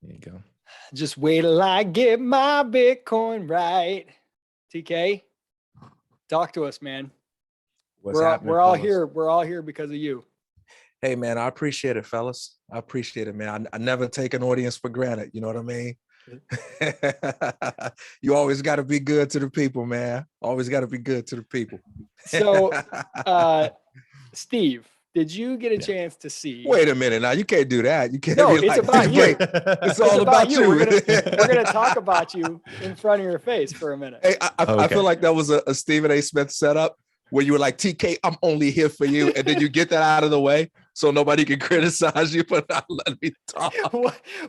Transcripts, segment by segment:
There you go. Just wait till I get my Bitcoin right. TK, talk to us, man. What's happening, we're all fellas? here. We're all here because of you. Hey, man, I appreciate it, fellas. I appreciate it, man. I never take an audience for granted. You know what I mean? You always got to be good to the people, man. Always got to be good to the people. So, Steve, did you get a chance to see? Wait a minute now. You can't do that. You can't. No, be it's like, about you. It's all about you. We're gonna talk about you in front of your face for a minute. Hey, I feel like that was a Stephen A. Smith setup where you were like, TK, I'm only here for you. And then you get that out of the way so nobody can criticize you for not letting me talk.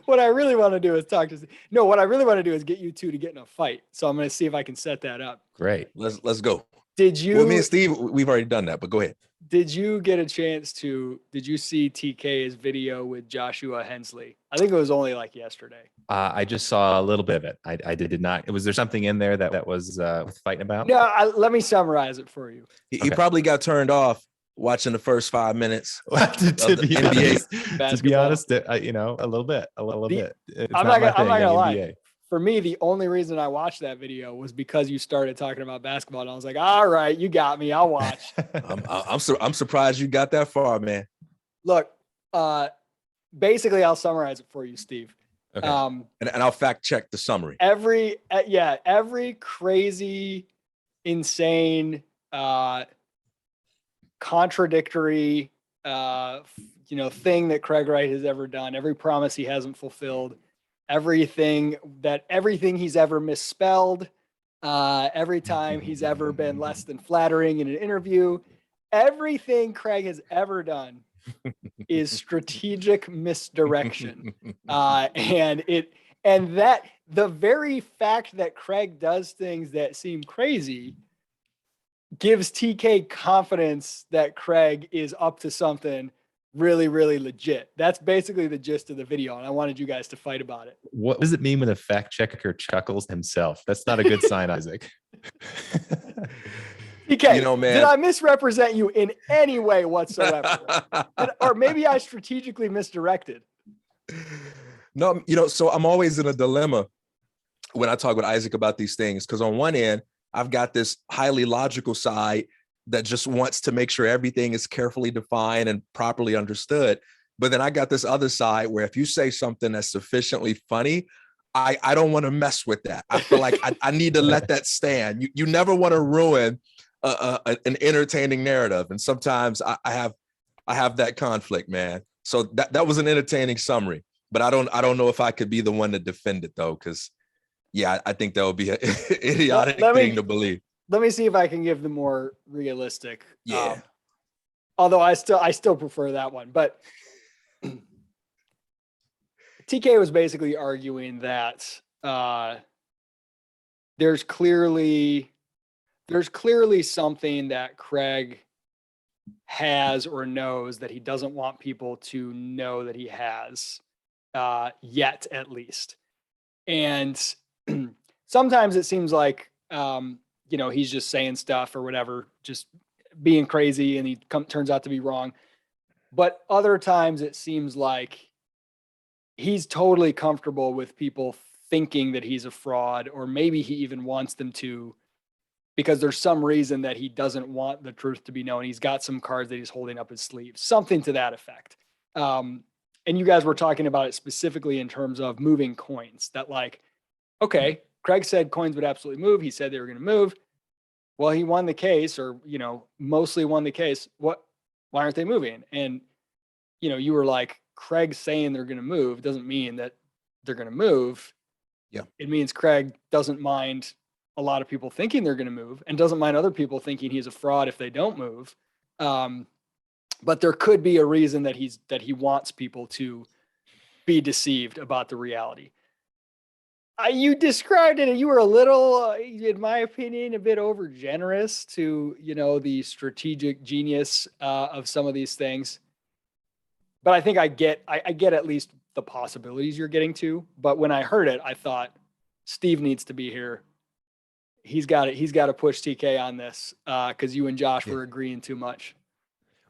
What I really want to do is talk to Steve. No, what I really want to do is get you two to get in a fight. So I'm going to see if I can set that up. Great. Let's go. Did you? Well, me and Steve, we've already done that, but go ahead. Did you get a chance to, did you see TK's video with Joshua Hensley? I think it was only like yesterday. I just saw a little bit of it. I did not. Was there something in there that was worth fighting about? No, let me summarize it for you. He probably got turned off watching the first 5 minutes to be NBA. To be honest, you know, a little bit. It's I'm not gonna lie. NBA. For me, the only reason I watched that video was because you started talking about basketball, and I was like, "All right, you got me. I'll watch." I'm surprised you got that far, man. Look, basically, I'll summarize it for you, Steve. Okay. And I'll fact check the summary. Every crazy, insane, contradictory, thing that Craig Wright has ever done, every promise he hasn't fulfilled, everything he's ever misspelled, every time he's ever been less than flattering in an interview, everything Craig has ever done is strategic misdirection. And that the very fact that Craig does things that seem crazy gives TK confidence that Craig is up to something really, really legit. That's basically the gist of the video, and I wanted you guys to fight about it. What does it mean when a fact checker chuckles himself? That's not a good sign, Isaac. TK, man, did I misrepresent you in any way whatsoever? Or maybe I strategically misdirected? No, so I'm always in a dilemma when I talk with Isaac about these things, because on one end, I've got this highly logical side that just wants to make sure everything is carefully defined and properly understood. But then I got this other side where if you say something that's sufficiently funny, I don't want to mess with that. I feel like I need to let that stand. You never want to ruin an entertaining narrative. And sometimes I have that conflict, man. So that was an entertaining summary, but I don't know if I could be the one to defend it though. Cause yeah, I think that would be an idiotic thing to believe. Let me see if I can give the more realistic. Yeah. Although I still prefer that one, but TK was basically arguing that there's clearly something that Craig has or knows that he doesn't want people to know that he has yet, at least. And sometimes it seems like he's just saying stuff or whatever, just being crazy, and he turns out to be wrong. But other times it seems like he's totally comfortable with people thinking that he's a fraud, or maybe he even wants them to, because there's some reason that he doesn't want the truth to be known. He's got some cards that he's holding up his sleeve, something to that effect. And you guys were talking about it specifically in terms of moving coins, that like, okay, Craig said coins would absolutely move. He said they were going to move. Well, he won the case, or, mostly won the case. Why aren't they moving? And, you were like, Craig saying they're going to move doesn't mean that they're going to move. Yeah. It means Craig doesn't mind a lot of people thinking they're going to move, and doesn't mind other people thinking he's a fraud if they don't move. But there could be a reason that he wants people to be deceived about the reality. You described it, and you were a little, in my opinion, a bit over generous to, the strategic genius of some of these things. But I think I get at least the possibilities you're getting to. But when I heard it, I thought Steve needs to be here. He's got to push TK on this because you and Josh were agreeing too much.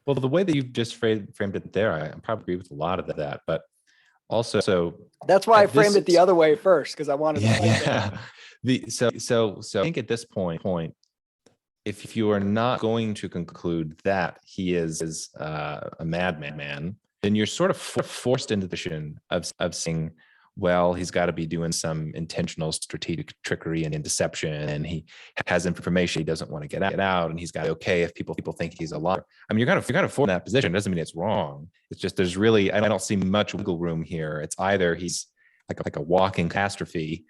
Well, the way that you've just framed it there, I probably agree with a lot of that. But Also, so That's why I at framed this- it the other way first, because I wanted to fight that. So I think at this point, if you are not going to conclude that he is a madman, then you're sort of forced into the position of saying, well, he's got to be doing some intentional strategic trickery and deception, and he has information he doesn't want to get out, and he's got to be okay if people think he's a liar. I mean, you're kind of forced in that position. It doesn't mean it's wrong. It's just there's really, I don't see much wiggle room here. It's either he's like a walking catastrophe,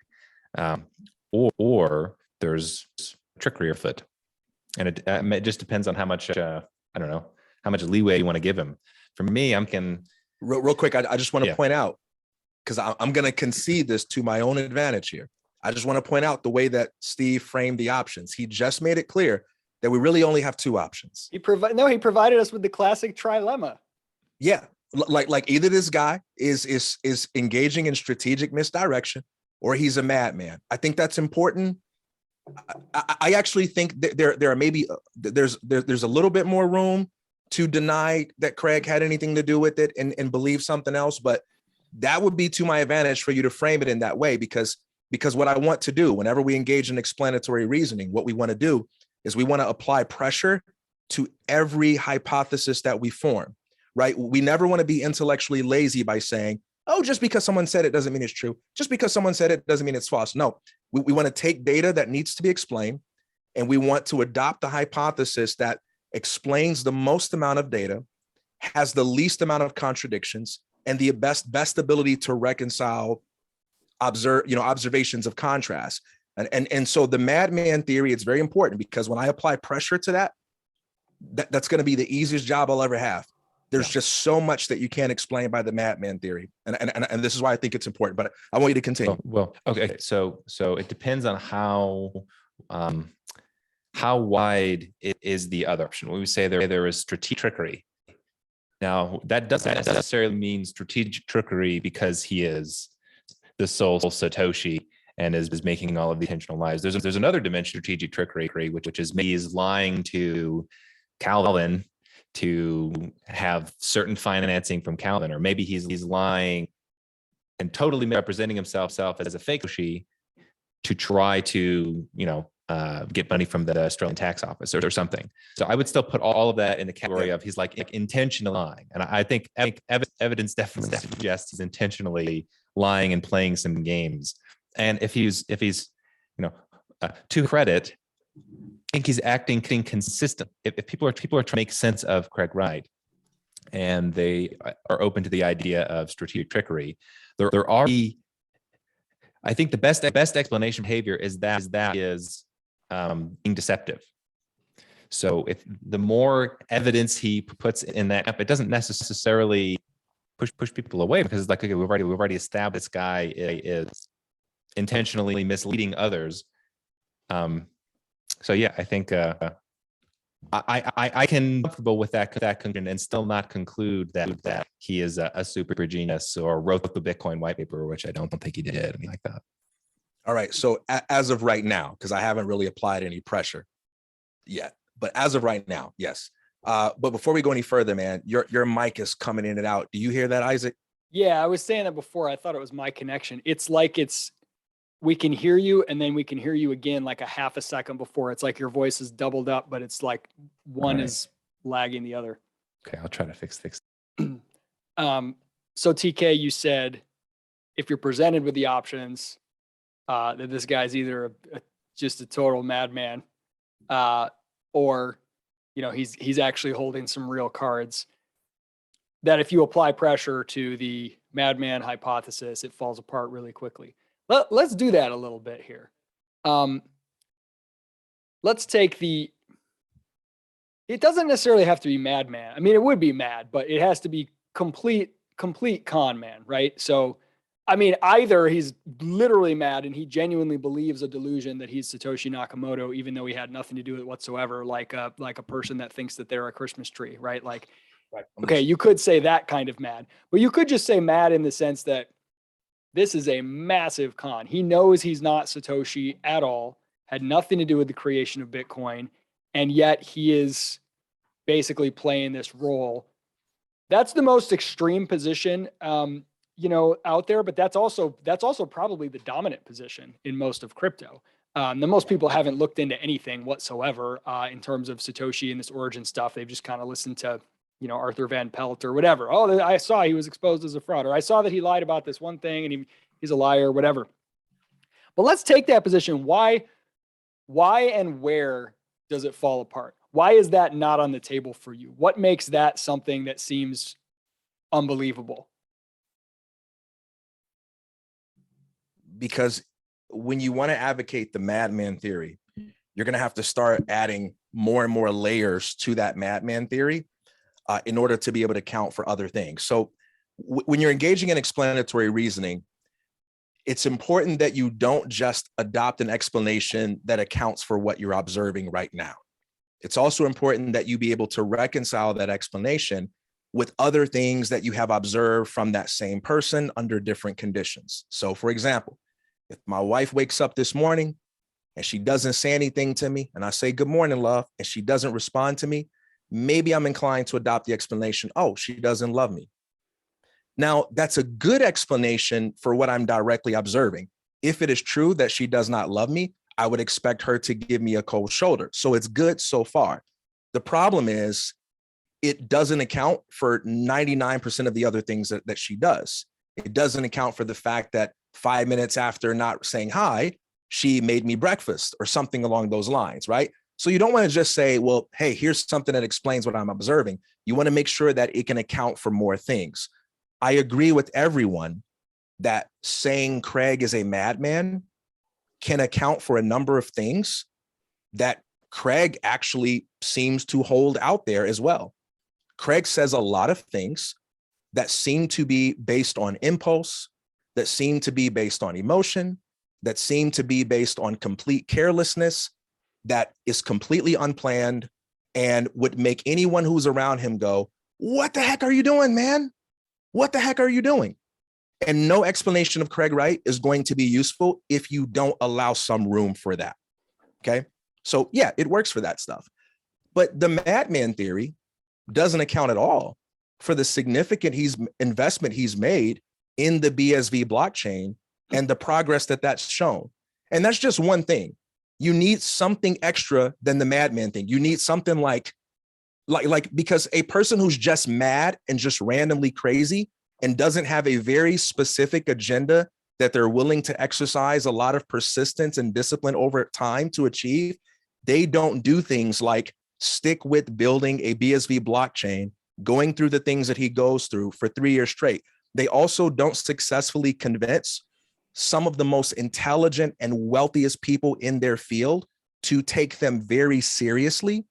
or there's trickery afoot, and it just depends on how much I don't know how much leeway you want to give him. For me, I'm can real quick. I just want to point out, because I'm going to concede this to my own advantage here. I just want to point out the way that Steve framed the options. He just made it clear that we really only have two options. He provided us with the classic trilemma. Yeah, like either this guy is engaging in strategic misdirection, or he's a madman. I think that's important. I actually think that there are maybe there's a little bit more room to deny that Craig had anything to do with it and believe something else, but that would be to my advantage for you to frame it in that way, because what I want to do whenever we engage in explanatory reasoning, what we want to do is we want to apply pressure to every hypothesis that we form, right? We never want to be intellectually lazy by saying, oh, just because someone said it doesn't mean it's true. Just because someone said it doesn't mean it's false. No, we want to take data that needs to be explained, and we want to adopt the hypothesis that explains the most amount of data, has the least amount of contradictions, and the best ability to reconcile observations of contrast. And so the madman theory, it's very important, because when I apply pressure to that's going to be the easiest job I'll ever have. There's just so much that you can't explain by the madman theory. And this is why I think it's important, but I want you to continue. Well, okay. So it depends on how wide it is the other option. When we say there is strategic trickery, now that doesn't necessarily mean strategic trickery because he is the sole Satoshi and is making all of the intentional lies. There's another dimension of strategic trickery, which is maybe is lying to Calvin to have certain financing from Calvin, or maybe he's lying and totally representing himself as a fake Satoshi to try to get money from the Australian tax office or something. So I would still put all of that in the category of he's like intentionally lying, and I think evidence definitely suggests he's intentionally lying and playing some games. And if he's to credit, I think he's acting consistent. If people are trying to make sense of Craig Wright, and they are open to the idea of strategic trickery, there are. I think the best explanation behavior is being deceptive. So if the more evidence he puts in that, it doesn't necessarily push people away, because it's like, okay, we've already established this guy is intentionally misleading others. So yeah, I think I can be comfortable with that conclusion and still not conclude that he is a super genius or wrote the Bitcoin white paper, which I don't think he did, anything like that. All right. So as of right now, because I haven't really applied any pressure yet, but as of right now, yes. But before we go any further, man, your mic is coming in and out. Do you hear that, Isaac? Yeah, I was saying that before. I thought it was my connection. It's like we can hear you, and then we can hear you again like a half a second before. It's like your voice is doubled up, but it's like one is lagging the other. Okay, I'll try to fix. So TK, you said if you're presented with the options, that this guy's either just a total madman, or he's actually holding some real cards, that if you apply pressure to the madman hypothesis, it falls apart really quickly. Let's do that a little bit here. Let's take it doesn't necessarily have to be madman. I mean, it would be mad, but it has to be complete con man, right? So, I mean, either he's literally mad and he genuinely believes a delusion that he's Satoshi Nakamoto, even though he had nothing to do with it whatsoever, like a person that thinks that they're a Christmas tree, right? Like, right. Okay, you could say that kind of mad, but you could just say mad in the sense that this is a massive con. He knows he's not Satoshi at all, had nothing to do with the creation of Bitcoin, and yet he is basically playing this role. That's the most extreme position. out there, but that's also probably the dominant position in most of crypto. The most people haven't looked into anything whatsoever in terms of Satoshi and this origin stuff. They've just kind of listened to, Arthur Van Pelt or whatever. Oh, I saw he was exposed as a fraud, or I saw that he lied about this one thing and he's a liar, whatever. But let's take that position. Why and where does it fall apart? Why is that not on the table for you? What makes that something that seems unbelievable? Because when you want to advocate the madman theory, you're going to have to start adding more and more layers to that madman theory in order to be able to account for other things. So when you're engaging in explanatory reasoning, it's important that you don't just adopt an explanation that accounts for what you're observing right now. It's also important that you be able to reconcile that explanation with other things that you have observed from that same person under different conditions. So for example, if my wife wakes up this morning and she doesn't say anything to me and I say, good morning, love, and she doesn't respond to me, maybe I'm inclined to adopt the explanation, oh, she doesn't love me. Now, that's a good explanation for what I'm directly observing. If it is true that she does not love me, I would expect her to give me a cold shoulder. So it's good so far. The problem is it doesn't account for 99% of the other things that she does. It doesn't account for the fact that 5 minutes after not saying hi, she made me breakfast or something along those lines, right? So you don't want to just say, well, hey, here's something that explains what I'm observing. You want to make sure that it can account for more things. I agree with everyone that saying Craig is a madman can account for a number of things that Craig actually seems to hold out there as well. Craig says a lot of things that seem to be based on impulse, that seem to be based on emotion, that seem to be based on complete carelessness, that is completely unplanned and would make anyone who's around him go, what the heck are you doing, man? What the heck are you doing? And no explanation of Craig Wright is going to be useful if you don't allow some room for that. Okay. So yeah, it works for that stuff. But the madman theory doesn't account at all for the significant investment he's made in the BSV blockchain and the progress that's shown. And that's just one thing. You need something extra than the madman thing. You need something like because a person who's just mad and just randomly crazy and doesn't have a very specific agenda that they're willing to exercise a lot of persistence and discipline over time to achieve, they don't do things like stick with building a BSV blockchain, going through the things that he goes through for 3 years straight. They also don't successfully convince some of the most intelligent and wealthiest people in their field to take them very seriously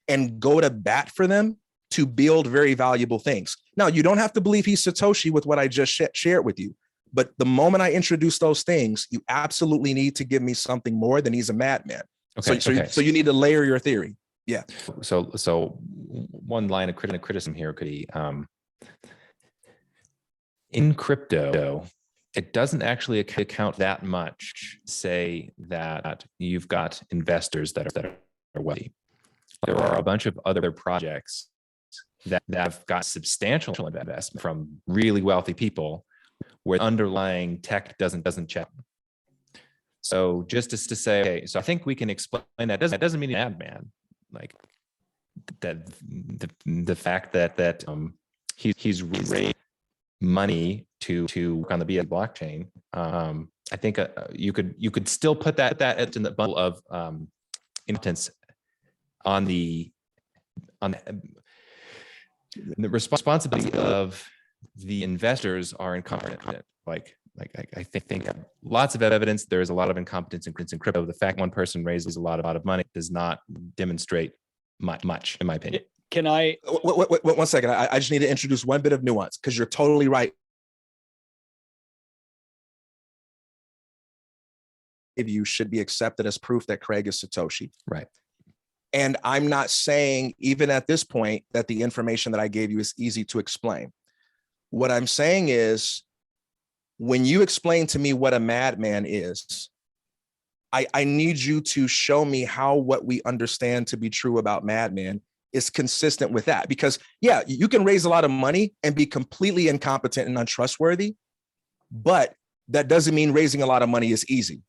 and go to bat for them to build very valuable things. Now, you don't have to believe he's Satoshi with what I just shared with you. But the moment I introduce those things, you absolutely need to give me something more than he's a madman. Okay, so you need to layer your theory. Yeah. So one line of criticism here could be in crypto, it doesn't actually account that much. Say that you've got investors that are wealthy. There are a bunch of other projects that have got substantial investment from really wealthy people where the underlying tech doesn't check. So just to say, okay, so I think we can explain that. That doesn't mean an madman. Like that, the fact that he's raised money to work on the BSV blockchain. I think you could still put that in the bundle of competence on the responsibility of the investors are incompetent. Like I think lots of evidence. There is a lot of incompetence in crypto. The fact one person raises a lot of money does not demonstrate much, in my opinion. Can I? Wait, 1 second. I just need to introduce one bit of nuance because you're totally right. You should be accepted as proof that Craig is Satoshi. Right. And I'm not saying, even at this point, that the information that I gave you is easy to explain. What I'm saying is, when you explain to me what a madman is, I need you to show me how what we understand to be true about madman is consistent with that. Because yeah, you can raise a lot of money and be completely incompetent and untrustworthy. but that doesn't mean raising a lot of money is easy,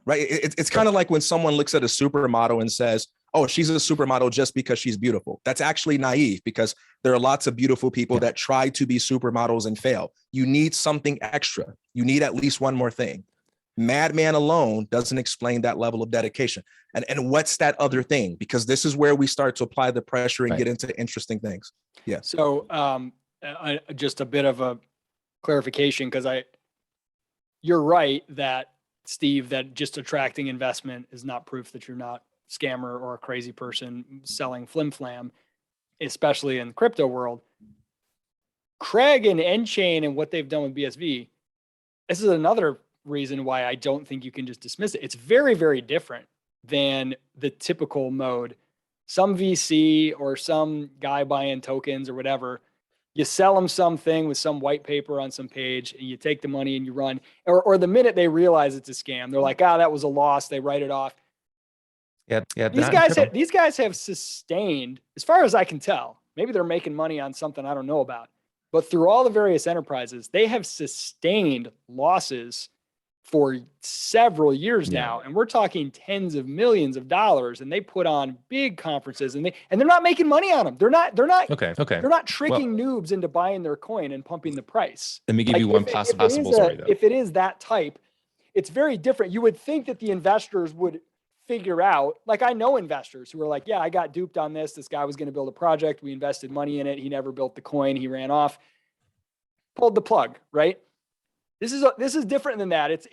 right? It's kind of like when someone looks at a supermodel and says, oh, she's a supermodel just because she's beautiful. That's actually naive, because there are lots of beautiful people that try to be supermodels and fail. You need something extra. You need at least one more thing. Madman alone doesn't explain that level of dedication. And what's that other thing? Because this is where we start to apply the pressure and get into interesting things. Yeah. So just a bit of a clarification, because you're right that, Steve, that just attracting investment is not proof that you're not a scammer or a crazy person selling flim flam, especially in the crypto world. Craig and Enchain and what they've done with BSV, this is another reason why I don't think you can just dismiss it. It's very, very different than the typical mode. Some VC or some guy buying tokens or whatever, you sell them something with some white paper on some page and you take the money and you run, or the minute they realize it's a scam, they're like, that was a loss. They write it off. Yeah. These guys have sustained, as far as I can tell, maybe they're making money on something I don't know about, but through all the various enterprises, they have sustained losses for several years now, and we're talking tens of millions of dollars, and they put on big conferences, and they're not making money on them. They're not Okay. They're not tricking noobs into buying their coin and pumping the price. Let me give you one possible story, though. If it is that type, it's very different. You would think that the investors would figure out, like, I know investors who are like, yeah, I got duped on this. This guy was going to build a project. We invested money in it. He never built the coin. He ran off, pulled the plug, right? This is different than that.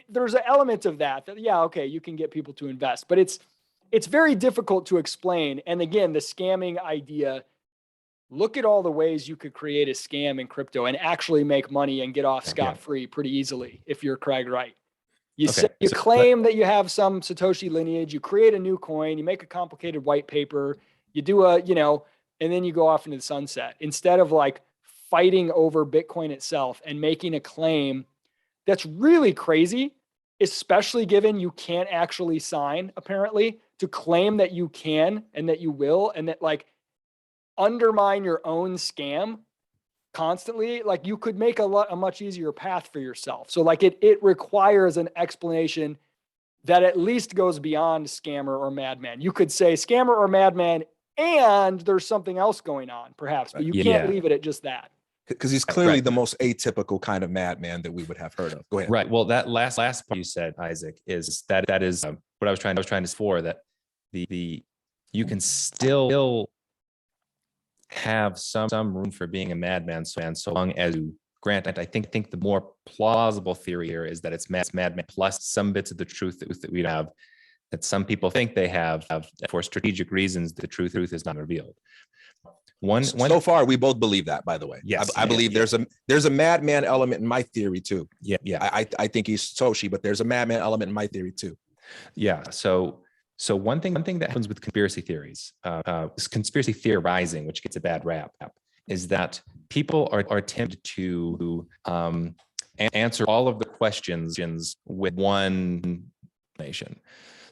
There's an element of that, yeah, okay, you can get people to invest, but it's very difficult to explain. And again, the scamming idea, look at all the ways you could create a scam in crypto and actually make money and get off scot-free pretty easily if you're Craig Wright. You claim that you have some Satoshi lineage, you create a new coin, you make a complicated white paper, you do and then you go off into the sunset, instead of like fighting over Bitcoin itself and making a claim that's really crazy, especially given you can't actually sign, apparently, to claim that you can and that you will, and that, like, undermine your own scam constantly. Like, you could make a much easier path for yourself. So like it requires an explanation that at least goes beyond scammer or madman. You could say scammer or madman, and there's something else going on, perhaps, but you can't leave it at just that. Because he's clearly the most atypical kind of madman that we would have heard of. Go ahead. Right. Well, that last part you said, Isaac, is that is what I was trying to for that the you can still have some room for being a madman, so long as you grant. I think the more plausible theory here is that it's madman plus some bits of the truth that we have, that some people think they have for strategic reasons. The truth is not revealed. So far, we both believe that, by the way. Yes, I believe there's a madman element in my theory too. Yeah. I think he's Satoshi, but there's a madman element in my theory too. Yeah. So one thing that happens with conspiracy theories, is conspiracy theorizing, which gets a bad rap, is that people are tempted to answer all of the questions with one explanation.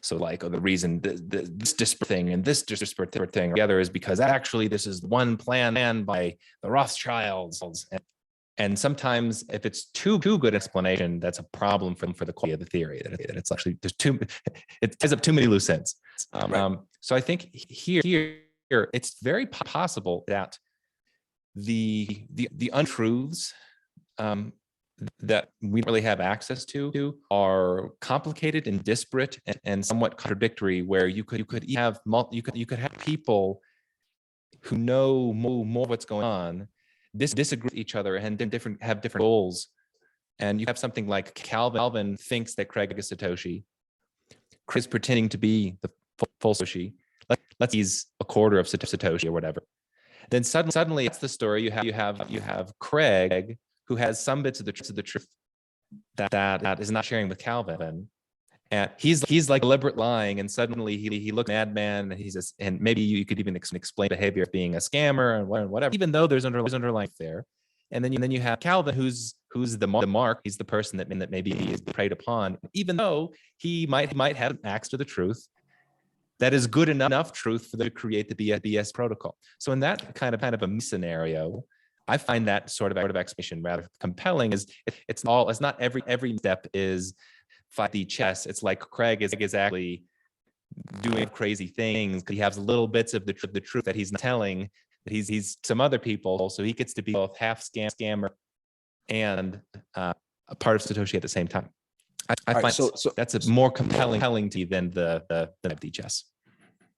So like, the reason this disparate thing and this disparate thing together is because actually this is one plan by the Rothschilds. And sometimes if it's too good explanation, that's a problem for the quality of the theory. That it's actually it ties up too many loose ends. So I think here it's very possible that the untruths that we don't really have access to are complicated and disparate and somewhat contradictory, where you could have people who know more what's going on disagree with each other and have different goals. And you have something like Calvin thinks that Craig is Satoshi. Craig is pretending to be the full Satoshi. Let's he's a quarter of Satoshi or whatever. Then suddenly it's the story. You have Craig, who has some bits of the truth that is not sharing with Calvin, and he's like deliberate lying, and suddenly he looks madman, and and maybe you could even explain behavior of being a scammer and whatever, even though there's underlying there. And then you have Calvin, who's the mark. He's the person that maybe he is preyed upon, even though he might have access to the truth that is good enough truth for them to create the BS protocol. So in that kind of a scenario, I find that sort of explanation rather compelling. It's not every step is fight the chess. It's like Craig is actually doing crazy things. He has little bits of the truth that he's not telling, that he's some other people. So he gets to be both half scammer and a part of Satoshi at the same time. I find so that's a more compelling to me than the empty chess.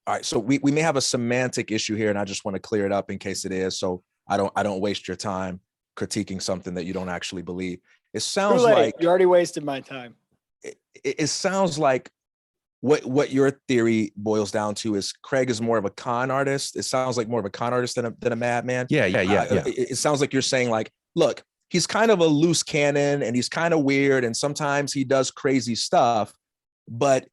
All right, so we may have a semantic issue here, and I just want to clear it up in case it is, so I don't waste your time critiquing something that you don't actually believe. It sounds like you already wasted my time. It sounds like what your theory boils down to is Craig is more of a con artist. It sounds like more of a con artist than a madman. Yeah. It sounds like you're saying like, look, he's kind of a loose cannon and he's kind of weird and sometimes he does crazy stuff, but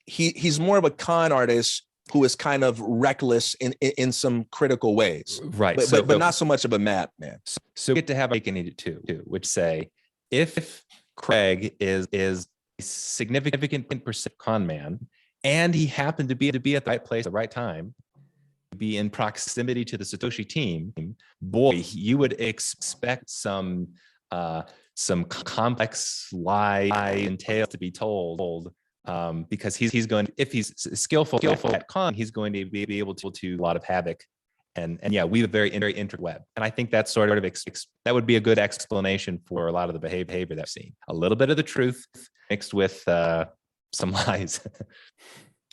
he's more of a con artist who is kind of reckless in some critical ways. Right. But not so much of a madman. So we get to have a in it too, which say if Craig is a significant percent con man and he happened to be at the right place at the right time, be in proximity to the Satoshi team, boy, you would expect some complex lie and tale to be told. Because he's going, if he's skillful at con, he's going to be able to do a lot of havoc, and yeah, we have a very intricate web, and I think that's sort of that would be a good explanation for a lot of the behavior that I've seen. A little bit of the truth mixed with some lies.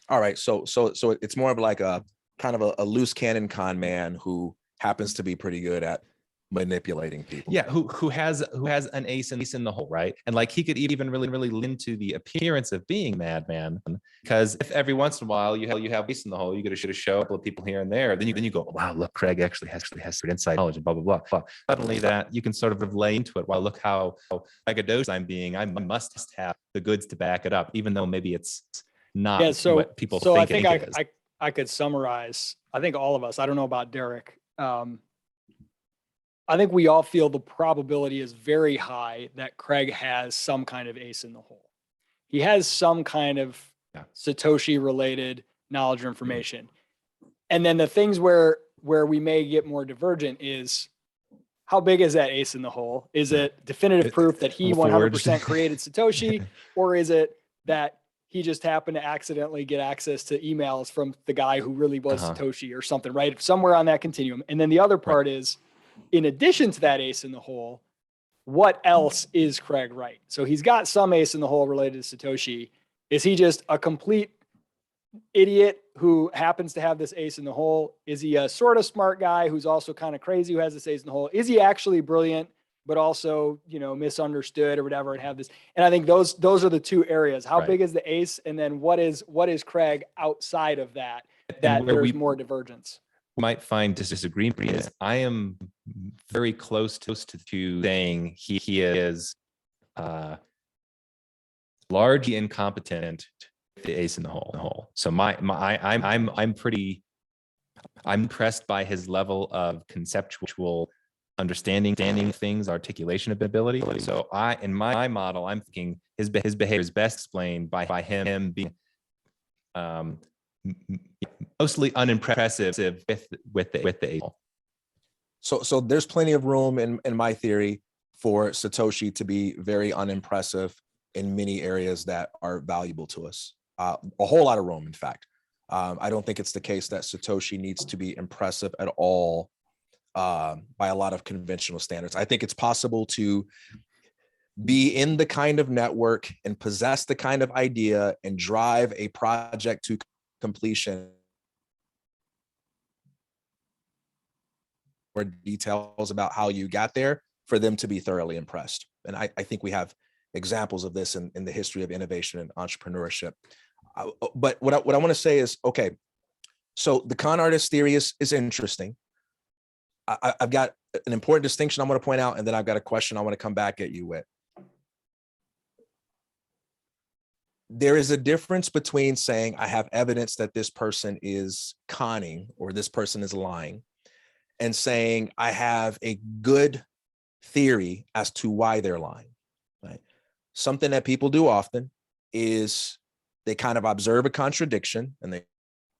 All right, so it's more of like a kind of a loose cannon con man who happens to be pretty good at manipulating people. Yeah, who has an ace in the hole, right? And like he could even really lean into the appearance of being madman, because if every once in a while you have ace in the hole, you get to show a couple of people here and there, then you go, wow, look, Craig actually has good inside knowledge and blah blah blah. Suddenly that you can sort of lay into it. Well, look how braggadocious I'm being. I must have the goods to back it up, even though maybe it's not what people think it is. I could summarize. I think all of us. I don't know about Derek. I think we all feel the probability is very high that Craig has some kind of ace in the hole. He has some kind of Satoshi related knowledge or information. And then the things where we may get more divergent is how big is that ace in the hole? Is it definitive proof that he 100% created Satoshi, or is it that he just happened to accidentally get access to emails from the guy who really was Satoshi or something, right? Somewhere on that continuum. And then the other part is, in addition to that ace in the hole, what else is Craig Wright? So he's got some ace in the hole related to Satoshi. Is he just a complete idiot who happens to have this ace in the hole? Is he a sort of smart guy who's also kind of crazy who has this ace in the hole? Is he actually brilliant, but also, misunderstood or whatever and have this? And I think those are the two areas. How big is the ace? And then what is Craig outside of that there's more divergence? Might find disagreement is I am very close to saying he is largely incompetent with the ace in the hole. So I'm impressed by his level of conceptual understanding things, articulation ability. So in my model, I'm thinking his behavior is best explained by him being mostly unimpressive with the ace. So there's plenty of room in my theory for Satoshi to be very unimpressive in many areas that are valuable to us. A whole lot of room, in fact. I don't think it's the case that Satoshi needs to be impressive at all by a lot of conventional standards. I think it's possible to be in the kind of network and possess the kind of idea and drive a project to completion. More details about how you got there for them to be thoroughly impressed. And I think we have examples of this in the history of innovation and entrepreneurship. But what I want to say is, okay, so the con artist theory is interesting. I've got an important distinction I want to point out, and then I've got a question I want to come back at you with. There is a difference between saying I have evidence that this person is conning or this person is lying, and saying I have a good theory as to why they're lying. Right? Something that people do often is they kind of observe a contradiction and they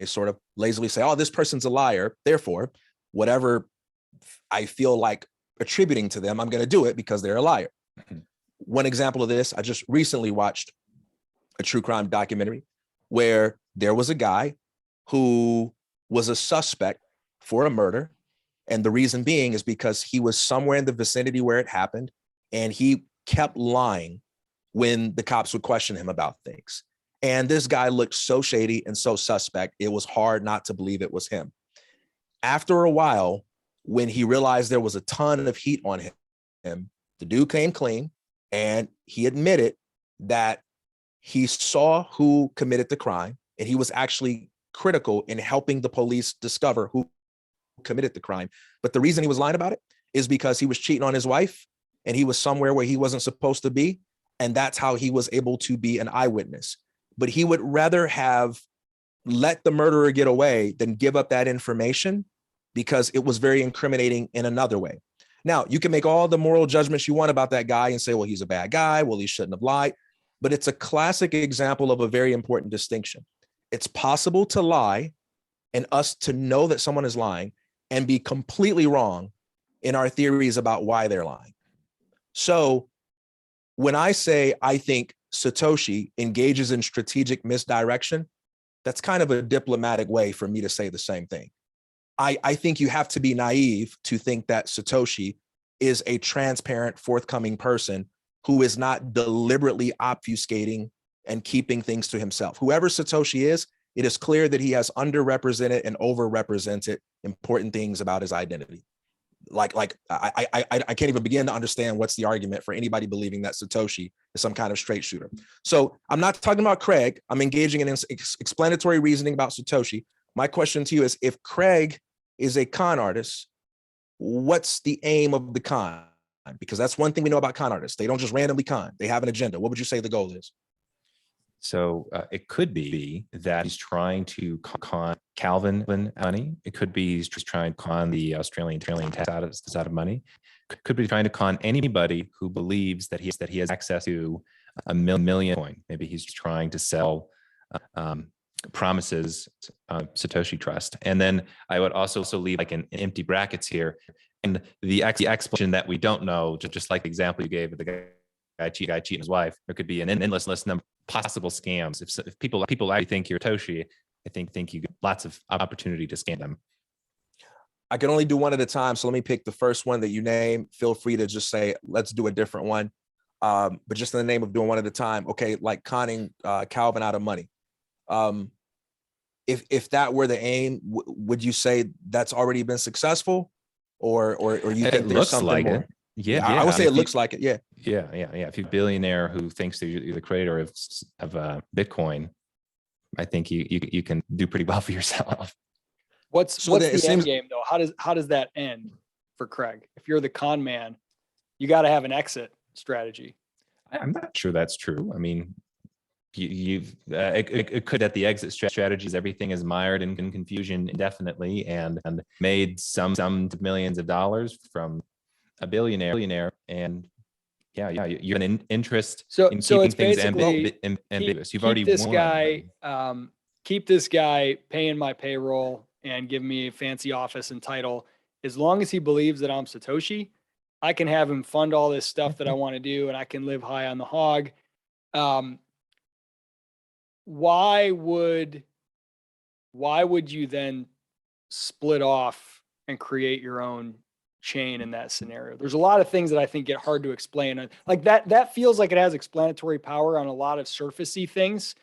sort of lazily say, oh, this person's a liar. Therefore, whatever I feel like attributing to them. I'm going to do it because they're a liar. One example of this, I just recently watched a true crime documentary where there was a guy who was a suspect for a murder. And the reason being is because he was somewhere in the vicinity where it happened, and he kept lying when the cops would question him about things. And this guy looked so shady and so suspect, it was hard not to believe it was him. After a while, when he realized there was a ton of heat on him, the dude came clean and he admitted that he saw who committed the crime, and he was actually critical in helping the police discover who committed the crime. But the reason he was lying about it is because he was cheating on his wife and he was somewhere where he wasn't supposed to be. And that's how he was able to be an eyewitness. But he would rather have let the murderer get away than give up that information because it was very incriminating in another way. Now, you can make all the moral judgments you want about that guy and say, well, he's a bad guy. Well, he shouldn't have lied. But it's a classic example of a very important distinction. It's possible to lie and us to know that someone is lying and be completely wrong in our theories about why they're lying. So when I say I think Satoshi engages in strategic misdirection, that's kind of a diplomatic way for me to say the same thing. I think you have to be naive to think that Satoshi is a transparent, forthcoming person who is not deliberately obfuscating and keeping things to himself. Whoever Satoshi is, it is clear that he has underrepresented and overrepresented important things about his identity. I can't even begin to understand what's the argument for anybody believing that Satoshi is some kind of straight shooter. So I'm not talking about Craig. I'm engaging in explanatory reasoning about Satoshi. My question to you is, if Craig is a con artist, what's the aim of the con? Because that's one thing we know about con artists. They don't just randomly con. They have an agenda. What would you say the goal is? So it could be that he's trying to con Calvin money. It could be he's just trying to con the Australian tax out of money. Could be trying to con anybody who believes that he has access to a million coin. Maybe he's trying to sell promises, Satoshi Trust. And then I would also leave like an empty brackets here. And the explanation that we don't know, just like the example you gave of the guy cheating his wife, there could be an endless number of possible scams. If people actually think you're Satoshi, I think you get lots of opportunity to scam them. I can only do one at a time. So let me pick the first one that you name. Feel free to just say, let's do a different one. But just in the name of doing one at a time. Okay, like conning Calvin out of money. If that were the aim, would you say that's already been successcul, or you think there's something like more? It. Yeah, I would say it looks like it. Yeah. If you're a billionaire who thinks that you're the creator of Bitcoin, I think you can do pretty well for yourself. What's the end game though? How does that end for Craig? If you're the con man, you got to have an exit strategy. I'm not sure that's true. I mean, it could, at the exit strategies, everything is mired in confusion indefinitely and made some millions of dollars from a billionaire, and you have an interest in keeping things ambiguous. You've already won. Keep this guy paying my payroll and give me a fancy office and title. As long as he believes that I'm Satoshi, I can have him fund all this stuff that I want to do, and I can live high on the hog. Why would you then split off and create your own chain in that scenario? There's a lot of things that I think get hard to explain. Like that feels like it has explanatory power on a lot of surfacey things,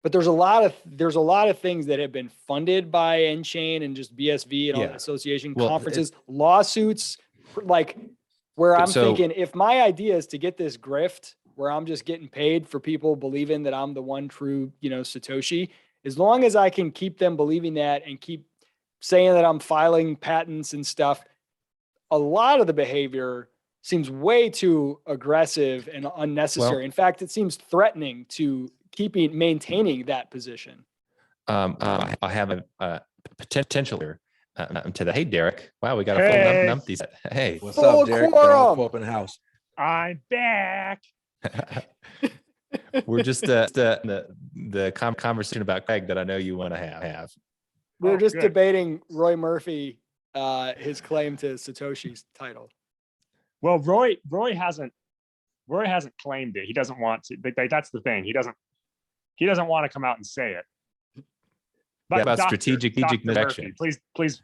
but there's a lot of things that have been funded by nChain and just BSV and all the association conferences, lawsuits, like where I'm thinking, if my idea is to get this grift where I'm just getting paid for people believing that I'm the one true, Satoshi, as long as I can keep them believing that and keep saying that I'm filing patents and stuff, a lot of the behavior seems way too aggressive and unnecessary. In fact, it seems threatening to maintaining that position. I have a potential here to the. Hey, Derek. Wow, we got a full numpties. Hey, what's up, Derek? Open house. I'm back. We're just the conversation about Craig that I know you want to have. We're just debating Roy Murphy, his claim to Satoshi's title. Well, Roy hasn't claimed it. He doesn't want to. That's the thing. He doesn't want to come out and say it. But about strategic misdirection. Murphy, please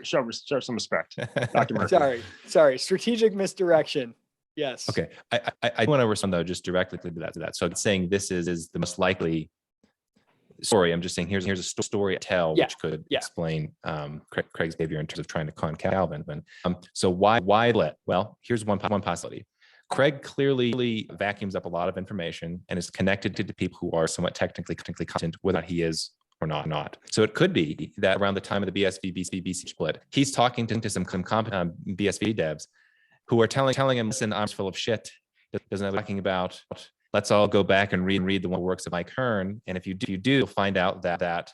show some respect, Dr. Murphy. Sorry. Strategic misdirection. Yes. Okay. I want to respond though, just directly to that. So it's saying this is the most likely story. I'm just saying here's a story to tell which could explain Craig's behavior in terms of trying to con Calvin. So why let? Well, here's one possibility. Craig clearly vacuums up a lot of information and is connected to people who are somewhat technically competent, whether he is or not. So it could be that around the time of the BSV-BC split, he's talking to some BSV devs who are telling him, listen, I'm full of shit. Doesn't have talking about, let's all go back and read the works of Mike Hearn. And if you do, you'll find out that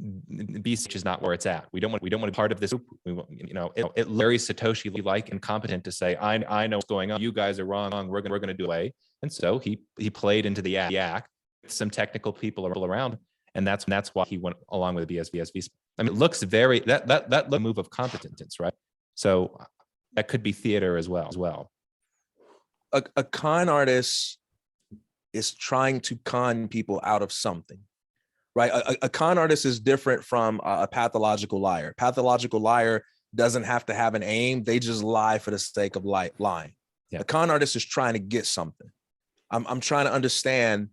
BC is not where it's at. We don't want to be part of this group. It Larry Satoshi like incompetent to say, I know what's going on. You guys are wrong. We're going to do away. And so he played into the act with some technical people around. And that's why he went along with the BSV. I mean, it looks very, that move of competence, right? So that could be theater as well. A con artist is trying to con people out of something, right? A con artist is different from a pathological liar. Pathological liar doesn't have to have an aim. They just lie for the sake of lying. Yeah. A con artist is trying to get something. I'm trying to understand.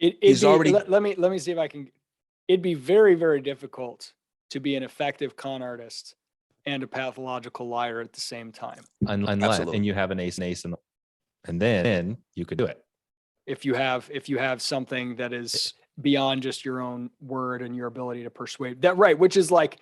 Let me see if I can. It'd be very, very difficult to be an effective con artist and a pathological liar at the same time. Unless and you have an ace and then you could do it. If you have something that is beyond just your own word and your ability to persuade that, right? Which is like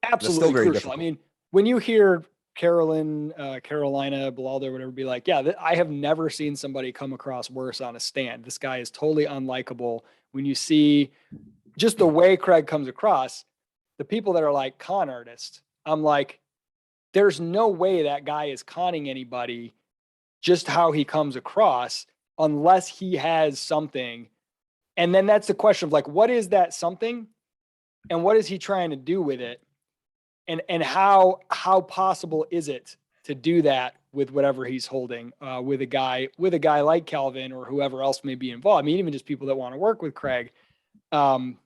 absolutely crucial. Difficult. I mean, when you hear Carolina Bilaldo or whatever be like, yeah, I have never seen somebody come across worse on a stand. This guy is totally unlikable. When you see just the way Craig comes across, the people that are like con artists, I'm like, there's no way that guy is conning anybody just how he comes across unless he has something. And then that's the question of like, what is that something? And what is he trying to do with it? And how possible is it to do that with whatever he's holding with a guy like Calvin or whoever else may be involved? I mean, even just people that want to work with Craig. Sorry,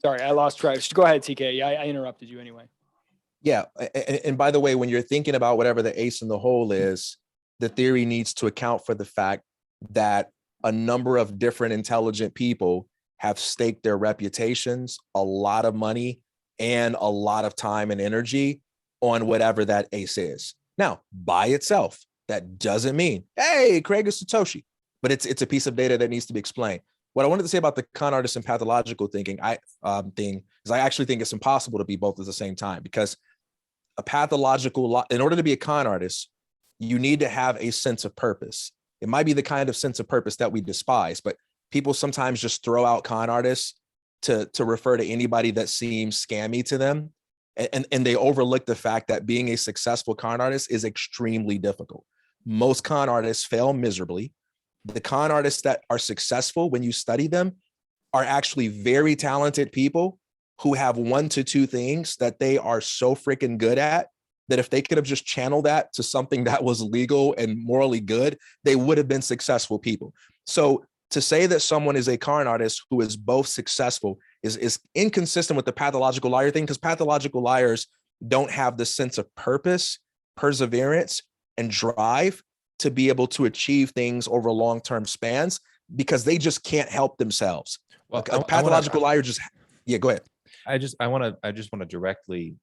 I lost track. Just go ahead, TK. I interrupted you anyway. Yeah, and by the way, when you're thinking about whatever the ace in the hole is, the theory needs to account for the fact that a number of different intelligent people have staked their reputations, a lot of money, and a lot of time and energy on whatever that ace is. Now, by itself, that doesn't mean, hey, Craig is Satoshi, but it's a piece of data that needs to be explained. What I wanted to say about the con artist and pathological thinking thing is I actually think it's impossible to be both at the same time, because a pathological, in order to be a con artist, you need to have a sense of purpose. It might be the kind of sense of purpose that we despise, but people sometimes just throw out con artists to refer to anybody that seems scammy to them. And they overlook the fact that being a successful con artist is extremely difficult. Most con artists fail miserably. The con artists that are successful, when you study them, are actually very talented people who have 1 to 2 things that they are so freaking good at that if they could have just channeled that to something that was legal and morally good, they would have been successful people. So to say that someone is a con artist who is both successful is inconsistent with the pathological liar thing, because pathological liars don't have the sense of purpose, perseverance, and drive to be able to achieve things over long-term spans, because they just can't help themselves. Well, a pathological liar just, yeah, go ahead. I just want to directly,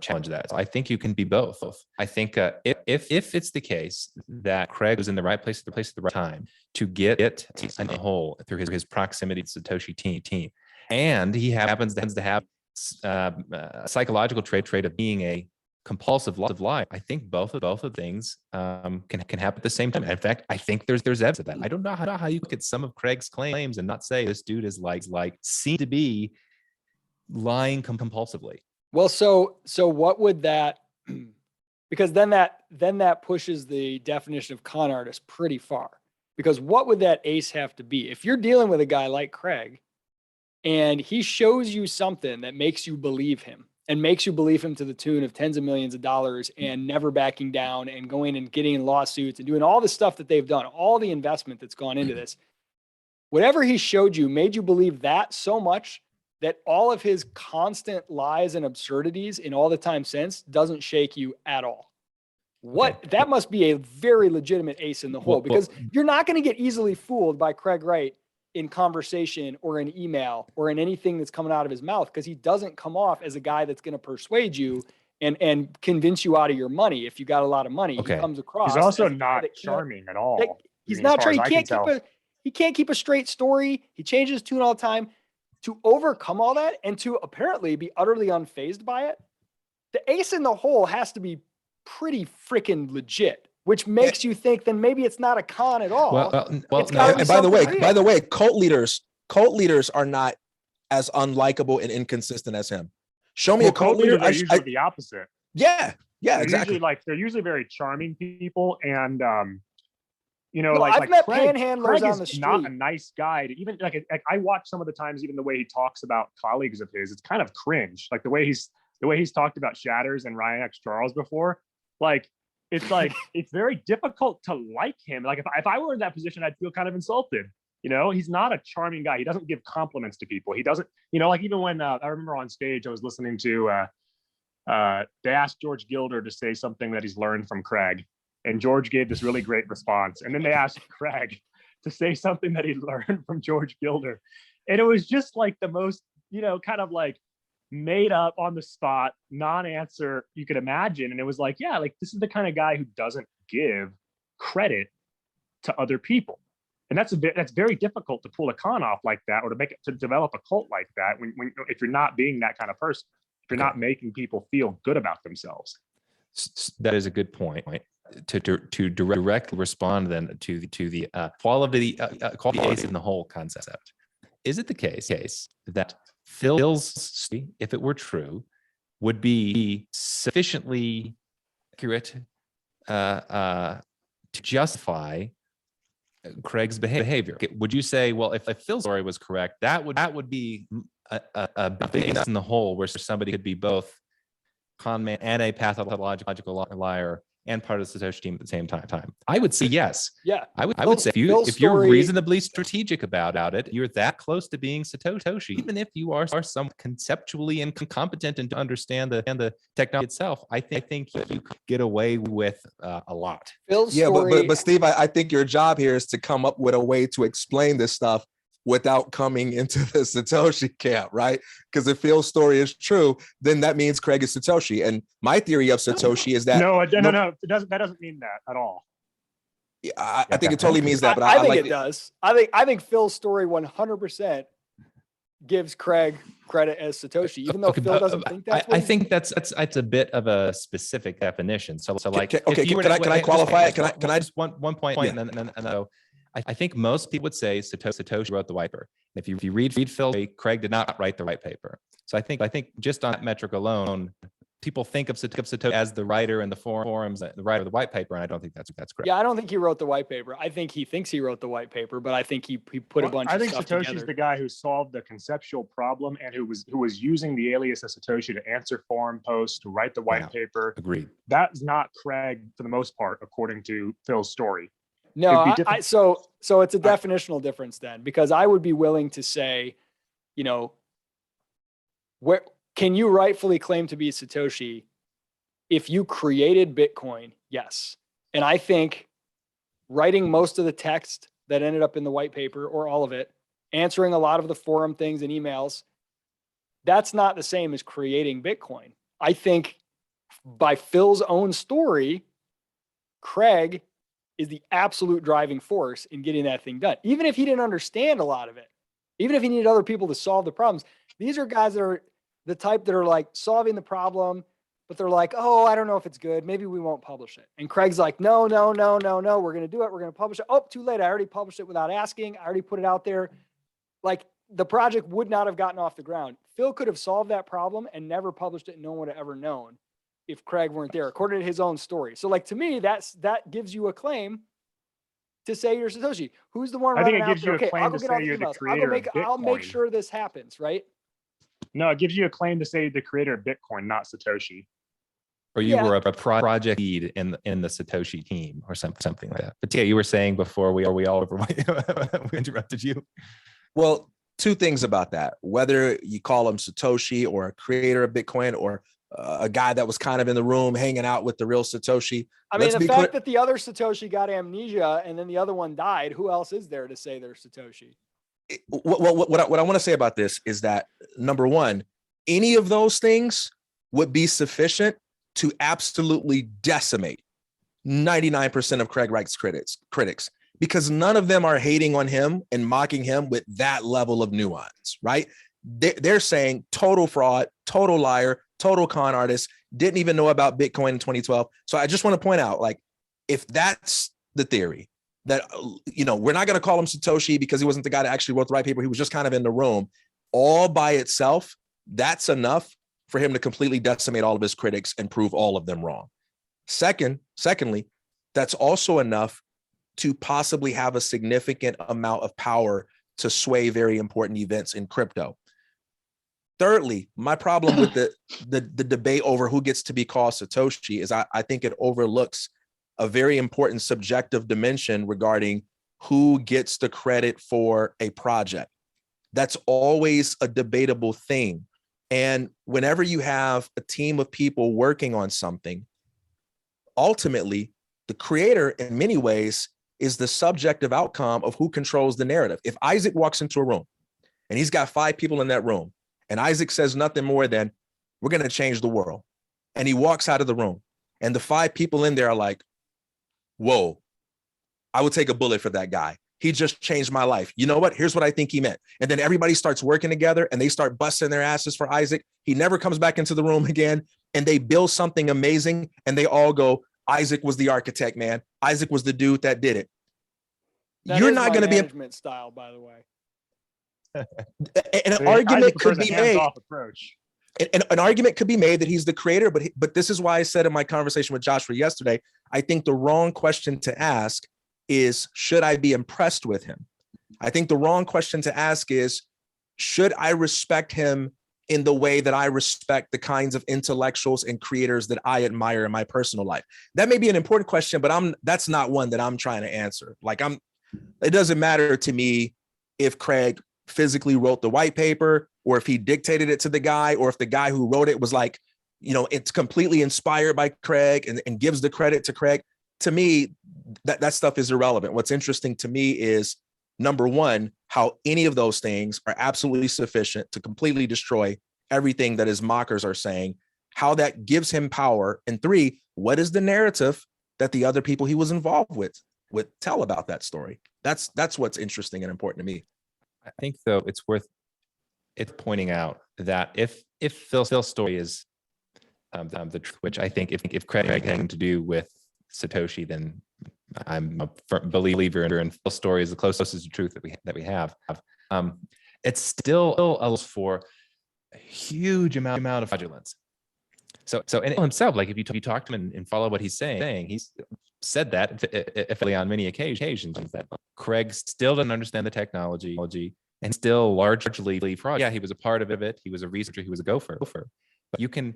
challenge that. I think you can be both. I think if it's the case that Craig was in the right place at the right time to get it in a hole through his proximity to Satoshi team, and he happens to have a psychological trait of being a compulsive liar, I think both of things can happen at the same time. In fact, I think there's evidence of that. I don't know how you look at some of Craig's claims and not say this dude is like seem to be lying compulsively. Well, so what would that, because then that pushes the definition of con artist pretty far, because what would that ace have to be? If you're dealing with a guy like Craig and he shows you something that makes you believe him, and makes you believe him to the tune of tens of millions of dollars and never backing down and going and getting in lawsuits and doing all the stuff that they've done, all the investment that's gone into this, whatever he showed you made you believe that so much that all of his constant lies and absurdities in all the time since doesn't shake you at all. That must be a very legitimate ace in the hole, because you're not going to get easily fooled by Craig Wright in conversation or in email or in anything that's coming out of his mouth, because he doesn't come off as a guy that's going to persuade you and convince you out of your money. If you got a lot of money, he comes across. He's also as a guy not that charming at all. He's not charming. He can't keep a straight story. He changes his tune all the time. To overcome all that and to apparently be utterly unfazed by it, the ace in the hole has to be pretty freaking legit, which makes you think then maybe it's not a con at all. And by the way, cult leaders are not as unlikable and inconsistent as him. Show me a cult leader. They're usually the opposite. Yeah, they're exactly. They're usually very charming people, and I've met Craig, panhandlers on the is street. not a nice guy. Even like I watch some of the times, even the way he talks about colleagues of his, it's kind of cringe. Like the way he's talked about Shatters and Ryan X. Charles before. It's very difficult to like him. Like if I were in that position, I'd feel kind of insulted. He's not a charming guy. He doesn't give compliments to people. He doesn't, like even when I remember on stage, I was listening to they asked George Gilder to say something that he's learned from Craig. And George gave this really great response. And then they asked Craig to say something that he learned from George Gilder. And it was just like the most, kind of like made up on the spot, non-answer you could imagine. And it was like, yeah, like this is the kind of guy who doesn't give credit to other people. And that's very difficult to pull a con off like that, or to develop a cult like that if you're not being that kind of person, if you're not making people feel good about themselves. That is a good point. To directly respond then to the quality ace in the hole concept. Is it the case that Phil's story, if it were true, would be sufficiently accurate to justify Craig's behavior? Would you say, well, if Phil's story was correct, that would be a big ace in the hole where somebody could be both con man and a pathological liar and part of the Satoshi team at the same time? I would say yes. Yeah. I would say if you're reasonably strategic about it, you're that close to being Satoshi, even if you are some conceptually incompetent and to understand the technology itself. I think you could get away with a lot. Phil's story, but Steve, I think your job here is to come up with a way to explain this stuff without coming into the Satoshi camp, right? Because if Phil's story is true, then that means Craig is Satoshi. And my theory of Satoshi is that no, that doesn't mean that at all. I think it totally means that, but I think it does. I think Phil's story 100% gives Craig credit as Satoshi, even though Phil doesn't think that. I think that's a bit of a specific definition. So like, can I qualify it? Can I just one point? Yeah. And then I think most people would say Satoshi wrote the white paper. If you read Phil, Craig did not write the white paper. So I think just on that metric alone, people think of Satoshi as the writer in the forums, the writer of the white paper, and I don't think that's correct. Yeah, I don't think he wrote the white paper. I think he thinks he wrote the white paper, but I think he put a bunch of stuff together. I think Satoshi's the guy who solved the conceptual problem and who was using the alias of Satoshi to answer forum posts, to write the white paper. Agreed. That's not Craig for the most part, according to Phil's story. No, so it's a definitional difference then, because I would be willing to say, where can you rightfully claim to be Satoshi if you created Bitcoin? Yes. And I think writing most of the text that ended up in the white paper, or all of it, answering a lot of the forum things and emails, that's not the same as creating Bitcoin. I think by Phil's own story, Craig is the absolute driving force in getting that thing done. Even if he didn't understand a lot of it, even if he needed other people to solve the problems, these are guys that are the type that are like solving the problem, but they're like, oh, I don't know if it's good. Maybe we won't publish it. And Craig's like, no, we're going to do it. We're going to publish it. Oh, too late. I already published it without asking. I already put it out there. Like, the project would not have gotten off the ground. Phil could have solved that problem and never published it, and no one would have ever known if Craig weren't there, according to his own story. So like, to me, that gives you a claim to say you're Satoshi. Who's the one running out there? Okay, I'll go get all the emails. I'll make sure this happens, right? No, it gives you a claim to say the creator of Bitcoin, not Satoshi. Or you were a project lead in the Satoshi team or something like that. But yeah, you were saying before we all we interrupted you. Well, two things about that. Whether you call him Satoshi or a creator of Bitcoin or a guy that was kind of in the room hanging out with the real Satoshi. I mean, the fact that the other Satoshi got amnesia and then the other one died, who else is there to say they're Satoshi? What I want to say about this is that, number one, any of those things would be sufficient to absolutely decimate 99% of Craig Wright's critics, because none of them are hating on him and mocking him with that level of nuance, right? They're saying total fraud, total liar, total con artist, didn't even know about Bitcoin in 2012. So I just want to point out, like, if that's the theory, that, you know, we're not going to call him Satoshi because he wasn't the guy that actually wrote the white paper. He was just kind of in the room all by itself. That's enough for him to completely decimate all of his critics and prove all of them wrong. Secondly, that's also enough to possibly have a significant amount of power to sway very important events in crypto. Thirdly, my problem with the debate over who gets to be called Satoshi is I think it overlooks a very important subjective dimension regarding who gets the credit for a project. That's always a debatable thing. And whenever you have a team of people working on something, ultimately, the creator, in many ways, is the subjective outcome of who controls the narrative. If Isaac walks into a room and he's got 5 people in that room, and Isaac says nothing more than, we're going to change the world, and he walks out of the room, and the 5 people in there are like, whoa, I would take a bullet for that guy. He just changed my life. You know what? Here's what I think he meant. And then everybody starts working together and they start busting their asses for Isaac. He never comes back into the room again. And they build something amazing. And they all go, Isaac was the architect, man. Isaac was the dude that did it. You're not going to be a management style, by the way. And an argument could be made. An argument could be made that he's the creator, but this is why I said in my conversation with Joshua yesterday, I think the wrong question to ask is, should I be impressed with him? I think the wrong question to ask is, should I respect him in the way that I respect the kinds of intellectuals and creators that I admire in my personal life? That may be an important question, but that's not one that I'm trying to answer. Like, it doesn't matter to me if Craig physically wrote the white paper, or if he dictated it to the guy, or if the guy who wrote it was like, you know, it's completely inspired by Craig and gives the credit to Craig. To me, that stuff is irrelevant. What's interesting to me is, number one, how any of those things are absolutely sufficient to completely destroy everything that his mockers are saying, how that gives him power. And 3, what is the narrative that the other people he was involved with would tell about that story? That's what's interesting and important to me. I think, though, it's worth pointing out that if Phil's story is the truth, which I think if Craig had anything to do with Satoshi, then I'm a firm believer in Phil's story is the closest to truth that we have. It's still allows for a huge amount of fraudulence. So in himself, like if you talk to him and follow what he's saying, he's said that on many occasions that Craig still doesn't understand the technology and still largely fraud. Yeah, he was a part of it. He was a researcher. He was a gopher. But you can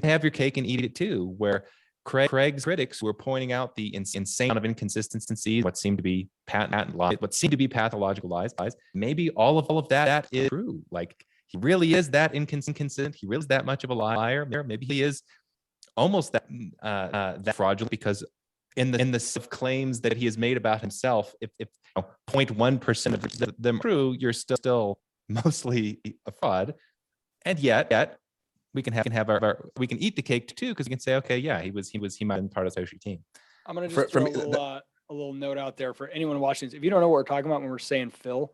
have your cake and eat it too, where Craig's critics were pointing out the insane amount of inconsistencies, what seemed to be patent lies, what seemed to be pathological lies. Maybe all of that is true. Like, he really is that inconsistent. He really is that much of a liar. Maybe he is almost that fraudulent, because in the claims that he has made about himself, if 0.1% of them true, you're still mostly a fraud. And yet we can we can eat the cake too, because we can say, okay, yeah, he might have been part of the Satoshi team. I'm gonna just throw a little note out there for anyone watching this. If you don't know what we're talking about when we're saying Phil,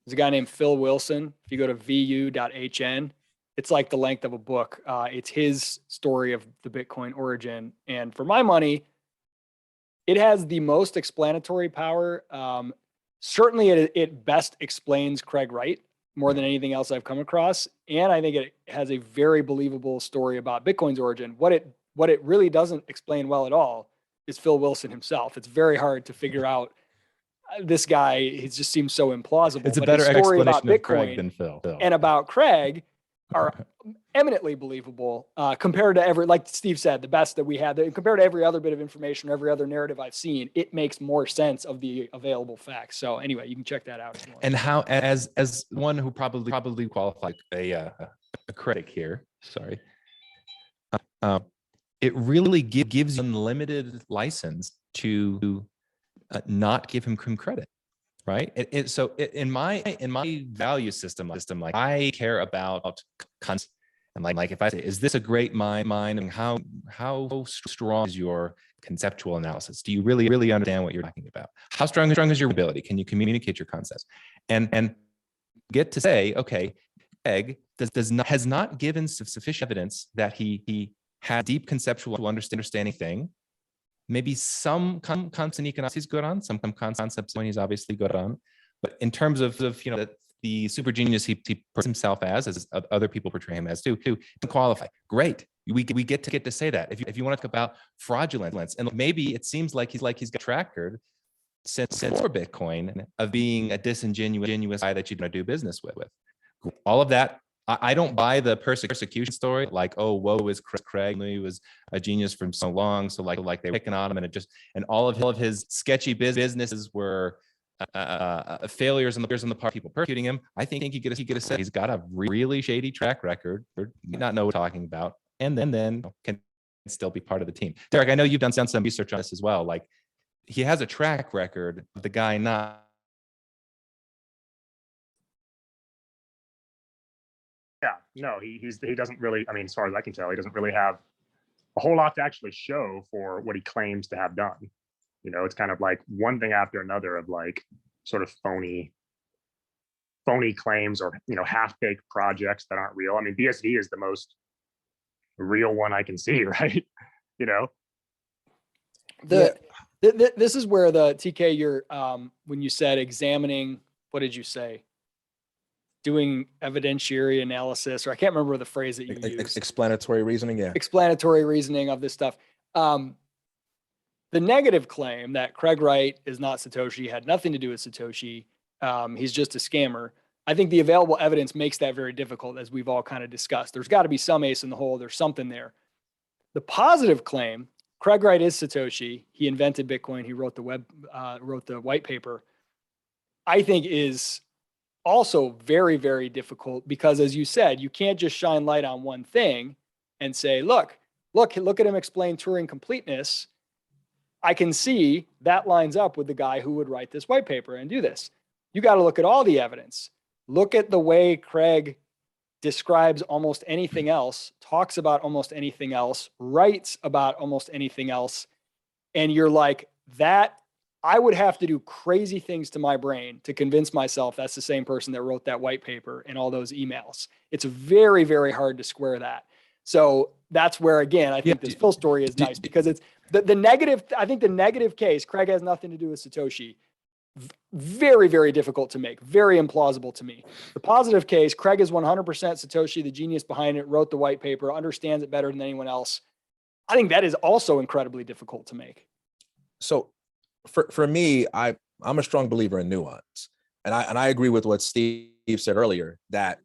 there's a guy named Phil Wilson. If you go to vu.hn, it's like the length of a book. It's his story of the Bitcoin origin. And for my money, it has the most explanatory power. Certainly it best explains Craig Wright more than anything else I've come across. And I think it has a very believable story about Bitcoin's origin. What it really doesn't explain well at all is Phil Wilson himself. It's very hard to figure out. This guy, he just seems so implausible. It's a better story explanation about of Craig Bitcoin than Phil. and about Craig are eminently believable compared to like Steve said, the best that we had. Compared to every other bit of information, every other narrative I've seen, it makes more sense of the available facts. So anyway, you can check that out. If you want. And how, as one who probably qualifies a critic here, sorry, it really gives you unlimited license to not give him credit. Right. In my value system, like I care about concepts, and like if I say, is this a great mind, and how strong is your conceptual analysis? Do you really understand what you're talking about? How strong is your ability? Can you communicate your concepts? And get to say, okay, Craig has not given sufficient evidence that he had deep conceptual understanding thing. Maybe some concepts in economics he's good on, some concepts when he's obviously good on. But in terms of the super genius he portrays himself as other people portray him as too, qualify. Great. We get to say that. If you want to talk about fraudulence, and maybe it seems like he's got a track record since for Bitcoin of being a disingenuous guy that you don't do business with. All of that. I don't buy the persecution story, like, oh, woe is Craig, he was a genius for so long, so like they were picking on him, and all of his sketchy businesses were failures on the part of people persecuting him. I think he could have said he's got a really shady track record, or not know what we're talking about, and then can still be part of the team. Derek, I know you've done some research on this as well. Like, he has a track record of the guy not. Yeah, no, he doesn't really, I mean, as far as I can tell, he doesn't really have a whole lot to actually show for what he claims to have done. It's kind of like one thing after another of like sort of phony claims or, half-baked projects that aren't real. I mean, BSD is the most real one I can see, right? This is where the TK, you're when you said examining, what did you say? Doing evidentiary analysis, or I can't remember the phrase that you used. Explanatory reasoning, yeah. Explanatory reasoning of this stuff. The negative claim that Craig Wright is not Satoshi, had nothing to do with Satoshi, he's just a scammer. I think the available evidence makes that very difficult, as we've all kind of discussed. There's got to be some ace in the hole. There's something there. The positive claim, Craig Wright is Satoshi. He invented Bitcoin. He wrote the white paper. I think is also very, very difficult because, as you said, you can't just shine light on one thing and say, look at him explain Turing completeness. I can see that lines up with the guy who would write this white paper and do this. You got to look at all the evidence. Look at the way Craig describes almost anything else, talks about almost anything else, writes about almost anything else. And you're like, that I would have to do crazy things to my brain to convince myself that's the same person that wrote that white paper and all those emails. It's very, very hard to square that. So that's where, again, I think this Phil story is nice because it's the negative. I think the negative case, Craig has nothing to do with Satoshi. Very, very difficult to make. Very implausible to me. The positive case, Craig is 100% Satoshi, the genius behind it, wrote the white paper, understands it better than anyone else. I think that is also incredibly difficult to make. So for me, I'm a strong believer in nuance. And I agree with what Steve said earlier, that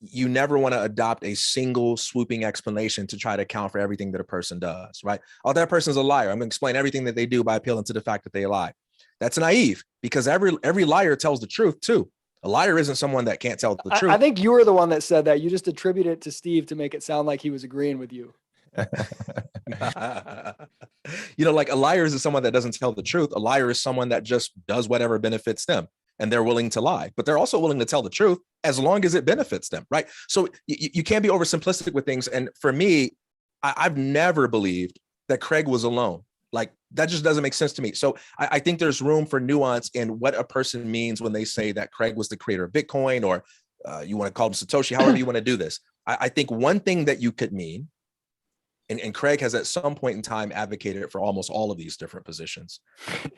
you never want to adopt a single swooping explanation to try to account for everything that a person does, right? Oh, that person's a liar. I'm going to explain everything that they do by appealing to the fact that they lie. That's naive because every liar tells the truth too. A liar isn't someone that can't tell the truth. I think you were the one that said that. You just attributed it to Steve to make it sound like he was agreeing with you. Like a liar isn't someone that doesn't tell the truth. A liar is someone that just does whatever benefits them. And they're willing to lie, but they're also willing to tell the truth as long as it benefits them, right? So you can't be oversimplistic with things. And for me, I've never believed that Craig was alone. Like, that just doesn't make sense to me. So I think there's room for nuance in what a person means when they say that Craig was the creator of Bitcoin, or you want to call him Satoshi, however you want to do this. I think one thing that you could mean, and Craig has at some point in time advocated for almost all of these different positions.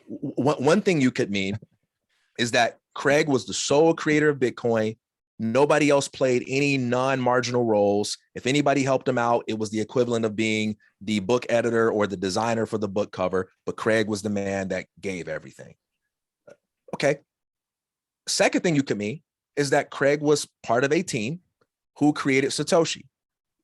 One thing you could mean is that Craig was the sole creator of Bitcoin. Nobody else played any non-marginal roles. If anybody helped him out, it was the equivalent of being the book editor or the designer for the book cover, but Craig was the man that gave everything. Okay. Second thing you could mean is that Craig was part of a team who created Satoshi.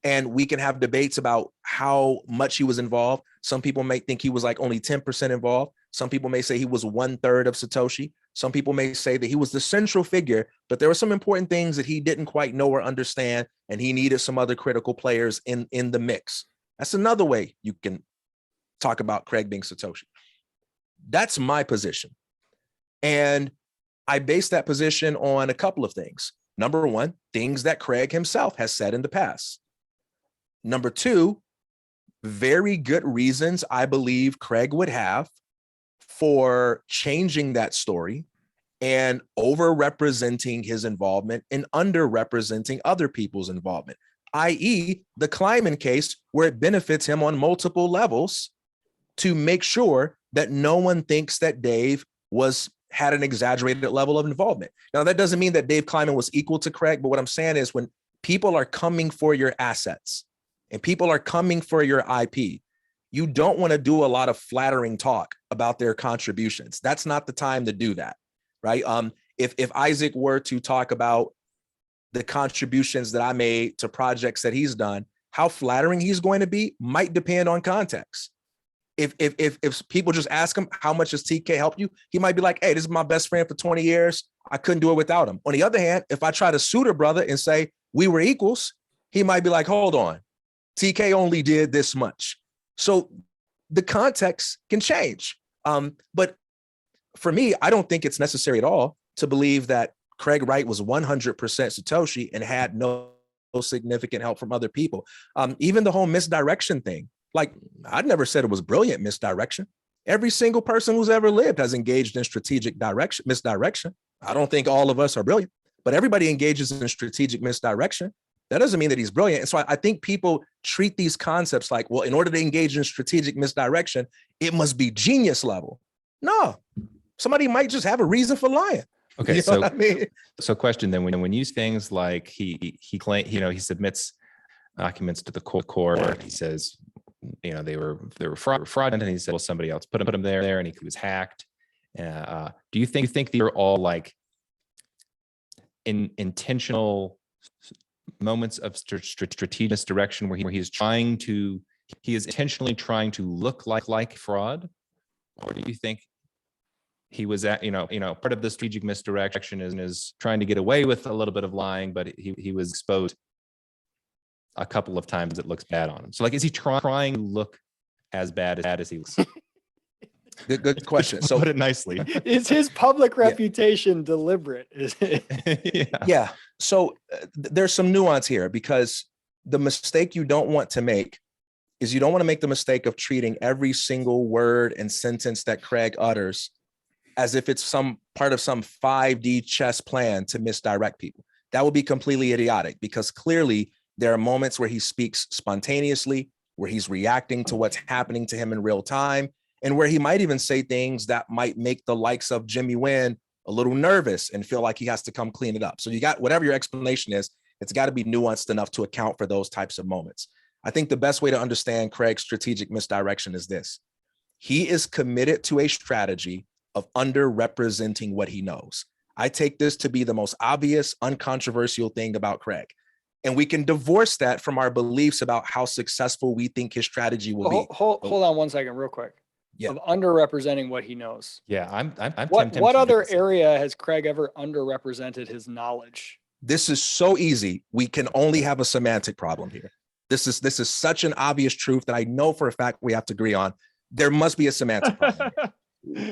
And we can have debates about how much he was involved. Some people may think he was like only 10% involved. Some people may say he was 1/3 of Satoshi. Some people may say that he was the central figure, but there were some important things that he didn't quite know or understand, and he needed some other critical players in the mix. That's another way you can talk about Craig being Satoshi. That's my position. And I base that position on a couple of things. Number one, things that Craig himself has said in the past. Number two, very good reasons I believe Craig would have for changing that story and over-representing his involvement and under-representing other people's involvement, i.e. the Kleiman case, where it benefits him on multiple levels to make sure that no one thinks that Dave had an exaggerated level of involvement. Now, that doesn't mean that Dave Kleiman was equal to Craig, but what I'm saying is when people are coming for your assets and people are coming for your IP, you don't want to do a lot of flattering talk about their contributions. That's not the time to do that, right? If Isaac were to talk about the contributions that I made to projects that he's done, how flattering he's going to be might depend on context. If people just ask him, how much has TK helped you? He might be like, hey, this is my best friend for 20 years. I couldn't do it without him. On the other hand, if I try to suit a brother and say we were equals, he might be like, hold on, TK only did this much. So the context can change. But for me, I don't think it's necessary at all to believe that Craig Wright was 100% Satoshi and had no significant help from other people. Even the whole misdirection thing, like I never said it was brilliant misdirection. Every single person who's ever lived has engaged in strategic misdirection. I don't think all of us are brilliant, but everybody engages in strategic misdirection. That doesn't mean that he's brilliant. And so I think people treat these concepts like, well, in order to engage in strategic misdirection, it must be genius level. No, somebody might just have a reason for lying. Okay, you know what I mean? So question then, when you use things like he submits documents to the court, he says, they were fraudulent, and he said, well, somebody else put him there, and he was hacked. Do you think these are all like intentional moments of strategic misdirection where he is intentionally trying to look like fraud? Or do you think he was part of the strategic misdirection is trying to get away with a little bit of lying, but he was exposed a couple of times, it looks bad on him? So like, is he trying to look as bad as he looks? Good question. So put it nicely. Is his public reputation deliberate? Is it? Yeah. So there's some nuance here, because the mistake you don't want to make is you don't want to make the mistake of treating every single word and sentence that Craig utters as if it's some part of some 5D chess plan to misdirect people. That would be completely idiotic, because clearly there are moments where he speaks spontaneously, where he's reacting to what's happening to him in real time, and where he might even say things that might make the likes of Jimmy Wynn a little nervous and feel like he has to come clean it up. So you got whatever your explanation is, it's got to be nuanced enough to account for those types of moments. I think the best way to understand Craig's strategic misdirection is this. He is committed to a strategy of underrepresenting what he knows. I take this to be the most obvious, uncontroversial thing about Craig. And we can divorce that from our beliefs about how successful we think his strategy will be. Hold on one second, real quick. Yeah. Of underrepresenting what he knows. Yeah, I'm What other area has Craig ever underrepresented his knowledge? This is so easy. We can only have a semantic problem here. This is such an obvious truth that I know for a fact we have to agree on. There must be a semantic problem here.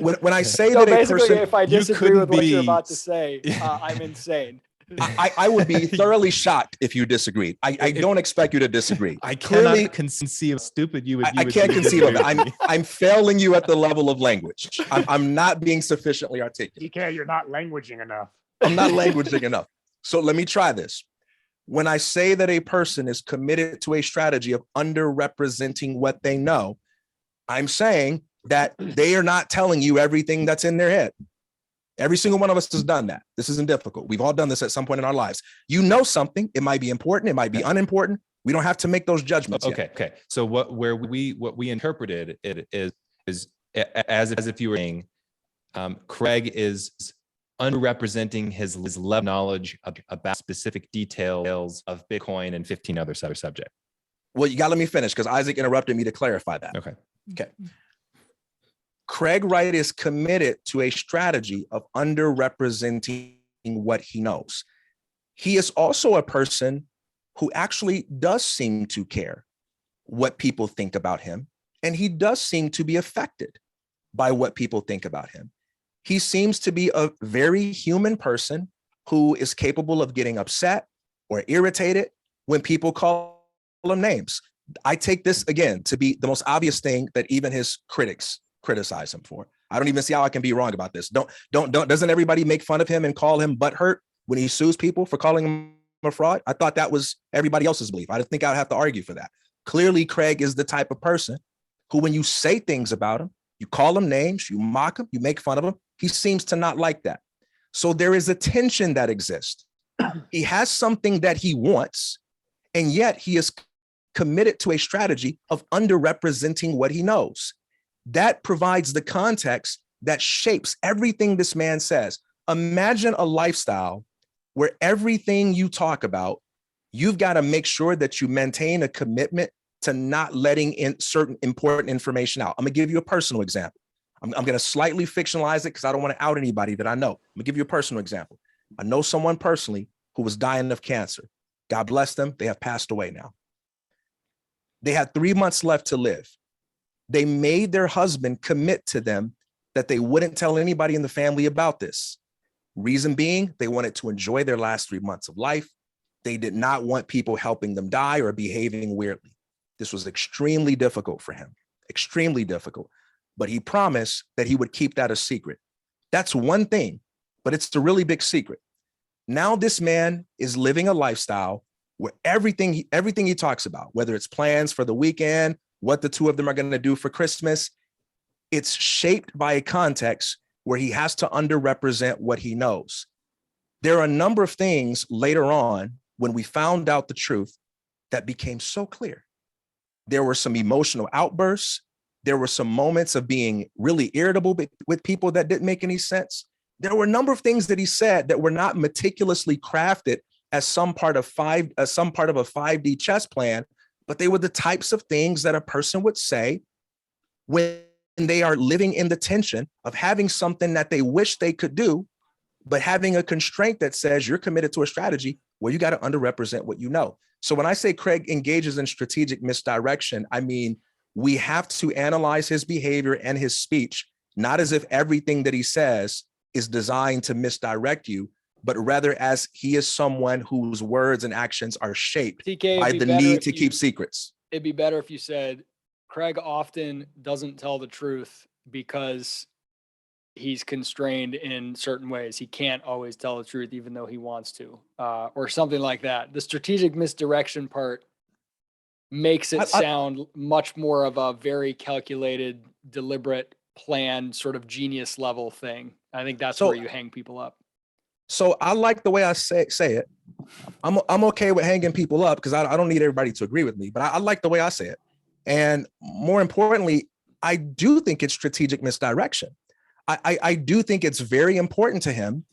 When I say So that a basically, person, if I disagree with what you're about to say, I'm insane. I would be thoroughly shocked if you disagreed. I don't expect you to disagree. I cannot conceive how stupid you would. I can't conceive of it. I'm failing you at the level of language. I'm not being sufficiently articulate. DK, you're not languaging enough. I'm not languaging enough. So let me try this. When I say that a person is committed to a strategy of underrepresenting what they know, I'm saying that they are not telling you everything that's in their head. Every single one of us has done that. This isn't difficult. We've all done this at some point in our lives. You know something. It might be important. It might be unimportant. We don't have to make those judgments. Okay. So what we interpreted it is as if you were saying, Craig is underrepresenting his level of knowledge about specific details of Bitcoin and 15 other subjects. Well, you got to let me finish because Isaac interrupted me to clarify that. Okay. Okay. Craig Wright is committed to a strategy of underrepresenting what he knows. He is also a person who actually does seem to care what people think about him, and he does seem to be affected by what people think about him. He seems to be a very human person who is capable of getting upset or irritated when people call him names. I take this again to be the most obvious thing that even his critics criticize him for. I don't even see how I can be wrong about this. Doesn't everybody make fun of him and call him butthurt when he sues people for calling him a fraud? I thought that was everybody else's belief. I didn't think I'd have to argue for that. Clearly, Craig is the type of person who, when you say things about him, you call him names, you mock him, you make fun of him, he seems to not like that. So there is a tension that exists. He has something that he wants, and yet he is committed to a strategy of underrepresenting what he knows. That provides the context that shapes everything this man says. Imagine a lifestyle where everything you talk about, you've got to make sure that you maintain a commitment to not letting in certain important information out. I'm gonna give you a personal example. I'm gonna slightly fictionalize it because I don't want to out anybody that I know. I'm gonna give you a personal example. I know someone personally who was dying of cancer. God bless them. They have passed away now. They had 3 months left to live. They made their husband commit to them that they wouldn't tell anybody in the family about this. Reason being, they wanted to enjoy their last 3 months of life. They did not want people helping them die or behaving weirdly. This was extremely difficult for him, extremely difficult. But he promised that he would keep that a secret. That's one thing, but it's a really big secret. Now this man is living a lifestyle where everything he talks about, whether it's plans for the weekend, what the two of them are going to do for Christmas, it's shaped by a context where he has to underrepresent what he knows. There are a number of things later on when we found out the truth that became so clear. There were some emotional outbursts. There were some moments of being really irritable with people that didn't make any sense. There were a number of things that he said that were not meticulously crafted as some part of a 5D chess plan, but they were the types of things that a person would say when they are living in the tension of having something that they wish they could do, but having a constraint that says you're committed to a strategy where you got to underrepresent what you know. So when I say Craig engages in strategic misdirection, I mean, we have to analyze his behavior and his speech, not as if everything that he says is designed to misdirect you, but rather as he is someone whose words and actions are shaped by the need to keep secrets. It'd be better if you said, Craig often doesn't tell the truth because he's constrained in certain ways. He can't always tell the truth, even though he wants to, or something like that. The strategic misdirection part makes it sound much more of a very calculated, deliberate, planned, sort of genius level thing. I think that's where you hang people up. So I like the way I say it. I'm okay with hanging people up because I don't need everybody to agree with me, but I like the way I say it. And more importantly, I do think it's strategic misdirection. I do think it's very important to him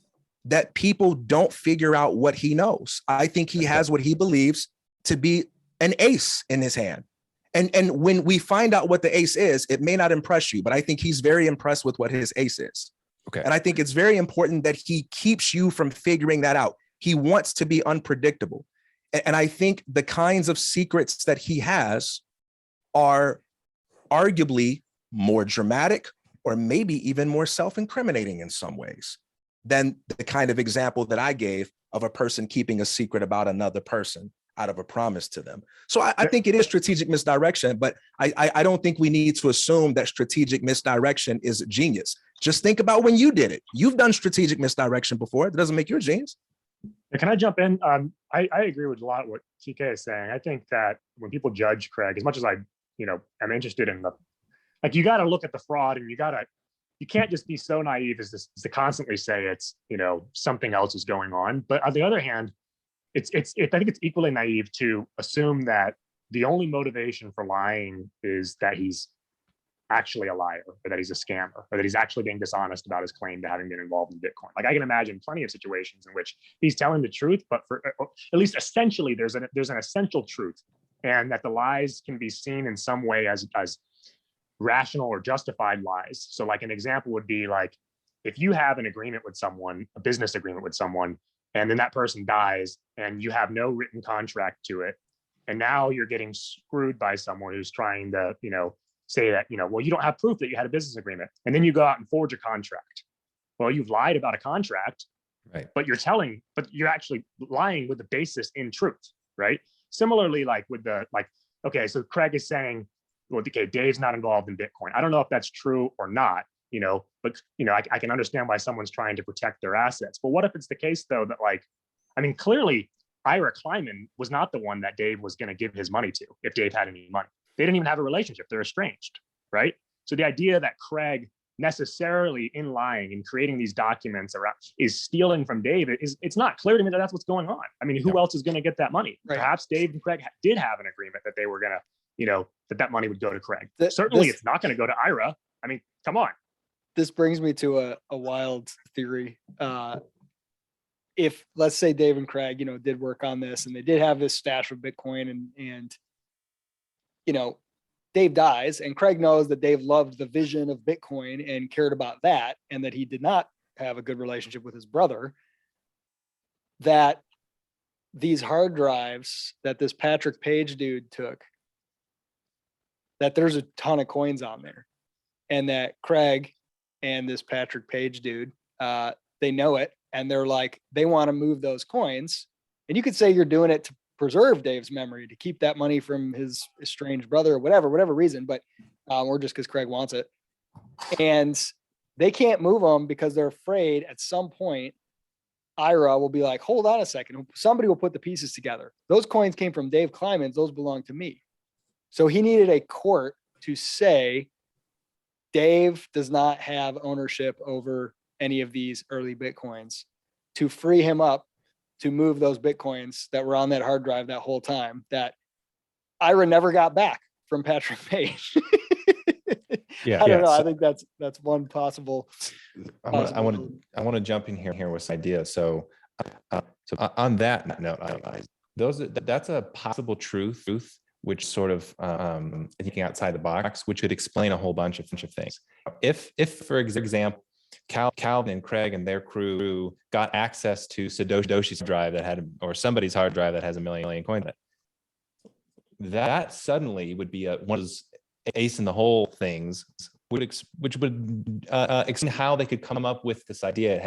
that people don't figure out what he knows. I think he has what he believes to be an ace in his hand. And when we find out what the ace is, it may not impress you, but I think he's very impressed with what his ace is. Okay. And I think it's very important that he keeps you from figuring that out. He wants to be unpredictable. And I think the kinds of secrets that he has are arguably more dramatic or maybe even more self-incriminating in some ways than the kind of example that I gave of a person keeping a secret about another person out of a promise to them. So I think it is strategic misdirection, but I don't think we need to assume that strategic misdirection is genius. Just think about when you did it. You've done strategic misdirection before. That doesn't make you a genius. Can I jump in? I agree with a lot of what TK is saying. I think that when people judge Craig, as much as I, am interested in you got to look at the fraud, and you can't just be so naive as to constantly say it's, something else is going on. But on the other hand, I think it's equally naive to assume that the only motivation for lying is that he's actually a liar, or that he's a scammer, or that he's actually being dishonest about his claim to having been involved in Bitcoin. Like, I can imagine plenty of situations in which he's telling the truth, but for at least essentially there's an essential truth, and that the lies can be seen in some way as rational or justified lies. So like an example would be like, if you have an agreement with someone, a business agreement with someone, and then that person dies and you have no written contract to it, and now you're getting screwed by someone who's trying to, say that, well, you don't have proof that you had a business agreement, and then you go out and forge a contract. Well, you've lied about a contract, right? But you're actually lying with the basis in truth, right? Similarly, like with okay, so Craig is saying, well, okay, Dave's not involved in Bitcoin. I don't know if that's true or not, but I can understand why someone's trying to protect their assets. But what if it's the case though that clearly Ira Kleiman was not the one that Dave was going to give his money to if Dave had any money. They didn't even have a relationship. They're estranged, right? So the idea that Craig necessarily in lying and creating these documents is stealing from Dave, it's not clear to me that that's what's going on. I mean, who else is going to get that money? Right. Perhaps Dave and Craig did have an agreement that they were going to, that money would go to Craig. Certainly it's not going to go to Ira. I mean, come on. This brings me to a wild theory. If let's say Dave and Craig, did work on this and they did have this stash of Bitcoin and Dave dies and Craig knows that Dave loved the vision of Bitcoin and cared about that, and that he did not have a good relationship with his brother, that these hard drives that this Patrick Page dude took, that there's a ton of coins on there, and that Craig and this Patrick Page dude, they know it, and they're like, they want to move those coins. And you could say you're doing it to preserve Dave's memory, to keep that money from his estranged brother or whatever reason, but or just because Craig wants it. And they can't move them because they're afraid at some point Ira will be like, hold on a second, somebody will put the pieces together. Those coins came from Dave Kleiman's, those belong to me. So he needed a court to say Dave does not have ownership over any of these early Bitcoins, to free him up to move those Bitcoins that were on that hard drive that whole time that Ira never got back from Patrick Page. Yeah, I don't know. So I think that's one possible. I want to jump in here with this idea. So on that note, that's a possible truth which sort of thinking outside the box, which could explain a whole bunch of things. If for example, Calvin and Craig and their crew got access to Satoshi's drive that had, or somebody's hard drive that has 1 million coins in it, that suddenly would be one of those ace in the hole things, which would explain how they could come up with this idea.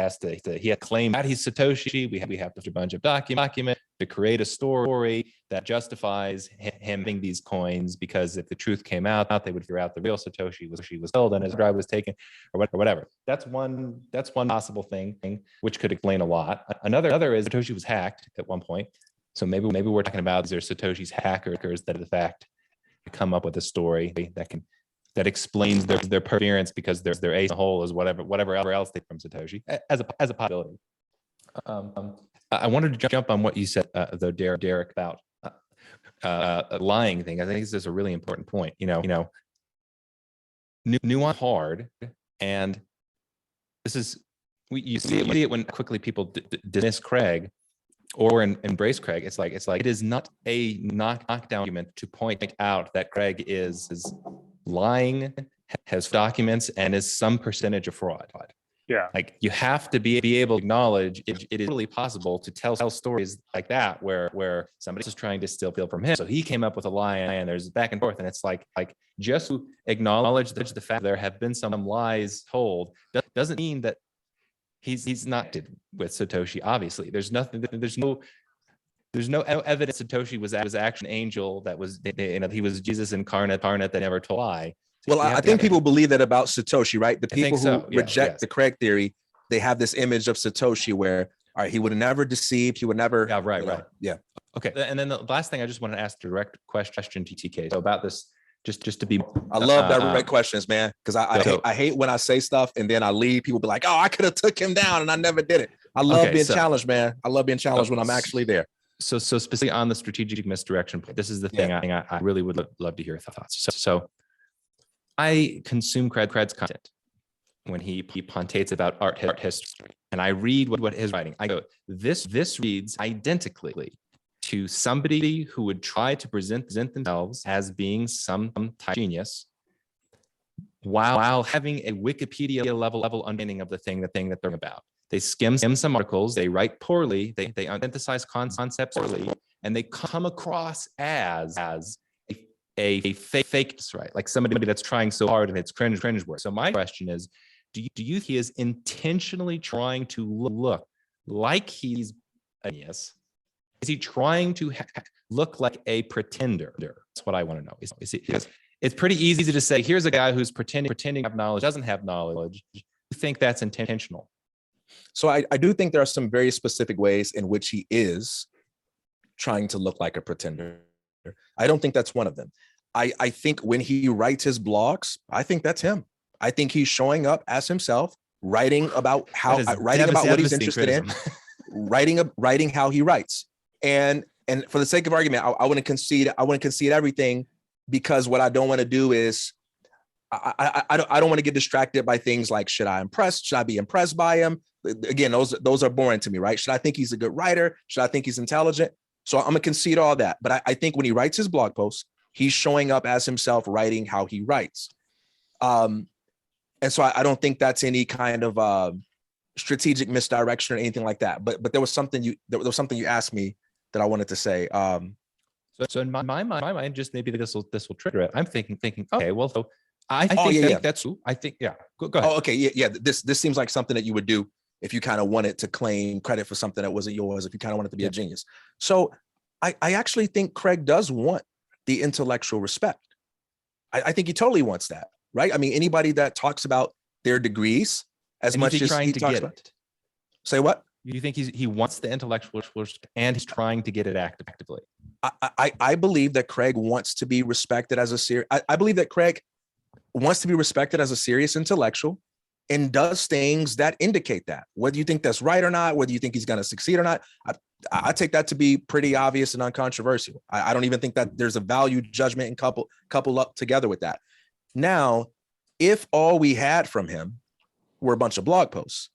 He had claimed that he's Satoshi. We have a bunch of document to create a story that justifies him having these coins, because if the truth came out, they would figure out the real Satoshi was killed and his drive was taken, or whatever. That's one possible thing, which could explain a lot. Another is Satoshi was hacked at one point. So maybe we're talking about these are Satoshi's hackers that in fact come up with a story that explains their perseverance, because their ace in the hole is whatever else they from Satoshi as a possibility. I wanted to jump on what you said though, Derek, about a lying thing. I think this is a really important point. Nuance hard, and this is you see it when quickly people dismiss Craig or embrace Craig. It's like it is not a knockdown argument to point out that Craig is lying, has documents, and is some percentage of fraud. Yeah, like you have to be able to acknowledge it is really possible to tell stories like that where somebody is trying to steal from him. So he came up with a lie, and there's back and forth, and it's like just to acknowledge the fact there have been some lies told doesn't mean that he's not with Satoshi. Obviously, there's no evidence Satoshi was actually an angel that was, he was Jesus incarnate that never told a lie. Well, I think people believe that about Satoshi, right? The people who reject the Craig theory, they have this image of Satoshi where, all right, he would have never deceived. He would never. Yeah, right. Yeah. Okay. And then the last thing I just want to ask a direct question to TK. So about this, just to be. I love direct questions, man, because I hate when I say stuff and then I leave. People be like, oh, I could have took him down and I never did it. I love being challenged, man. I love being challenged when I'm actually there. So specifically on the strategic misdirection point, this is the thing I really would love to hear thoughts. So I consume Craig's content when he pontates about art history, and I read what his writing. I go, this reads identically to somebody who would try to present themselves as being some type of genius, while having a Wikipedia level understanding of the thing that they're about. They skim some articles, they write poorly, they emphasize concepts poorly, and they come across as a fake, right? Like somebody that's trying so hard and it's cringe work. So my question is, do you think he is intentionally trying to look like he's a genius? Is he trying to look like a pretender? That's what I want to know. Is he? Because it's pretty easy to say, here's a guy who's pretending to have knowledge, doesn't have knowledge. You think that's intentional? So I do think there are some very specific ways in which he is trying to look like a pretender. I don't think that's one of them. I think when he writes his blogs, I think that's him. I think he's showing up as himself, writing about what he's interested in, writing how he writes. And for the sake of argument, I want to concede everything, because what I don't want to do is I don't want to get distracted by things like, should I be impressed by him? Again, those are boring to me, right? Should I think he's a good writer? Should I think he's intelligent? So I'm gonna concede all that. But I think when he writes his blog posts, he's showing up as himself, writing how he writes. And so I don't think that's any kind of strategic misdirection or anything like that. But there was something you asked me that I wanted to say. So in my mind, just maybe this will trigger it. I'm thinking. Okay, well, so I think that's true. I think Go ahead. Oh, okay, yeah. This seems like something that you would do if you kind of wanted to claim credit for something that wasn't yours. If you kind of wanted to be a genius. So I actually think Craig does want the intellectual respect. I think he totally wants that, right? I mean, anybody that talks about their degrees as much as he talks about it. Say what? You think he wants the intellectual and he's trying to get it actively? I believe that Craig wants to be respected as a serious. I believe that Craig wants to be respected as a serious intellectual and does things that indicate that. Whether you think that's right or not, whether you think he's going to succeed or not, I take that to be pretty obvious and uncontroversial. I don't even think that there's a value judgment and couple up together with that. Now, if all we had from him were a bunch of blog posts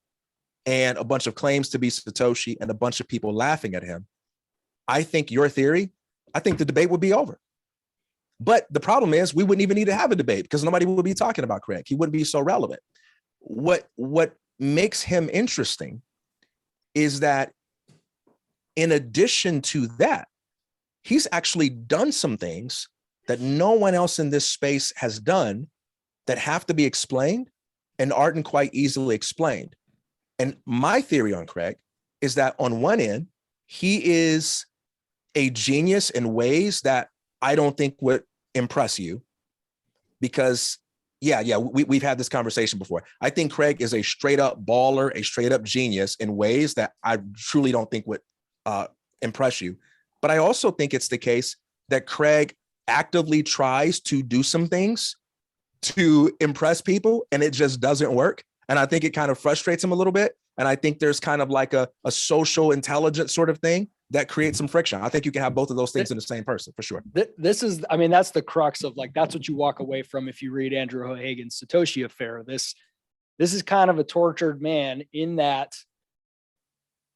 and a bunch of claims to be Satoshi and a bunch of people laughing at him, I think the debate would be over. But the problem is we wouldn't even need to have a debate because nobody would be talking about Craig. He wouldn't be so relevant. What makes him interesting is that in addition to that, he's actually done some things that no one else in this space has done that have to be explained and aren't quite easily explained. And my theory on Craig is that on one end, he is a genius in ways that I don't think would impress you, because we've had this conversation before. I think Craig is a straight up baller, a straight up genius in ways that I truly don't think would impress you. But I also think it's the case that Craig actively tries to do some things to impress people and it just doesn't work. And I think it kind of frustrates him a little bit. And I think there's kind of like a social intelligence sort of thing that creates some friction. I think you can have both of those things in the same person for sure. This is, I mean, that's the crux of like, that's what you walk away from if you read Andrew O'Hagan's Satoshi Affair. This is kind of a tortured man in that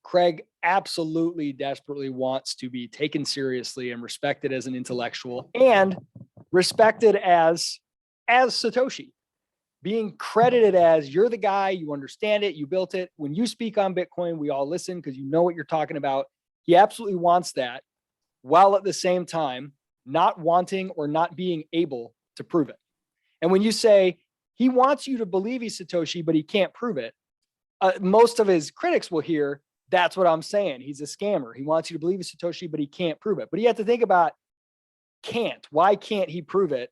Craig absolutely desperately wants to be taken seriously and respected as an intellectual and respected as Satoshi. Being credited as you're the guy, you understand it, you built it. When you speak on Bitcoin, we all listen because you know what you're talking about. He absolutely wants that, while at the same time not wanting or not being able to prove it. And when you say he wants you to believe he's Satoshi, but he can't prove it, most of his critics will hear, that's what I'm saying. He's a scammer. He wants you to believe he's Satoshi, but he can't prove it. But you have to think about why can't he prove it?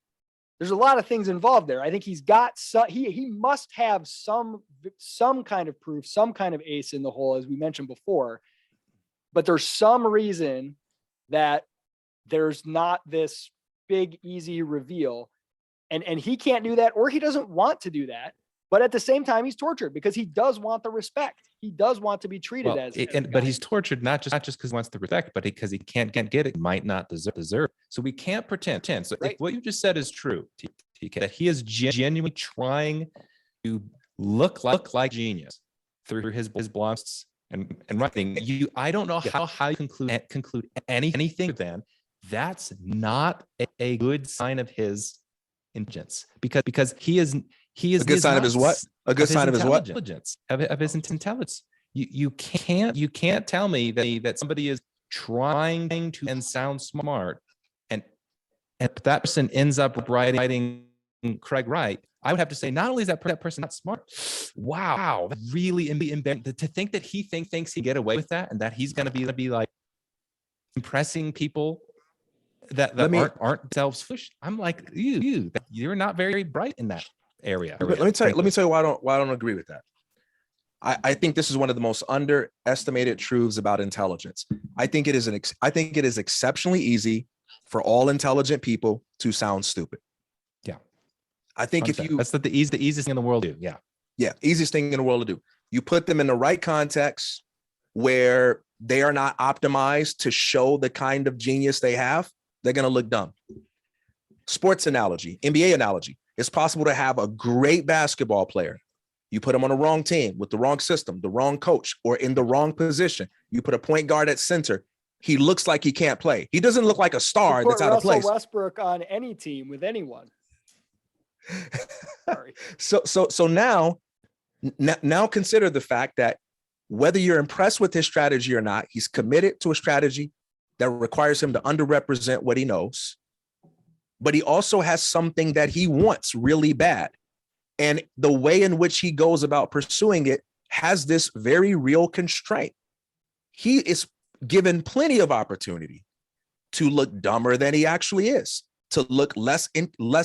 There's a lot of things involved there. I think he's got he must have some kind of proof, some kind of ace in the hole, as we mentioned before. But there's some reason that there's not this big, easy reveal. And he can't do that, or he doesn't want to do that. But at the same time, he's tortured because he does want the respect. He does want to be treated but he's tortured not just because he wants the respect, but because he can't get it, might not deserve. So we can't pretend. So if what you just said is true, that he is genuinely trying to look like genius through his blogs and writing. I don't know how you conclude anything then. That's not a good sign of his intelligence, because he is a good sign of his what? A good sign of his what? Of his intelligence. You can't tell me that somebody is trying to and sound smart, and if that person ends up writing Craig Wright, I would have to say, not only is that person not smart, wow, really embarrassing to think that he thinks he can get away with that, and that he's going to be like impressing people that aren't self-sufficient. I'm like, you're not very bright in that area. Let me tell you why I don't agree with that. I think this is one of the most underestimated truths about intelligence. I think it is exceptionally easy for all intelligent people to sound stupid. Yeah. I think that's the easiest thing in the world to do. Yeah. Yeah. Easiest thing in the world to do. You put them in the right context where they are not optimized to show the kind of genius they have, they're going to look dumb. Sports analogy, NBA analogy. It's possible to have a great basketball player. You put him on the wrong team with the wrong system, the wrong coach, or in the wrong position. You put a point guard at center. He looks like he can't play. He doesn't look like a star that's out of place. Russell Westbrook on any team with anyone. Sorry. So now consider the fact that whether you're impressed with his strategy or not, he's committed to a strategy that requires him to underrepresent what he knows, but he also has something that he wants really bad. And the way in which he goes about pursuing it has this very real constraint. He is given plenty of opportunity to look dumber than he actually is, to look less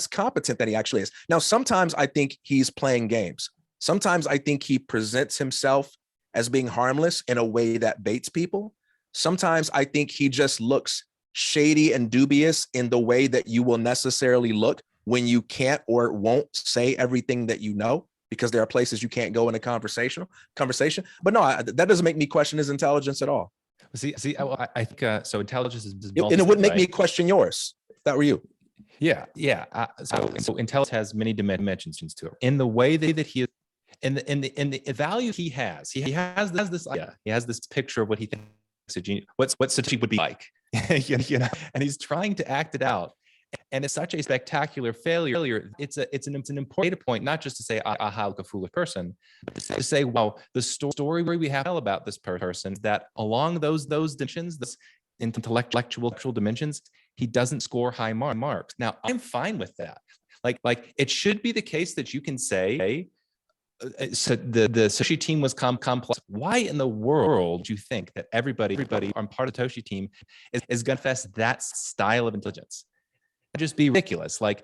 competent than he actually is. Now, sometimes I think he's playing games. Sometimes I think he presents himself as being harmless in a way that baits people. Sometimes I think he just looks shady and dubious in the way that you will necessarily look when you can't or won't say everything that you know, because there are places you can't go in a conversation. But no, that doesn't make me question his intelligence at all. See, I think so. Intelligence is, and it wouldn't make me question yours if that were you. Yeah. So intelligence has many dimensions to it. In the way that he is, in the value he has this idea. He has this picture of what he thinks a genius, what Satoshi would be like, and he's trying to act it out. And it's such a spectacular failure. It's an important data point, not just to say, aha, like a foolish person, but to say, wow, the story we have about this person, that along those dimensions, this intellectual dimensions, he doesn't score high marks. Now, I'm fine with that. Like it should be the case that you can say, so the Satoshi team was complex. Why in the world do you think that everybody on part of the Satoshi team is going to fest that style of intelligence? It'd just be ridiculous. Like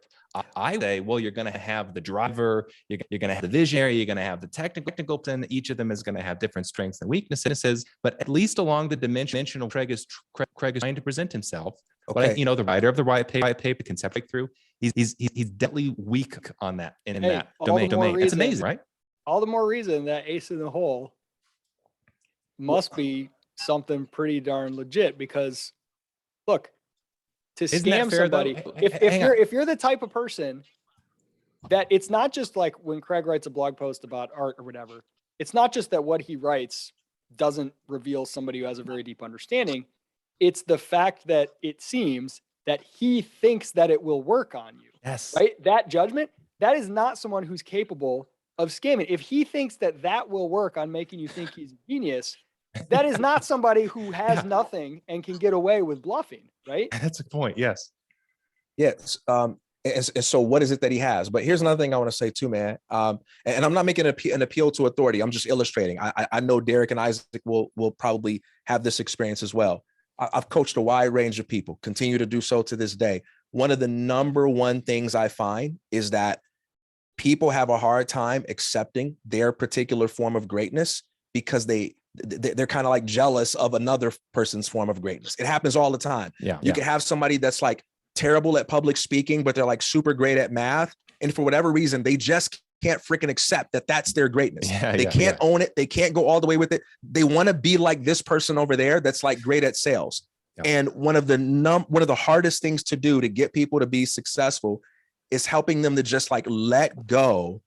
I say, well, you're going to have the driver, you're going to have the visionary, you're going to have the technical plan. Each of them is going to have different strengths and weaknesses, but at least along the dimensional Craig is trying to present himself. Okay. But the writer of the white paper can separate through. He's definitely weak on that in that domain. It's amazing, right? All the more reason that ace in the hole must be something pretty darn legit, because look, to scam somebody, if you're the type of person that it's not just like when Craig writes a blog post about art or whatever, it's not just that what he writes doesn't reveal somebody who has a very deep understanding. It's the fact that it seems that he thinks that it will work on you. Yes. Right? That judgment, that is not someone who's capable of scamming. If he thinks that will work on making you think he's a genius, that is not somebody who has nothing and can get away with bluffing, right? That's a point. Yes. Yes. And so what is it that he has? But here's another thing I want to say too, man. And I'm not making an appeal to authority. I'm just illustrating. I know Derek and Isaac will probably have this experience as well. I've coached a wide range of people, continue to do so to this day. One of the number one things I find is that people have a hard time accepting their particular form of greatness because they're kind of like jealous of another person's form of greatness. It happens all the time. Yeah. You can have somebody that's like terrible at public speaking, but they're like super great at math. And for whatever reason, they just can't freaking accept that that's their greatness. They can't own it. They can't go all the way with it. They want to be like this person over there that's like great at sales. Yeah. And one of the hardest things to do to get people to be successful is helping them to just like let go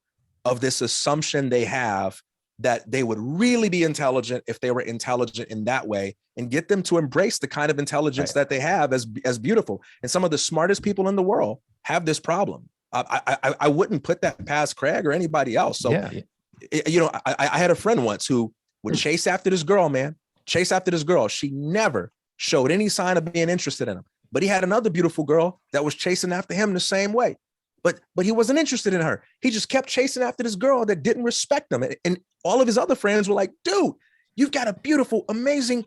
of this assumption they have that they would really be intelligent if they were intelligent in that way, and get them to embrace the kind of intelligence that they have as beautiful. And some of the smartest people in the world have this problem. I wouldn't put that past Craig or anybody else. So, you know, I had a friend once who would chase after this girl, man, chase after this girl. She never showed any sign of being interested in him. But he had another beautiful girl that was chasing after him the same way. But he wasn't interested in her. He just kept chasing after this girl that didn't respect him. And all of his other friends were like, dude, you've got a beautiful, amazing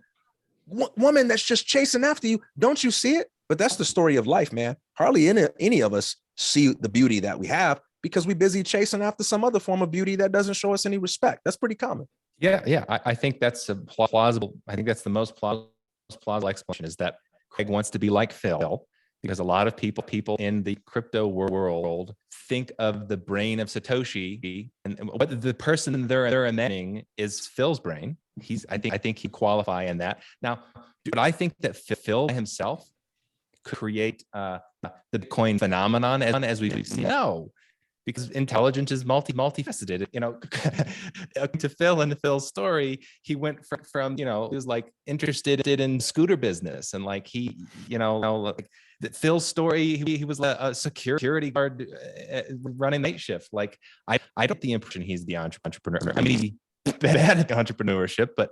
woman that's just chasing after you. Don't you see it? But that's the story of life, man. Hardly any of us see the beauty that we have because we're busy chasing after some other form of beauty that doesn't show us any respect. That's pretty common. Yeah. I think that's a plausible. I think that's the most plausible explanation, is that Craig wants to be like Phil, because a lot of people in the crypto world think of the brain of Satoshi, and what the person they're imagining is Phil's brain. I think he qualify in that. Now, but I think that Phil himself could create the Bitcoin phenomenon as we've seen. No, because intelligence is multifaceted. You know, to Phil and Phil's story, he went from he was like interested in scooter business, and like he, like Phil's story, he was a security guard running night shift. Like I don't get the impression he's the entrepreneur. I mean, he's bad at entrepreneurship, but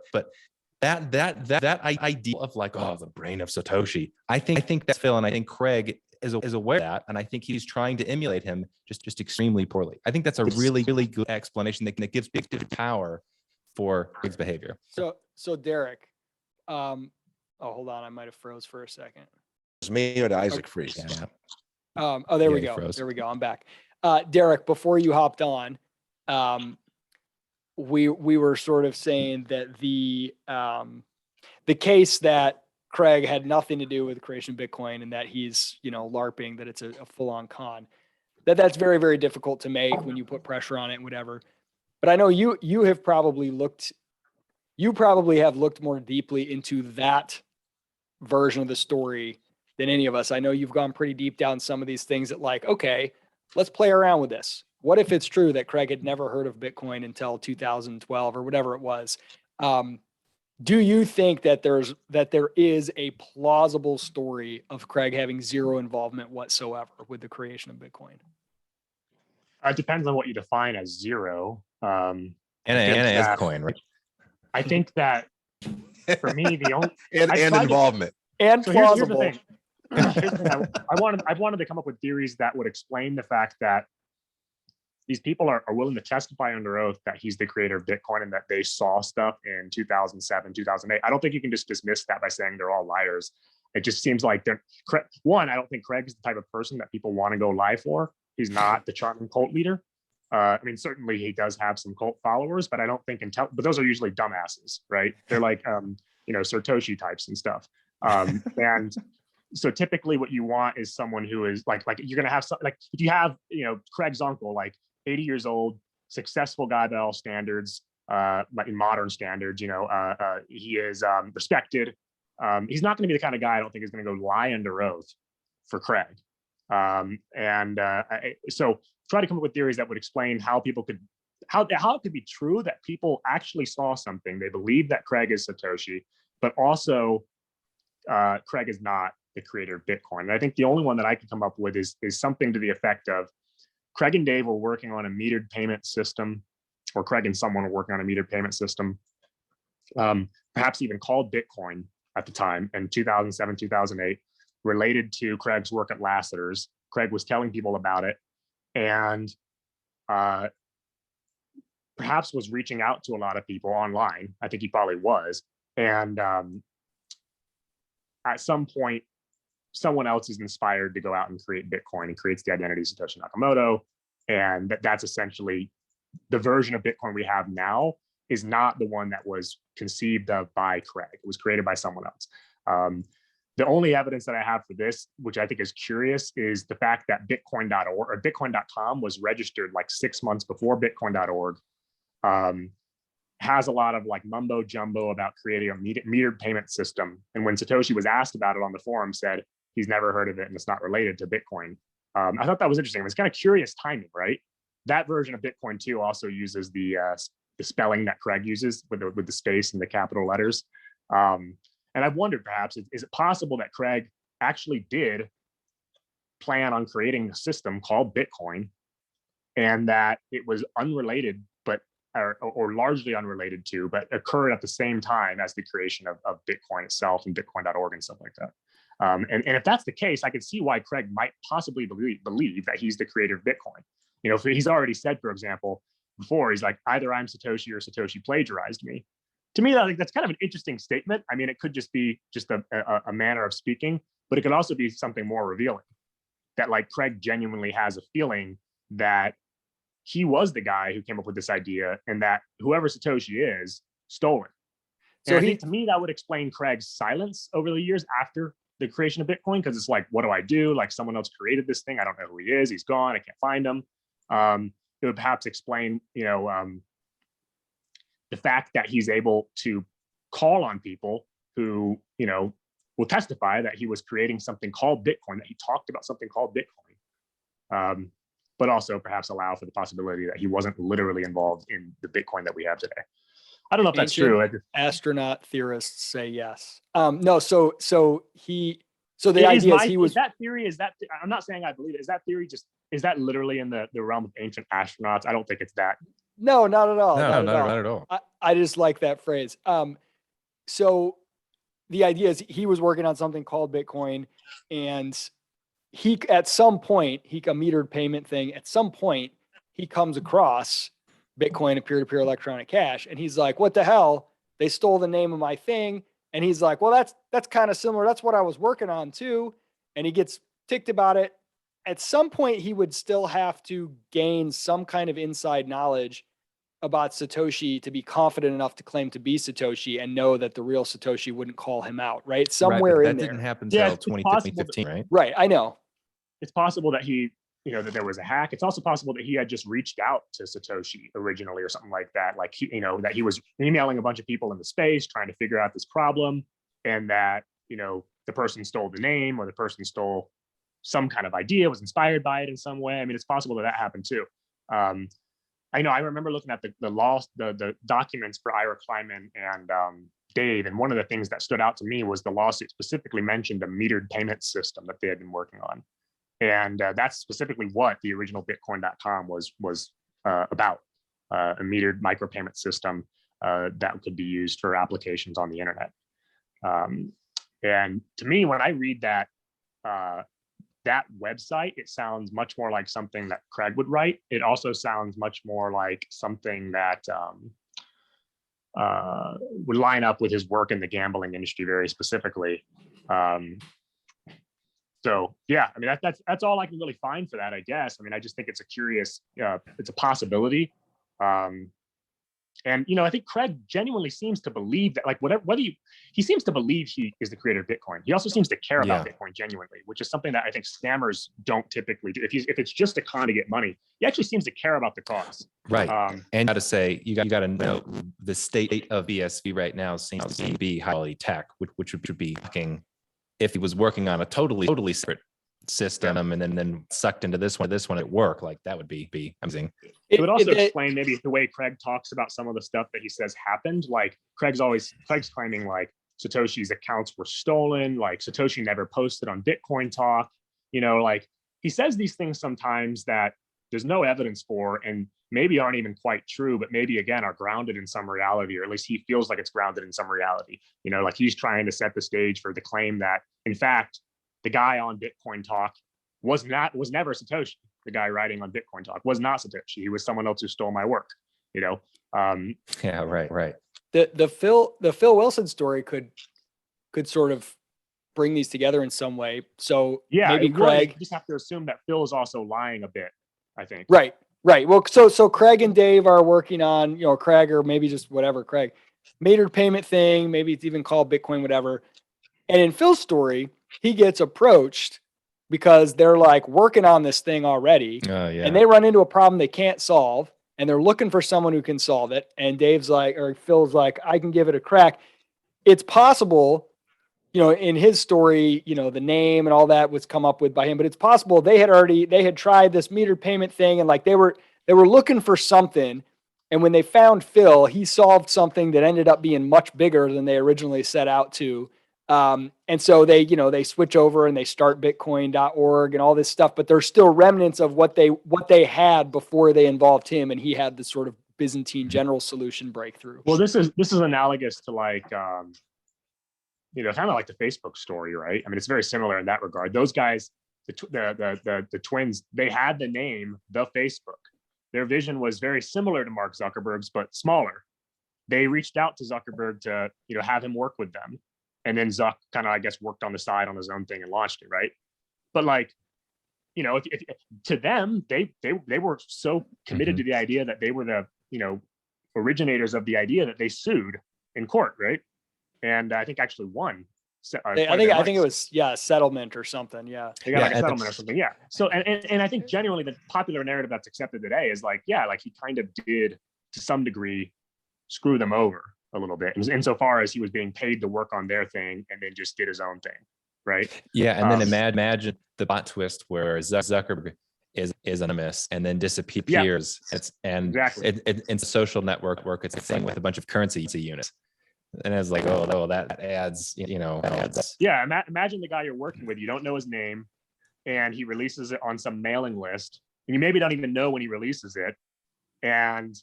that idea of like, oh, the brain of Satoshi, I think that's Phil, and I think Craig is aware of that, and I think he's trying to emulate him just extremely poorly. I think that's a really good explanation that gives big power for Craig's behavior. So Derek, hold on, I might have froze for a second. It's me or the Isaac freeze. Yeah. There we go. Froze. There we go. I'm back. Derek, before you hopped on, we were sort of saying that the case that Craig had nothing to do with the creation of Bitcoin, and that he's, LARPing, that it's a full-on con, that's very, very difficult to make when you put pressure on it and whatever. But I know you have probably have looked more deeply into that version of the story than any of us. I know you've gone pretty deep down some of these things that, like, okay, let's play around with this. What if it's true that Craig had never heard of Bitcoin until 2012 or whatever it was? Do you think that there is a plausible story of Craig having zero involvement whatsoever with the creation of Bitcoin? It depends on what you define as zero. And as coin, right? I think that for me, the only and involvement and so plausible. Here's the thing. I wanted to come up with theories that would explain the fact that these people are willing to testify under oath that he's the creator of Bitcoin and that they saw stuff in 2007, 2008. I don't think you can just dismiss that by saying they're all liars. It just seems like I don't think Craig's the type of person that people want to go lie for. He's not the charming cult leader. I mean, certainly he does have some cult followers, but I don't think but those are usually dumbasses, right? They're like, Satoshi types and stuff. And so typically what you want is someone who is like you're going to have if you have, Craig's uncle, like 80 years old, successful guy by all standards, like in modern standards, he is respected. He's not going to be the kind of guy I don't think is going to go lie under oath for Craig. So try to come up with theories that would explain how it could be true that people actually saw something. They believe that Craig is Satoshi, but also Craig is not the creator of Bitcoin. And I think the only one that I could come up with is something to the effect of Craig and Dave were working on a metered payment system, or Craig and someone were working on a metered payment system, perhaps even called Bitcoin at the time in 2007, 2008, related to Craig's work at Lassiter's. Craig was telling people about it, and perhaps was reaching out to a lot of people online. I think he probably was. And at some point, someone else is inspired to go out and create Bitcoin and creates the identity of Satoshi Nakamoto. And that's essentially the version of Bitcoin we have now is not the one that was conceived of by Craig. It was created by someone else. The only evidence that I have for this, which I think is curious, is the fact that Bitcoin.org or Bitcoin.com was registered like 6 months before Bitcoin.org. Has a lot of like mumbo jumbo about creating a metered payment system. And when Satoshi was asked about it on the forum, said he's never heard of it and it's not related to Bitcoin. I thought that was interesting. It was kind of curious timing, right? That version of Bitcoin too also uses the spelling that Craig uses with the space and the capital letters. And I've wondered, perhaps, is it possible that Craig actually did plan on creating a system called Bitcoin, and that it was unrelated, but or largely unrelated to, but occurred at the same time as the creation of Bitcoin itself and Bitcoin.org and stuff like that. And if that's the case, I could see why Craig might possibly believe that he's the creator of Bitcoin. You know, if he's already said, for example, before, he's like, either I'm Satoshi or Satoshi plagiarized me. To me, that's kind of an interesting statement. I mean, it could just be just a manner of speaking, but it could also be something more revealing, that like Craig genuinely has a feeling that he was the guy who came up with this idea, and that whoever Satoshi is stole it. So I think, to me, that would explain Craig's silence over the years after the creation of Bitcoin, because it's like, what do I do? Like, someone else created this thing. I don't know who he is. He's gone. I can't find him. It would perhaps explain, the fact that he's able to call on people who, will testify that he was creating something called Bitcoin, that he talked about something called Bitcoin, but also perhaps allow for the possibility that he wasn't literally involved in the Bitcoin that we have today. I don't know if that's true. Astronaut theorists say yes. No, so the idea is he was. That theory is that. I'm not saying I believe it. Is that theory is that literally in the realm of ancient astronauts? I don't think it's that. No, not at all. No, not at all. I just like that phrase. So the idea is he was working on something called Bitcoin, and he at some point, a metered payment thing. At some point, he comes across Bitcoin and peer-to-peer electronic cash, and he's like, "What the hell? They stole the name of my thing." And he's like, "Well, that's kind of similar. That's what I was working on too." And he gets ticked about it. At some point, he would still have to gain some kind of inside knowledge about Satoshi to be confident enough to claim to be Satoshi and know that the real Satoshi wouldn't call him out, right? Somewhere in there. That didn't happen until 2015, right? Right, I know. It's possible that that there was a hack. It's also possible that he had just reached out to Satoshi originally or something like that. Like, that he was emailing a bunch of people in the space trying to figure out this problem, and that, the person stole the name, or the person stole some kind of idea, was inspired by it in some way. I mean, it's possible that happened too. I remember looking at the documents for Ira Kleiman and Dave, and one of the things that stood out to me was the lawsuit specifically mentioned a metered payment system that they had been working on. And that's specifically what the original Bitcoin.com was about, a metered micropayment system that could be used for applications on the internet. And to me, when I read that website, it sounds much more like something that Craig would write. It also sounds much more like something that would line up with his work in the gambling industry very specifically. So yeah, I mean, that's all I can really find for that, I guess. I mean, I just think it's a curious, it's a possibility. And I think Craig genuinely seems to believe that, like, he seems to believe he is the creator of Bitcoin. He also seems to care about Bitcoin genuinely, which is something that I think scammers don't typically do. If it's just a con to get money, he actually seems to care about the cause. Right. And you got to say, you got to know the state of BSV right now seems to be highly tech, which would be fucking, if he was working on a totally separate system and then sucked into this one at work, like that would be amazing. It would also explain maybe the way Craig talks about some of the stuff that he says happened. Like Craig's claiming like Satoshi's accounts were stolen, like Satoshi never posted on Bitcoin Talk. Like he says these things sometimes that there's no evidence for, and maybe aren't even quite true, but maybe again are grounded in some reality, or at least he feels like it's grounded in some reality. Like he's trying to set the stage for the claim that, in fact, the guy on Bitcoin Talk was never Satoshi. The guy writing on Bitcoin Talk was not Satoshi. He was someone else who stole my work. Yeah, right. The Phil Wilson story could sort of bring these together in some way. So yeah, maybe Craig, you just have to assume that Phil is also lying a bit, I think. Right. Well, so Craig and Dave are working on, Craig, or maybe just whatever, Craig, metered payment thing. Maybe it's even called Bitcoin, whatever. And in Phil's story, he gets approached because they're like working on this thing already. And they run into a problem they can't solve, and they're looking for someone who can solve it. And Phil's like, I can give it a crack. It's possible in his story, the name and all that was come up with by him, but it's possible they had tried this metered payment thing, and like they were looking for something. And when they found Phil, he solved something that ended up being much bigger than they originally set out to. And so they switch over and they start Bitcoin.org and all this stuff, but there's still remnants of what they had before they involved him, and he had this sort of Byzantine general solution breakthrough. Well, this is analogous to like kind of like the Facebook story, right? I mean, it's very similar in that regard. Those guys, the twins, they had the name The Facebook. Their vision was very similar to Mark Zuckerberg's, but smaller. They reached out to Zuckerberg to, have him work with them. And then Zuck kind of, I guess, worked on the side on his own thing and launched it, right? But like, if to them, they were so committed to the idea that they were the, originators of the idea that they sued in court, right? And I think actually won. I think it was a settlement or something. Yeah, they got like a settlement or something. Yeah. So and I think genuinely the popular narrative that's accepted today is like, like he kind of did to some degree screw them over a little bit, insofar as he was being paid to work on their thing and then just did his own thing, right? Yeah, and then imagine the plot twist where Zuckerberg is anonymous and then disappears. Yeah. It's a social network work. It's a thing with a bunch of currency units. And it's like, oh, that adds, adds. Yeah, imagine the guy you're working with. You don't know his name, and he releases it on some mailing list, and you maybe don't even know when he releases it. And,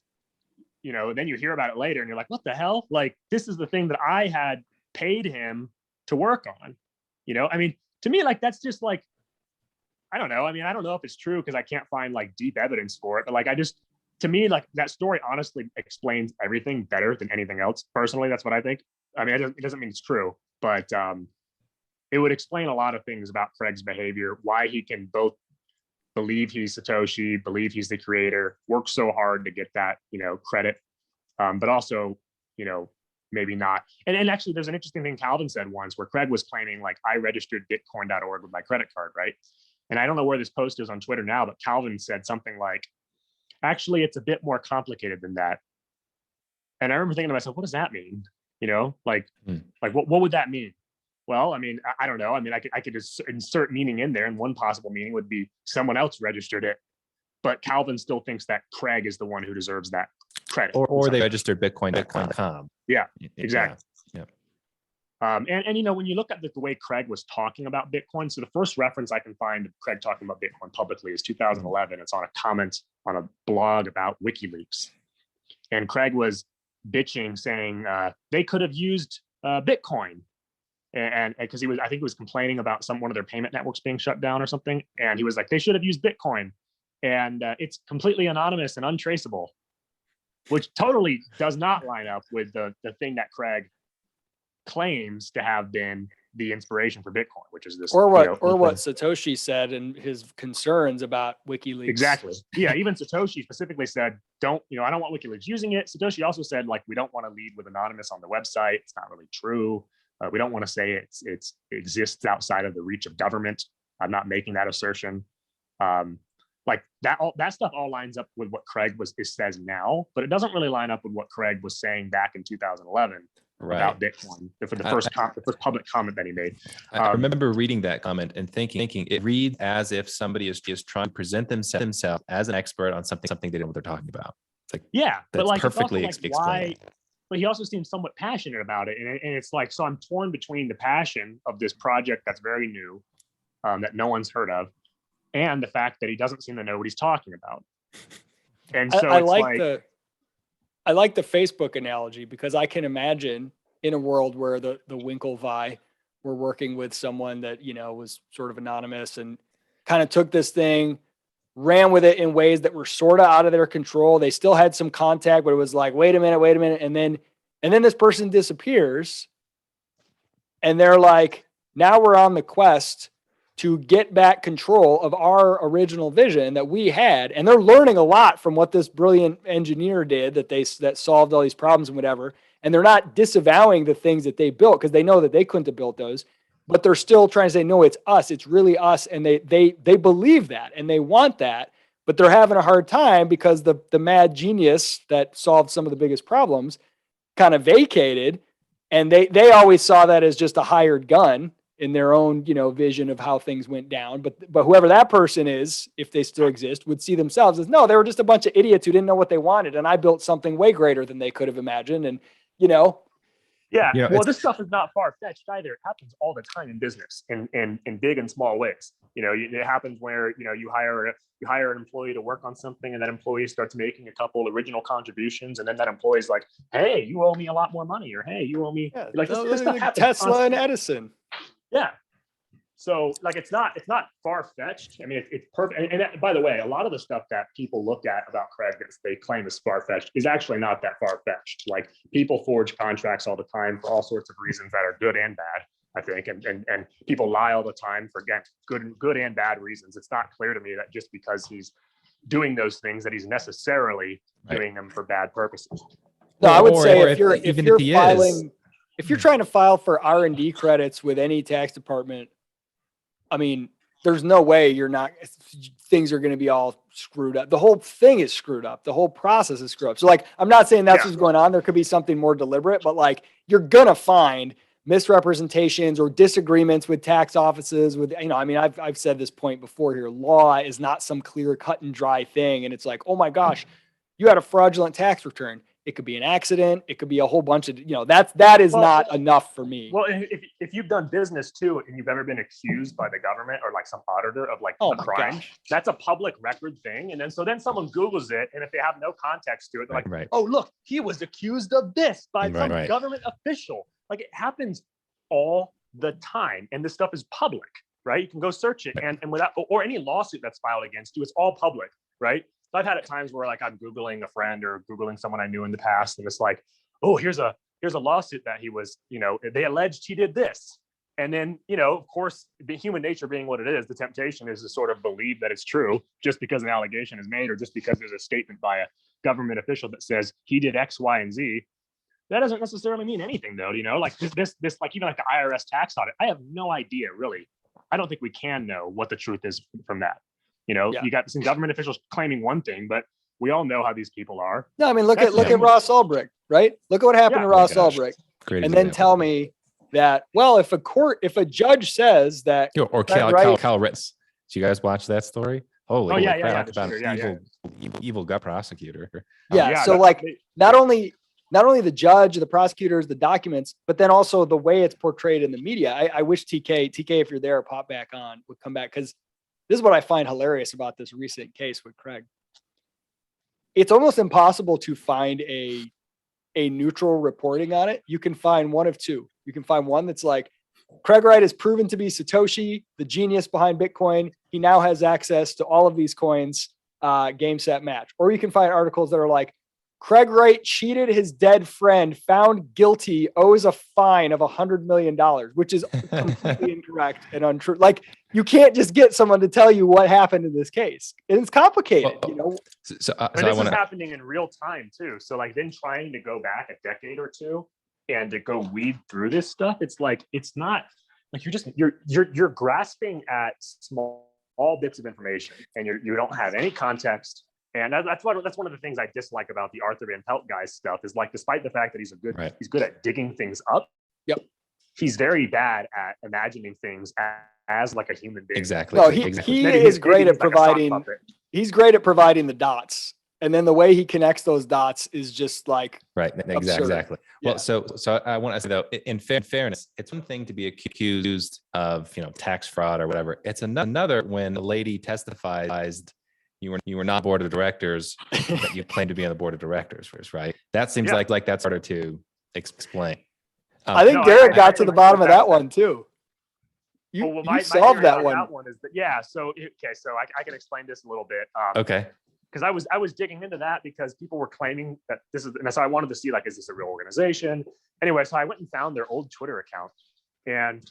then you hear about it later, and you're like, what the hell? Like, this is the thing that I had paid him to work on. I mean, to me, like, that's just like, I don't know. I mean, I don't know if it's true because I can't find like deep evidence for it, but like, to me, like that story honestly explains everything better than anything else. Personally, that's what I think. I mean, it doesn't mean it's true, but it would explain a lot of things about Craig's behavior, why he can both believe he's Satoshi, believe he's the creator, work so hard to get that, credit, but also, maybe not. And actually, there's an interesting thing Calvin said once where Craig was claiming like, I registered Bitcoin.org with my credit card, right? And I don't know where this post is on Twitter now, but Calvin said something like, actually, it's a bit more complicated than that. And I remember thinking to myself, what does that mean? Like what would that mean? Well, I mean, I don't know. I mean, I could just insert meaning in there, and one possible meaning would be someone else registered it. But Calvin still thinks that Craig is the one who deserves that credit. Or they registered Bitcoin.com. Yeah, exactly. Yeah. And when you look at the way Craig was talking about Bitcoin, so the first reference I can find of Craig talking about Bitcoin publicly is 2011. It's on a comment on a blog about WikiLeaks, and Craig was bitching, saying they could have used Bitcoin, and because I think he was complaining about one of their payment networks being shut down or something, and he was like, they should have used Bitcoin, and it's completely anonymous and untraceable, which totally does not line up with the thing that Craig claims to have been the inspiration for Bitcoin, which is this, or what Satoshi said and his concerns about WikiLeaks. Exactly. Yeah. Even Satoshi specifically said, I don't want WikiLeaks using it. Satoshi also said, like, we don't want to lead with anonymous on the website. It's not really true. We don't want to say it exists outside of the reach of government. I'm not making that assertion. Like that stuff all lines up with what Craig says now, but it doesn't really line up with what Craig was saying back in 2011. Right. About Bitcoin for the first public comment that he made. I remember reading that comment and thinking it reads as if somebody is just trying to present themselves as an expert on something they don't know what they're talking about. It's like, yeah, but like perfectly explained. But he also seems somewhat passionate about it, and it's like, so I'm torn between the passion of this project that's very new, that no one's heard of, and the fact that he doesn't seem to know what he's talking about. And so I like the Facebook analogy, because I can imagine in a world where the Winklevi were working with someone that, was sort of anonymous and kind of took this thing, ran with it in ways that were sort of out of their control. They still had some contact, but it was like, wait a minute. And then this person disappears, and they're like, now we're on the quest to get back control of our original vision that we had. And they're learning a lot from what this brilliant engineer did that solved all these problems and whatever. And they're not disavowing the things that they built, because they know that they couldn't have built those, but they're still trying to say, no, it's us. It's really us. And they believe that, and they want that, but they're having a hard time because the mad genius that solved some of the biggest problems kind of vacated. And they always saw that as just a hired gun in their own, vision of how things went down. But whoever that person is, if they still exist, would see themselves as, no, they were just a bunch of idiots who didn't know what they wanted. And I built something way greater than they could have imagined. And, Yeah. You know, Well, this stuff is not far-fetched either. It happens all the time in business in big and small ways. It happens where, you hire an employee to work on something, and that employee starts making a couple original contributions, and then that employee's like, hey, you owe me a lot more money, or hey, you owe me like this stuff happens Tesla constantly. and Edison. Yeah. So like, it's not far-fetched. I mean, it's perfect. And by the way, a lot of the stuff that people look at about Craig that they claim is far-fetched is actually not that far-fetched. Like, people forge contracts all the time for all sorts of reasons that are good and bad, I think. And people lie all the time for, again, good and bad reasons. It's not clear to me that just because he's doing those things that he's necessarily doing them for bad purposes. No, I would say if you're trying to file for R&D credits with any tax department, I mean, there's no way things are going to be all screwed up. The whole thing is screwed up. The whole process is screwed up. So like, I'm not saying that's what's going on. There could be something more deliberate, but like, you're going to find misrepresentations or disagreements with tax offices with, I've said this point before here. Law is not some clear cut and dry thing. And it's like, oh my gosh, you had a fraudulent tax return. It could be an accident. It could be a whole bunch of, that is not enough for me. Well, if you've done business too, and you've ever been accused by the government or like some auditor of like a crime, that's a public record thing. And then someone Googles it, and if they have no context to it, they're like, oh, look, he was accused of this by some government official. Like, it happens all the time. And this stuff is public, right? You can go search it. And without, or any lawsuit that's filed against you, it's all public, right? I've had it times where like I'm Googling a friend or Googling someone I knew in the past, and it's like, oh, here's a lawsuit that he was, they alleged he did this. And then, of course, the human nature being what it is, the temptation is to sort of believe that it's true just because an allegation is made, or just because there's a statement by a government official that says he did X, Y, and Z. That doesn't necessarily mean anything, though. Like this, like even like the IRS tax audit, I have no idea, really. I don't think we can know what the truth is from that. You got some government officials claiming one thing, but we all know how these people are. No, I mean, look at Ross Ulbricht, right? Look at what happened to Ross Ulbricht. And then tell me that, well, if a judge says that, or Kyle Ritz. Did you guys watch that story? Holy crap! Evil gut prosecutor. So like, not only the judge, the prosecutors, the documents, but then also the way it's portrayed in the media. I wish TK, if you're there, pop back on, would come back, because this is what I find hilarious about this recent case with Craig. It's almost impossible to find a neutral reporting on it. You can find one of two. You can find one that's like, Craig Wright is proven to be Satoshi, the genius behind Bitcoin. He now has access to all of these coins, game, set, match. Or you can find articles that are like, Craig Wright cheated his dead friend, found guilty, owes a fine of $100 million, which is completely incorrect and untrue. Like, you can't just get someone to tell you what happened in this case. And it's complicated, So this is happening in real time too. So like, then trying to go back a decade or two and to go weed through this stuff, it's like, it's not like you're grasping at small bits of information, and you don't have any context. And that's one of the things I dislike about the Arthur Van Pelt guy's stuff is, like, despite the fact that he's good at digging things up. Yep. He's very bad at imagining things as like a human being. Exactly. No, he is great at providing. He's great at providing the dots, and then the way he connects those dots is just like exactly. Yeah. Well, so I want to say, though, in fairness, it's one thing to be accused of tax fraud or whatever. It's another when a lady testifies you were not board of directors, but you claim to be on the board of directors first, right? That seems like that's harder to explain. I think Derek got to the bottom of that one too. You solved that one. That one is so I can explain this a little bit. Okay. Because I was digging into that because people were claiming that this is, and so I wanted to see, like, is this a real organization? Anyway, so I went and found their old Twitter account, and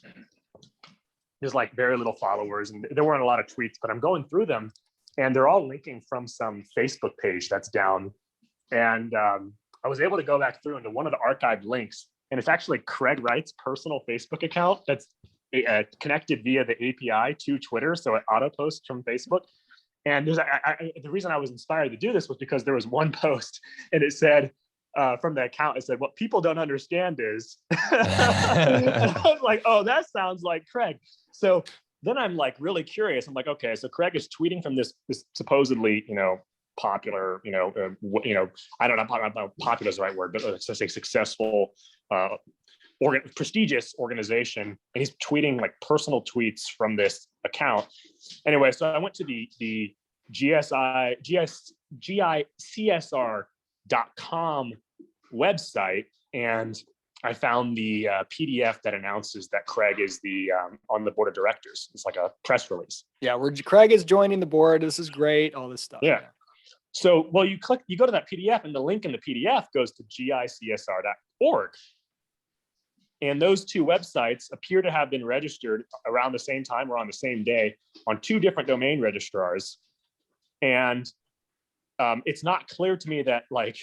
there's like very little followers, and there weren't a lot of tweets, but I'm going through them, and they're all linking from some Facebook page that's down. And I was able to go back through into one of the archived links, and it's actually Craig Wright's personal Facebook account that's connected via the API to Twitter, so it auto posts from Facebook. And the reason I was inspired to do this was because there was one post, and it said, from the account. It said, "What people don't understand is," I was like, "Oh, that sounds like Craig." So then I'm like really curious. I'm like, okay, so Craig is tweeting from this supposedly, popular, I don't know, popular is the right word, but let's just say successful, prestigious organization, and he's tweeting like personal tweets from this account. Anyway, so I went to the GICSR.com website, and I found the PDF that announces that Craig is the on the board of directors. It's like a press release. Yeah, where Craig is joining the board. This is great. All this stuff. Yeah. So, well, you go to that PDF, and the link in the PDF goes to gicsr.org. And those two websites appear to have been registered around the same time or on the same day on two different domain registrars. And it's not clear to me that like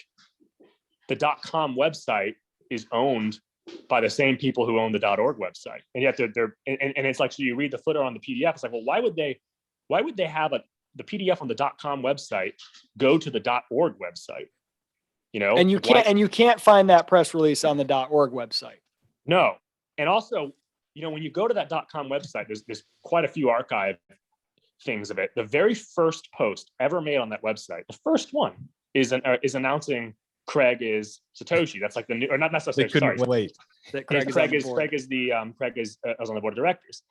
the .com website is owned by the same people who own the .org website. And yet they're and it's like, so you read the footer on the PDF, it's like, well, why would they have the PDF on the .com website go to the .org website? And you can't find that press release on the .org website. No. And also, when you go to that .com website, there's quite a few archive things of it. The very first post ever made on that website, the first one is announcing Craig is Satoshi. That's like the new, or not necessarily. Sorry, wait. That Craig is on the board of directors,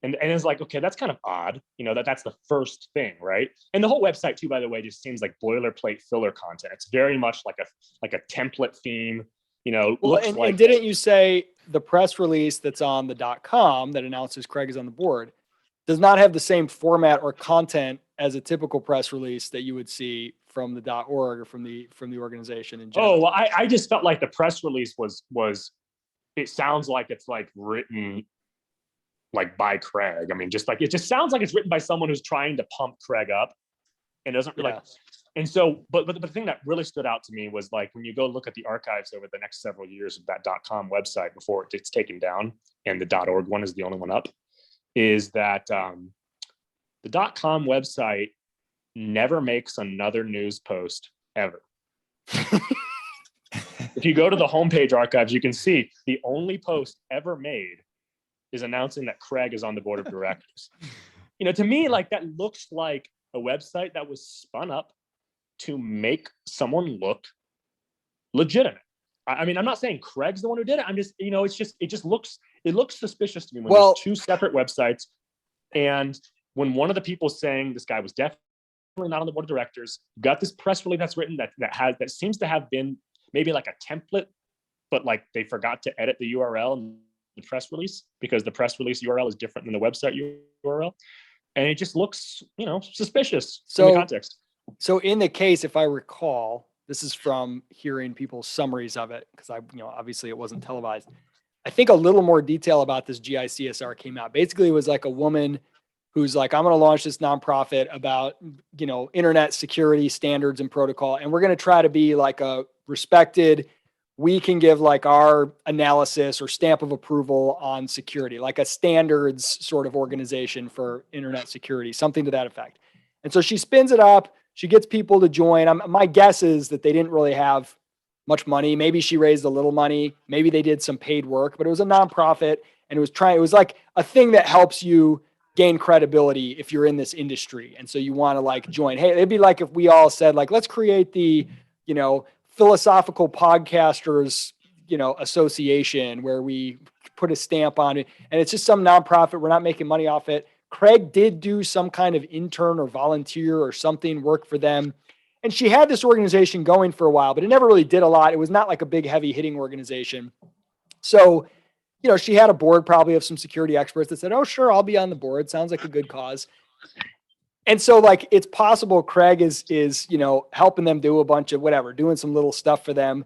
and it's like, okay, that's kind of odd. That's the first thing, right? And the whole website too, by the way, just seems like boilerplate filler content. It's very much like a template theme. And didn't you say the press release that's on the .com that announces Craig is on the board does not have the same format or content as a typical press release that you would see from the .org or from the organization in general? Oh, well, I just felt like the press release was it sounds like it's like written like by Craig. I mean, just like it just sounds like it's written by someone who's trying to pump Craig up and doesn't really. Yeah. And so, but the thing that really stood out to me was like when you go look at the archives over the next several years of that .com website before it gets taken down, and the .org one is the only one up, is that the .com website never makes another news post ever. If you go to the homepage archives, you can see the only post ever made is announcing that Craig is on the board of directors. To me, like that looks like a website that was spun up to make someone look legitimate. I mean, I'm not saying Craig's the one who did it. I'm just, it looks suspicious to me when there's two separate websites. And when one of the people saying this guy was definitely not on the board of directors, got this press release that's written that seems to have been maybe like a template, but like they forgot to edit the URL in the press release because the press release URL is different than the website URL. And it just looks, suspicious in the context. So in the case, if I recall, this is from hearing people's summaries of it, because obviously it wasn't televised. I think a little more detail about this GICSR came out. Basically, it was like a woman who's like, I'm going to launch this nonprofit about, internet security standards and protocol. And we're going to try to be like a respected, we can give like our analysis or stamp of approval on security, like a standards sort of organization for internet security, something to that effect. And so she spins it up. She gets people to join. My guess is that they didn't really have much money. Maybe she raised a little money. Maybe they did some paid work, but it was a nonprofit, and it was like a thing that helps you gain credibility if you're in this industry. And so you want to like join. Hey, it'd be like if we all said like, let's create the, philosophical podcasters, association where we put a stamp on it. And it's just some nonprofit. We're not making money off it. Craig did do some kind of intern or volunteer or something work for them. And she had this organization going for a while, but it never really did a lot. It was not like a big heavy hitting organization. So, she had a board probably of some security experts that said, oh, sure, I'll be on the board. Sounds like a good cause. And so like, it's possible Craig is, helping them do a bunch of whatever, doing some little stuff for them.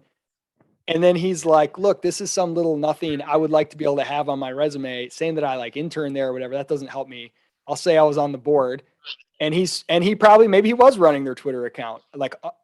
And then he's like, look, this is some little nothing I would like to be able to have on my resume, saying that I like interned there or whatever. That doesn't help me. I'll say I was on the board. And he probably, maybe he was running their Twitter account,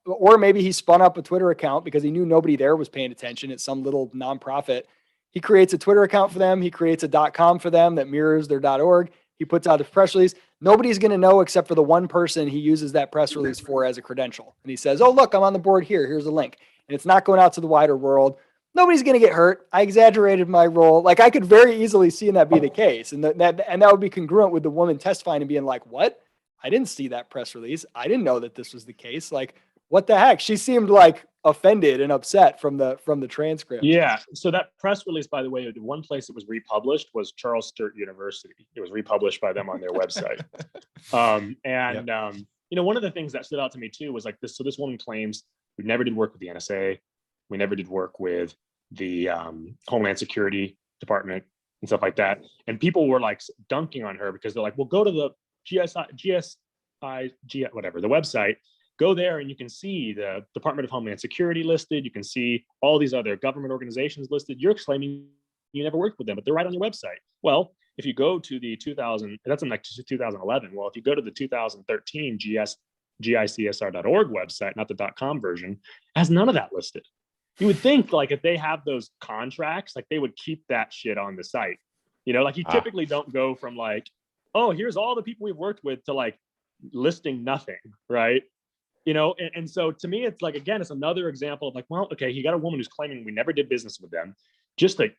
or maybe he spun up a Twitter account because he knew nobody there was paying attention at some little nonprofit. He creates a Twitter account for them. He creates a .com for them that mirrors their .org. He puts out a press release. Nobody's going to know except for the one person he uses that press release for as a credential. And he says, oh, look, I'm on the board here. Here's a link. and it's not going out to the wider world, nobody's going to get hurt. I exaggerated my role. Like, I could very easily see that be the case. And that would be congruent with the woman testifying and being like, what? I didn't see that press release. I didn't know that this was the case. Like, what the heck? She seemed like offended and upset from the transcript. Yeah. So that press release, by the way, the one place it was republished was Charles Sturt University. It was republished by them on their website. You know, one of the things that stood out to me too was like this. So this woman claims we never did work with the NSA. We never did work with the Homeland Security Department and stuff like that. And people were like dunking on her because they're like, well, go to the the website, go there and you can see the Department of Homeland Security listed. You can see all these other government organizations listed. You're claiming you never worked with them, but they're right on your website. Well, if you go to the 2011. Well, if you go to the 2013 gicsr.org website, not the .com version, it has none of that listed. You would think like if they have those contracts, like they would keep that shit on the site. You know, like you typically don't go from like, oh, here's all the people we've worked with to like listing nothing, right? You know, and so to me, it's like, again, it's another example of like, well, okay, you got a woman who's claiming we never did business with them. Just a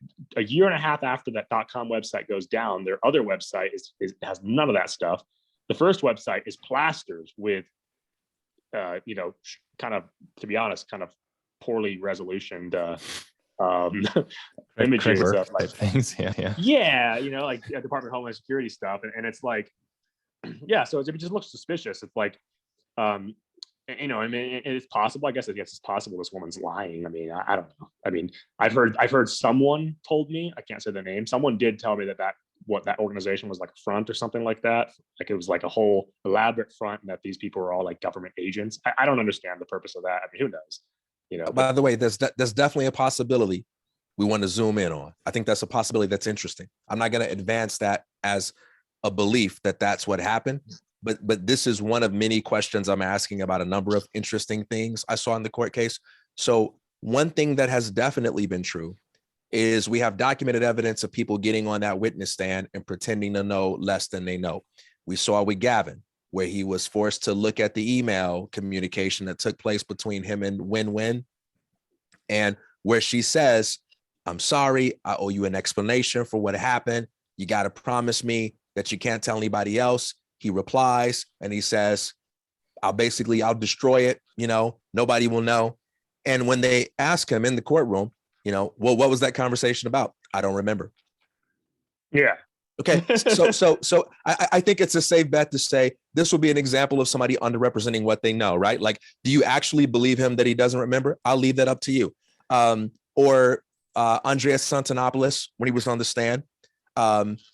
year and a half after that .com website goes down, their other website has none of that stuff. The first website is plastered with, you know, kind of, to be honest, kind of poorly resolutioned images of like things. Yeah, you know, like Department of Homeland Security stuff, and it's like, yeah, so it just looks suspicious. It's like, you know, I mean, it's possible. I guess it's possible this woman's lying. I mean, I don't know. I mean, I've heard someone told me, I can't say the name. Someone did tell me that what that organization was like a front or something like that. Like it was like a whole elaborate front, and that these people were all like government agents. I don't understand the purpose of that. I mean, who knows? You know. By the way, there's definitely a possibility we want to zoom in on. I think that's a possibility that's interesting. I'm not going to advance that as a belief that that's what happened. But this is one of many questions I'm asking about a number of interesting things I saw in the court case. So one thing that has definitely been true is we have documented evidence of people getting on that witness stand and pretending to know less than they know. We saw with Gavin, where he was forced to look at the email communication that took place between him and Win-Win, and where she says, I'm sorry, I owe you an explanation for what happened. You got to promise me that you can't tell anybody else. He replies and he says, I'll destroy it. You know, nobody will know. And when they ask him in the courtroom, you know, well, what was that conversation about? I don't remember. Yeah. Okay. So I think it's a safe bet to say this will be an example of somebody underrepresenting what they know, right? Like, do you actually believe him that he doesn't remember? I'll leave that up to you. Or Andreas Santonopoulos, when he was on the stand,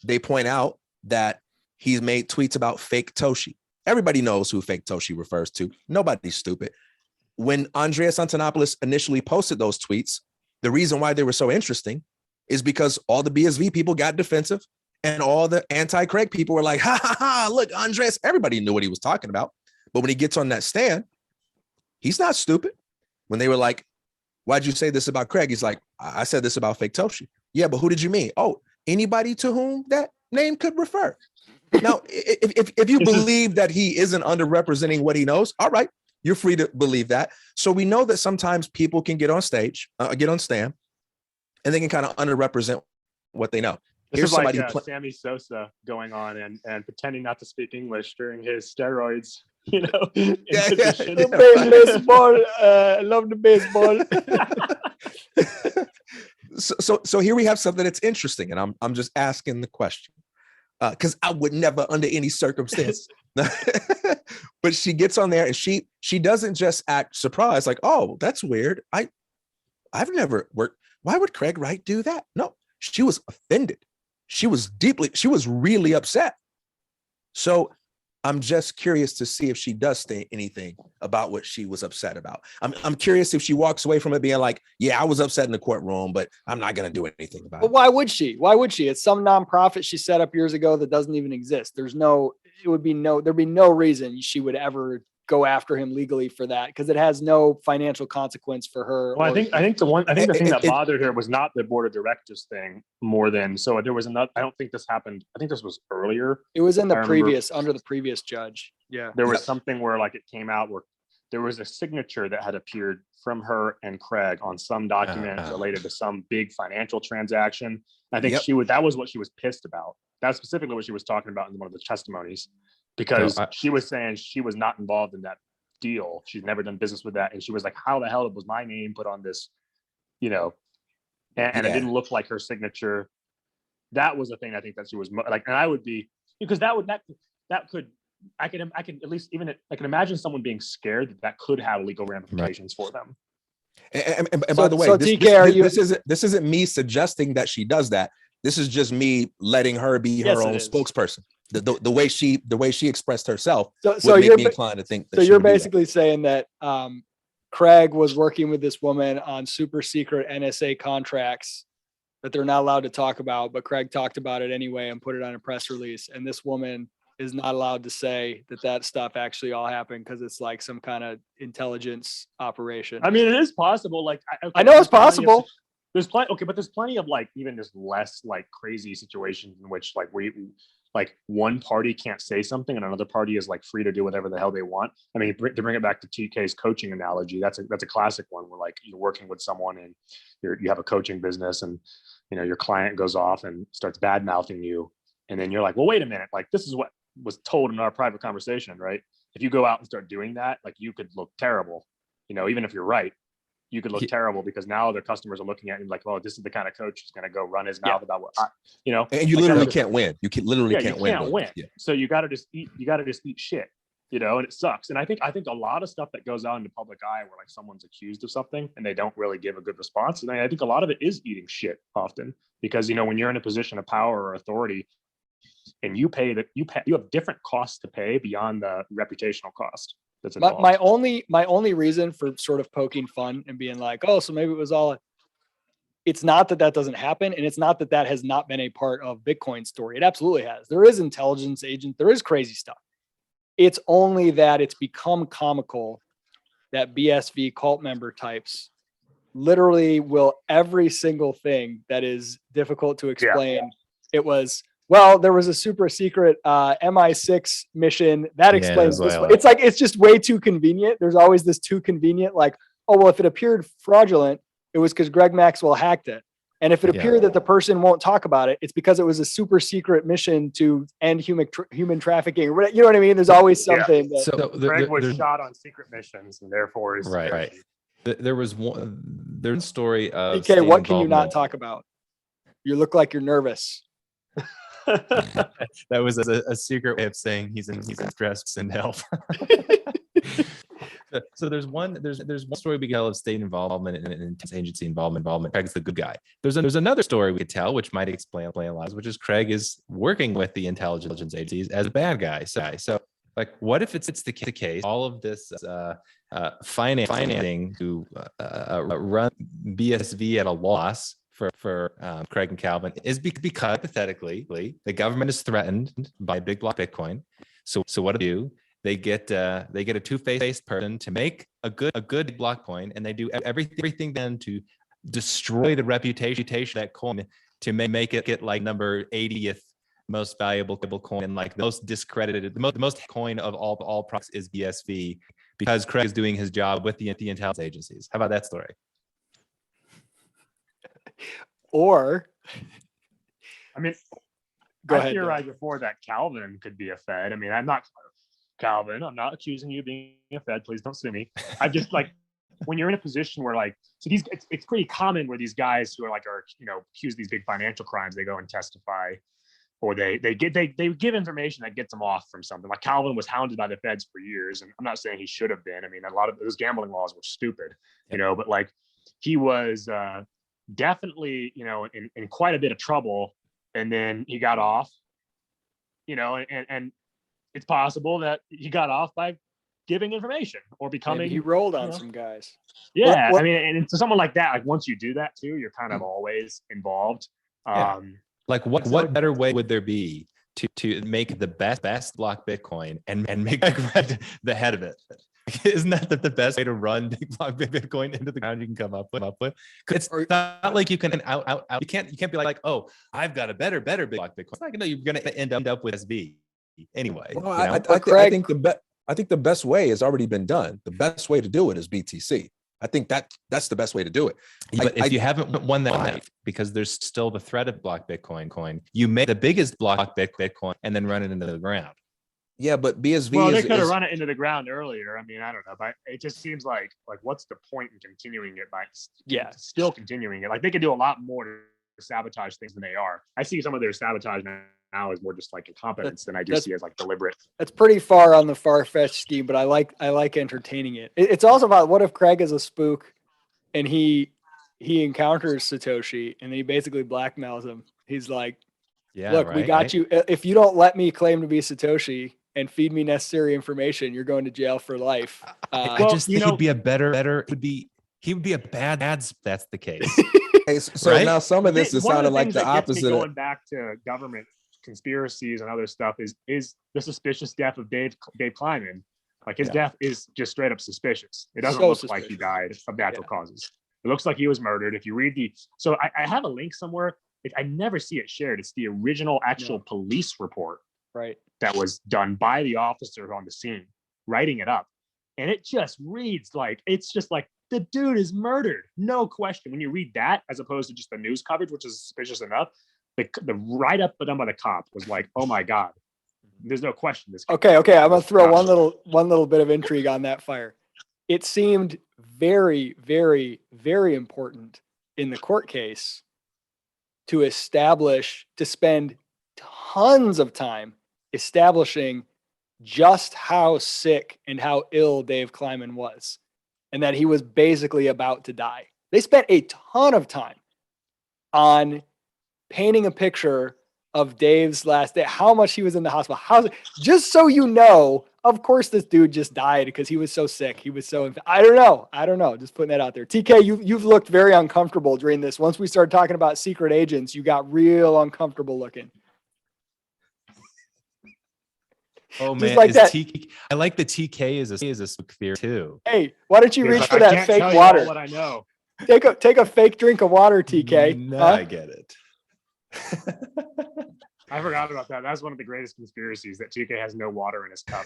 they point out that he's made tweets about fake Toshi. Everybody knows who fake Toshi refers to. Nobody's stupid. When Andreas Antonopoulos initially posted those tweets, the reason why they were so interesting is because all the BSV people got defensive and all the anti-Craig people were like, ha, ha, ha, look, Andreas, everybody knew what he was talking about. But when he gets on that stand, he's not stupid. When they were like, why'd you say this about Craig? He's like, I said this about fake Toshi. Yeah, but who did you mean? Oh, anybody to whom that name could refer. Now, if you believe that he isn't underrepresenting what he knows, all right, you're free to believe that. So we know that sometimes people can get on stand, and they can kind of underrepresent what they know. This is like Sammy Sosa going on and pretending not to speak English during his steroids, you know. Baseball, love the baseball. So here we have something that's interesting, and I'm just asking the question. Because I would never under any circumstance. But she gets on there and she doesn't just act surprised, like, oh, that's weird. I've never worked. Why would Craig Wright do that? No, she was offended. She was really upset. So I'm just curious to see if she does say anything about what she was upset about. I'm curious if she walks away from it being like, yeah, I was upset in the courtroom, but I'm not going to do anything about it. But why would she? Why would she? It's some nonprofit she set up years ago that doesn't even exist. There'd be no reason she would ever go after him legally for that, because it has no financial consequence for her. Well, I think the thing that bothered her was not the board of directors thing more than, so there was another, I don't think this happened. I think this was earlier. It was in the previous, under the previous judge. Yeah. There was something where like it came out where there was a signature that had appeared from her and Craig on some document related to some big financial transaction. I think that was what she was pissed about. That's specifically what she was talking about in one of the testimonies, because she was saying she was not involved in that deal. She's never done business with that. And she was like, how the hell was my name put on this, you know, and it didn't look like her signature. That was the thing I think that she was like, and I would be, because that could, I can at least I can imagine someone being scared that could have legal ramifications for them. And by the way, so this isn't me suggesting that she does that. This is just me letting her be her own spokesperson. The way she expressed herself would make me inclined to think that. So you're basically saying that Craig was working with this woman on super secret NSA contracts that they're not allowed to talk about, but Craig talked about it anyway and put it on a press release. And this woman is not allowed to say that stuff actually all happened because it's like some kind of intelligence operation. I mean, it is possible. Like, I know it's possible. There's plenty. Okay, but there's plenty of like even just less like crazy situations in which like one party can't say something and another party is like free to do whatever the hell they want. I mean, to bring it back to TK's coaching analogy, that's a classic one where like you're working with someone and you have a coaching business and you know your client goes off and starts bad mouthing you, and then you're like, well, wait a minute, like this is what was told in our private conversation, right? If you go out and start doing that, like you could look terrible, you know, even if you're right. You could look terrible because now their customers are looking at you like, oh, this is the kind of coach who's going to go run his mouth about what, you know. And you like literally can't win. You can literally can't win. Yeah. So you got to just eat. You got to just eat shit, you know. And it sucks. And I think a lot of stuff that goes out in the public eye, where like someone's accused of something and they don't really give a good response. And I think a lot of it is eating shit often because you know when you're in a position of power or authority, and you have different costs to pay beyond the reputational cost. My only reason for sort of poking fun and being like, oh, so maybe it was all, it's not that doesn't happen. And it's not that has not been a part of Bitcoin's story. It absolutely has. There is intelligence agent. There is crazy stuff. It's only that it's become comical that BSV cult member types literally will every single thing that is difficult to explain. Yeah. It was, well, there was a super secret MI6 mission that explains this. It's like, it's just way too convenient. There's always this too convenient, like, oh, well, if it appeared fraudulent, it was because Greg Maxwell hacked it. And if it appeared that the person won't talk about it, it's because it was a super secret mission to end human trafficking. You know what I mean? There's always something. Yeah. So Greg was shot on secret missions and therefore is right. There's one story of okay, what can you not talk about? You look like you're nervous. That was a secret way of saying he's stressed and help. So there's one story we can tell of state involvement and agency involvement. Craig's the good guy. There's another story we could tell which might explain a lot, which is Craig is working with the intelligence agencies as a bad guy. So like, what if it's the case? All of this financing to run BSV at a loss for Craig and Calvin is because hypothetically the government is threatened by big block Bitcoin. So what do? They get a two-faced person to make a good block coin, and they do everything then to destroy the reputation of that coin to make it get like number 80th most valuable coin, and like the most discredited, the most coin of all products is BSV because Craig is doing his job with the intelligence agencies. How about that story? Or, I mean, go I ahead. Theorized before that Calvin could be a Fed. I mean, I'm not Calvin. I'm not accusing you of being a Fed. Please don't sue me. I'm just like, when you're in a position where like, so it's pretty common where these guys who are accused of these big financial crimes, they go and testify, or they give information that gets them off from something. Like Calvin was hounded by the Feds for years, and I'm not saying he should have been. I mean, a lot of those gambling laws were stupid, but like he was definitely, in quite a bit of trouble, and then he got off, and it's possible that he got off by giving information or becoming. Maybe he rolled on some guys. Yeah, I mean, and to someone like that, like once you do that too, you're kind of always involved. Like what better way would there be to make the best block Bitcoin and make the head of it? Isn't that the best way to run big block Bitcoin into the ground you can come up with? It's not like you can you can't be like, oh, I've got a better big block Bitcoin. It's not gonna, you're gonna end up with SV anyway. Well, I think I think the best way has already been done. The best way to do it is BTC. I think that's the best way to do it. But if you haven't won that fight, because there's still the threat of block Bitcoin, you make the biggest block Bitcoin and then run it into the ground. Yeah, but BSV Well, they is, could have run it into the ground earlier. I mean, I don't know, but it just seems like what's the point in continuing it by still continuing it? Like they could do a lot more to sabotage things than they are. I see some of their sabotage now as more just like incompetence than I do see as like deliberate. That's pretty far on the far-fetched scheme, but I like entertaining it. It's also about what if Craig is a spook and he encounters Satoshi and he basically blackmails him. He's like, yeah, look, right, we got right. you. If you don't let me claim to be Satoshi and feed me necessary information, you're going to jail for life. I just think he'd be a better, he would be a bad, that's the case. Hey, so Right? now some of this is One of sounding like things the that gets me opposite. going back to government conspiracies and other stuff is the suspicious death of Dave Kleiman. Like his death is just straight up suspicious. It doesn't look like he died of natural causes. It looks like he was murdered. If you read so I have a link somewhere. I never see it shared. It's the original actual police report, right, that was done by the officer on the scene, writing it up, and it just reads like it's just like the dude is murdered, no question. When you read that, as opposed to just the news coverage, which is suspicious enough, the write up done by the cop was like, oh my god, there's no question. This okay. I'm gonna throw one little bit of intrigue on that fire. It seemed very, very, very important in the court case to spend tons of time establishing just how sick and how ill Dave Kleiman was, and that he was basically about to die. They spent a ton of time on painting a picture of Dave's last day, how much he was in the hospital. Just so you know, of course, this dude just died because he was so sick. He was so, I don't know. Just putting that out there. TK, you've looked very uncomfortable during this. Once we started talking about secret agents, you got real uncomfortable looking. Oh Just man, like that. I like the TK is a spook theory too. Hey, why don't you reach for I that can't fake tell you water? all what I know. Take a fake drink of water, TK. No, I get it. I forgot about that. That's one of the greatest conspiracies, that TK has no water in his cup.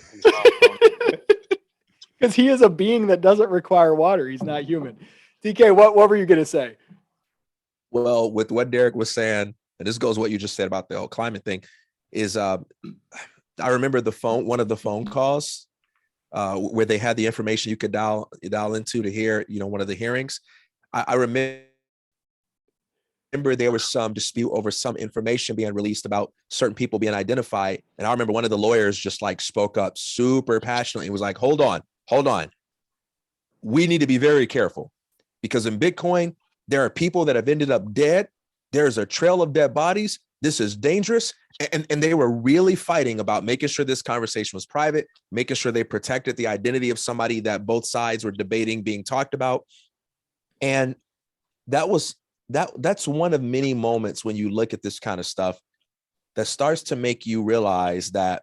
Because he is a being that doesn't require water. He's not human. TK, what were you going to say? Well, with what Derek was saying, and this goes what you just said about the whole climate thing, is I remember one of the phone calls where they had the information you could dial into to hear, one of the hearings. I remember there was some dispute over some information being released about certain people being identified. And I remember one of the lawyers just like spoke up super passionately and was like, hold on. We need to be very careful, because in Bitcoin, there are people that have ended up dead. There's a trail of dead bodies. This is dangerous. And they were really fighting about making sure this conversation was private, making sure they protected the identity of somebody that both sides were debating being talked about. And that's one of many moments when you look at this kind of stuff that starts to make you realize that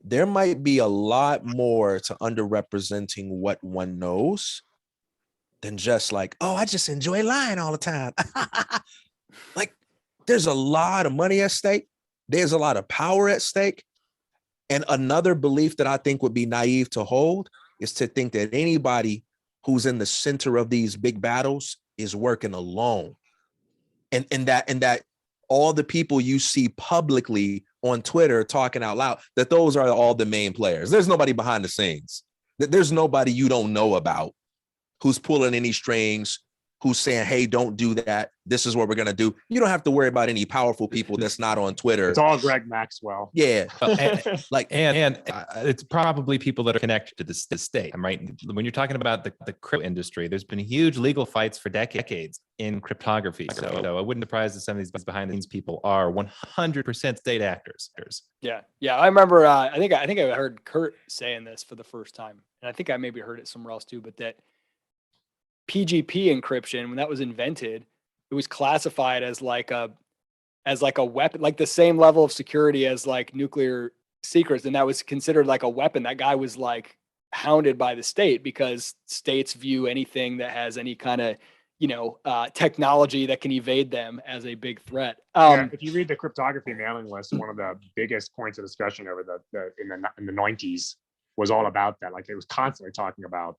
there might be a lot more to underrepresenting what one knows than just like, oh, I just enjoy lying all the time. Like, there's a lot of money at stake. There's a lot of power at stake. And another belief that I think would be naive to hold is to think that anybody who's in the center of these big battles is working alone. And that all the people you see publicly on Twitter talking out loud, that those are all the main players. There's nobody behind the scenes. There's nobody you don't know about who's pulling any strings, who's saying, hey, don't do that. This is what we're going to do. You don't have to worry about any powerful people that's not on Twitter. It's all Greg Maxwell. Yeah. And it's probably people that are connected to the state. I'm right. When you're talking about the crypto industry, there's been huge legal fights for decades in cryptography. So I wouldn't be surprised if some of these behind the scenes people are 100% state actors. Yeah. I remember. I think I heard Kurt saying this for the first time, and I think I maybe heard it somewhere else too. But that PGP encryption, when that was invented, it was classified as like a weapon, like the same level of security as like nuclear secrets, and that was considered like a weapon. That guy was like hounded by the state because states view anything that has any kind of technology that can evade them as a big threat. If you read the cryptography mailing list, one of the biggest points of discussion over in the 90s was all about that. Like, it was constantly talking about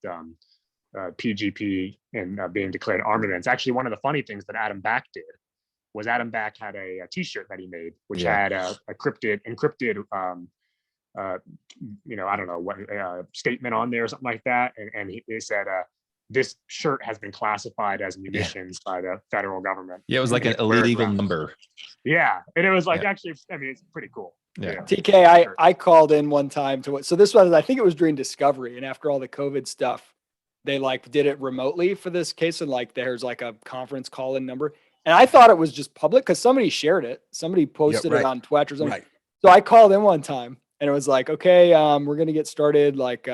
PGP and being declared armaments. Actually, one of the funny things that Adam Back did was Adam Back had a t-shirt that he made, which had a encrypted, I don't know what statement on there or something like that. And he said, this shirt has been classified as munitions by the federal government. Yeah, it was like an illegal number. Yeah, and it was like, actually, I mean, it's pretty cool. Yeah. You know? TK, I called in one time so this was, I think it was during Discovery, and after all the COVID stuff, they like did it remotely for this case, and like there's like a conference call in number, and I thought it was just public because somebody shared it, somebody posted it on Twitch or something. Right. So I called in one time, and it was like, okay, we're gonna get started. Like,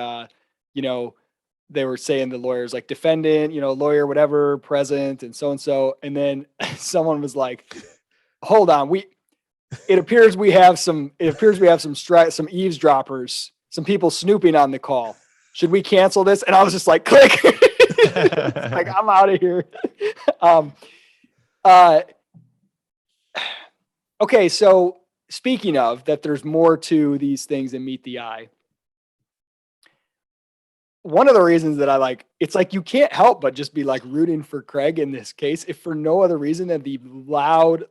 they were saying the lawyers like defendant, lawyer, whatever, present, and so, and then someone was like, hold on, it appears we have some eavesdroppers, some people snooping on the call. Should we cancel this? And I was just like, click. Like, I'm out of here. Okay, so speaking of that, there's more to these things than meet the eye. One of the reasons that I like, it's like you can't help but just be like rooting for Craig in this case, if for no other reason than the loud,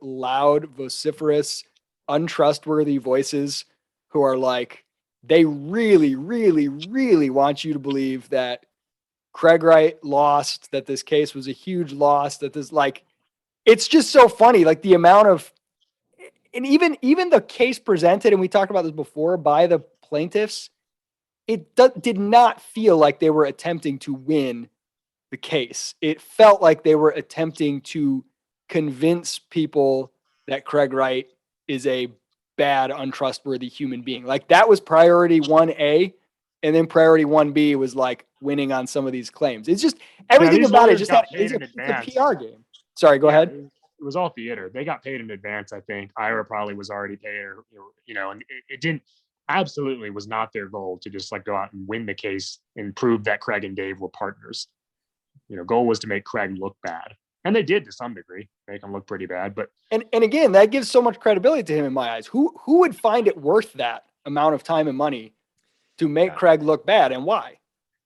vociferous, untrustworthy voices who are like, they really, really, really want you to believe that Craig Wright lost, that this case was a huge loss, that this, like, it's just so funny. Like the amount of, and even the case presented, and we talked about this before, by the plaintiffs, it did not feel like they were attempting to win the case. It felt like they were attempting to convince people that Craig Wright is a bad, untrustworthy human being. Like that was priority 1A, and then priority 1B was like winning on some of these claims. It's just everything about it. Just it's a PR game. Sorry, go ahead. It was all theater. They got paid in advance. I think Ira probably was already paid, or and it didn't. Absolutely was not their goal to just like go out and win the case and prove that Craig and Dave were partners. Goal was to make Craig look bad. And they did to some degree, make him look pretty bad. But and again, that gives so much credibility to him in my eyes. Who would find it worth that amount of time and money to make Craig look bad, and why?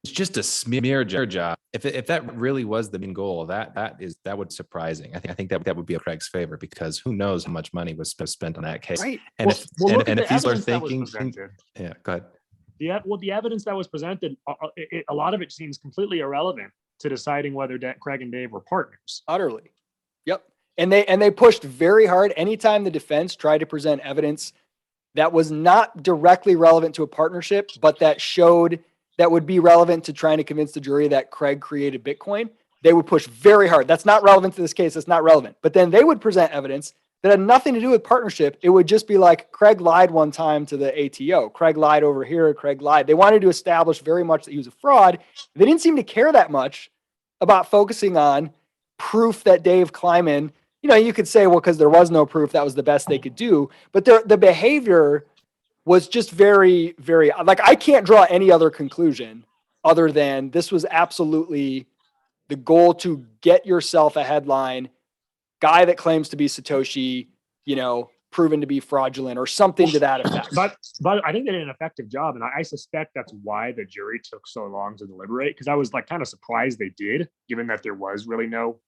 It's just a smear job. If that really was the main goal, that would surprising. I think that would be a Craig's favor, because who knows how much money was spent on that case. Right. And if people are thinking, yeah, go ahead. The evidence that was presented, a lot of it seems completely irrelevant to deciding whether Craig and Dave were partners. Utterly. Yep. And they pushed very hard. Anytime the defense tried to present evidence that was not directly relevant to a partnership, but that would be relevant to trying to convince the jury that Craig created Bitcoin, they would push very hard. That's not relevant to this case. That's not relevant. But then they would present evidence that had nothing to do with partnership. It would just be like, Craig lied one time to the ATO. Craig lied over here. Craig lied. They wanted to establish very much that he was a fraud. They didn't seem to care that much about focusing on proof that Dave Kleiman, you could say, well, because there was no proof, that was the best they could do. But the behavior was just very, very, like, I can't draw any other conclusion other than this was absolutely the goal to get yourself a headline, guy that claims to be Satoshi, proven to be fraudulent or something to that effect. But I think they did an effective job, and I suspect that's why the jury took so long to deliberate, because I was like kind of surprised they did, given that there was really no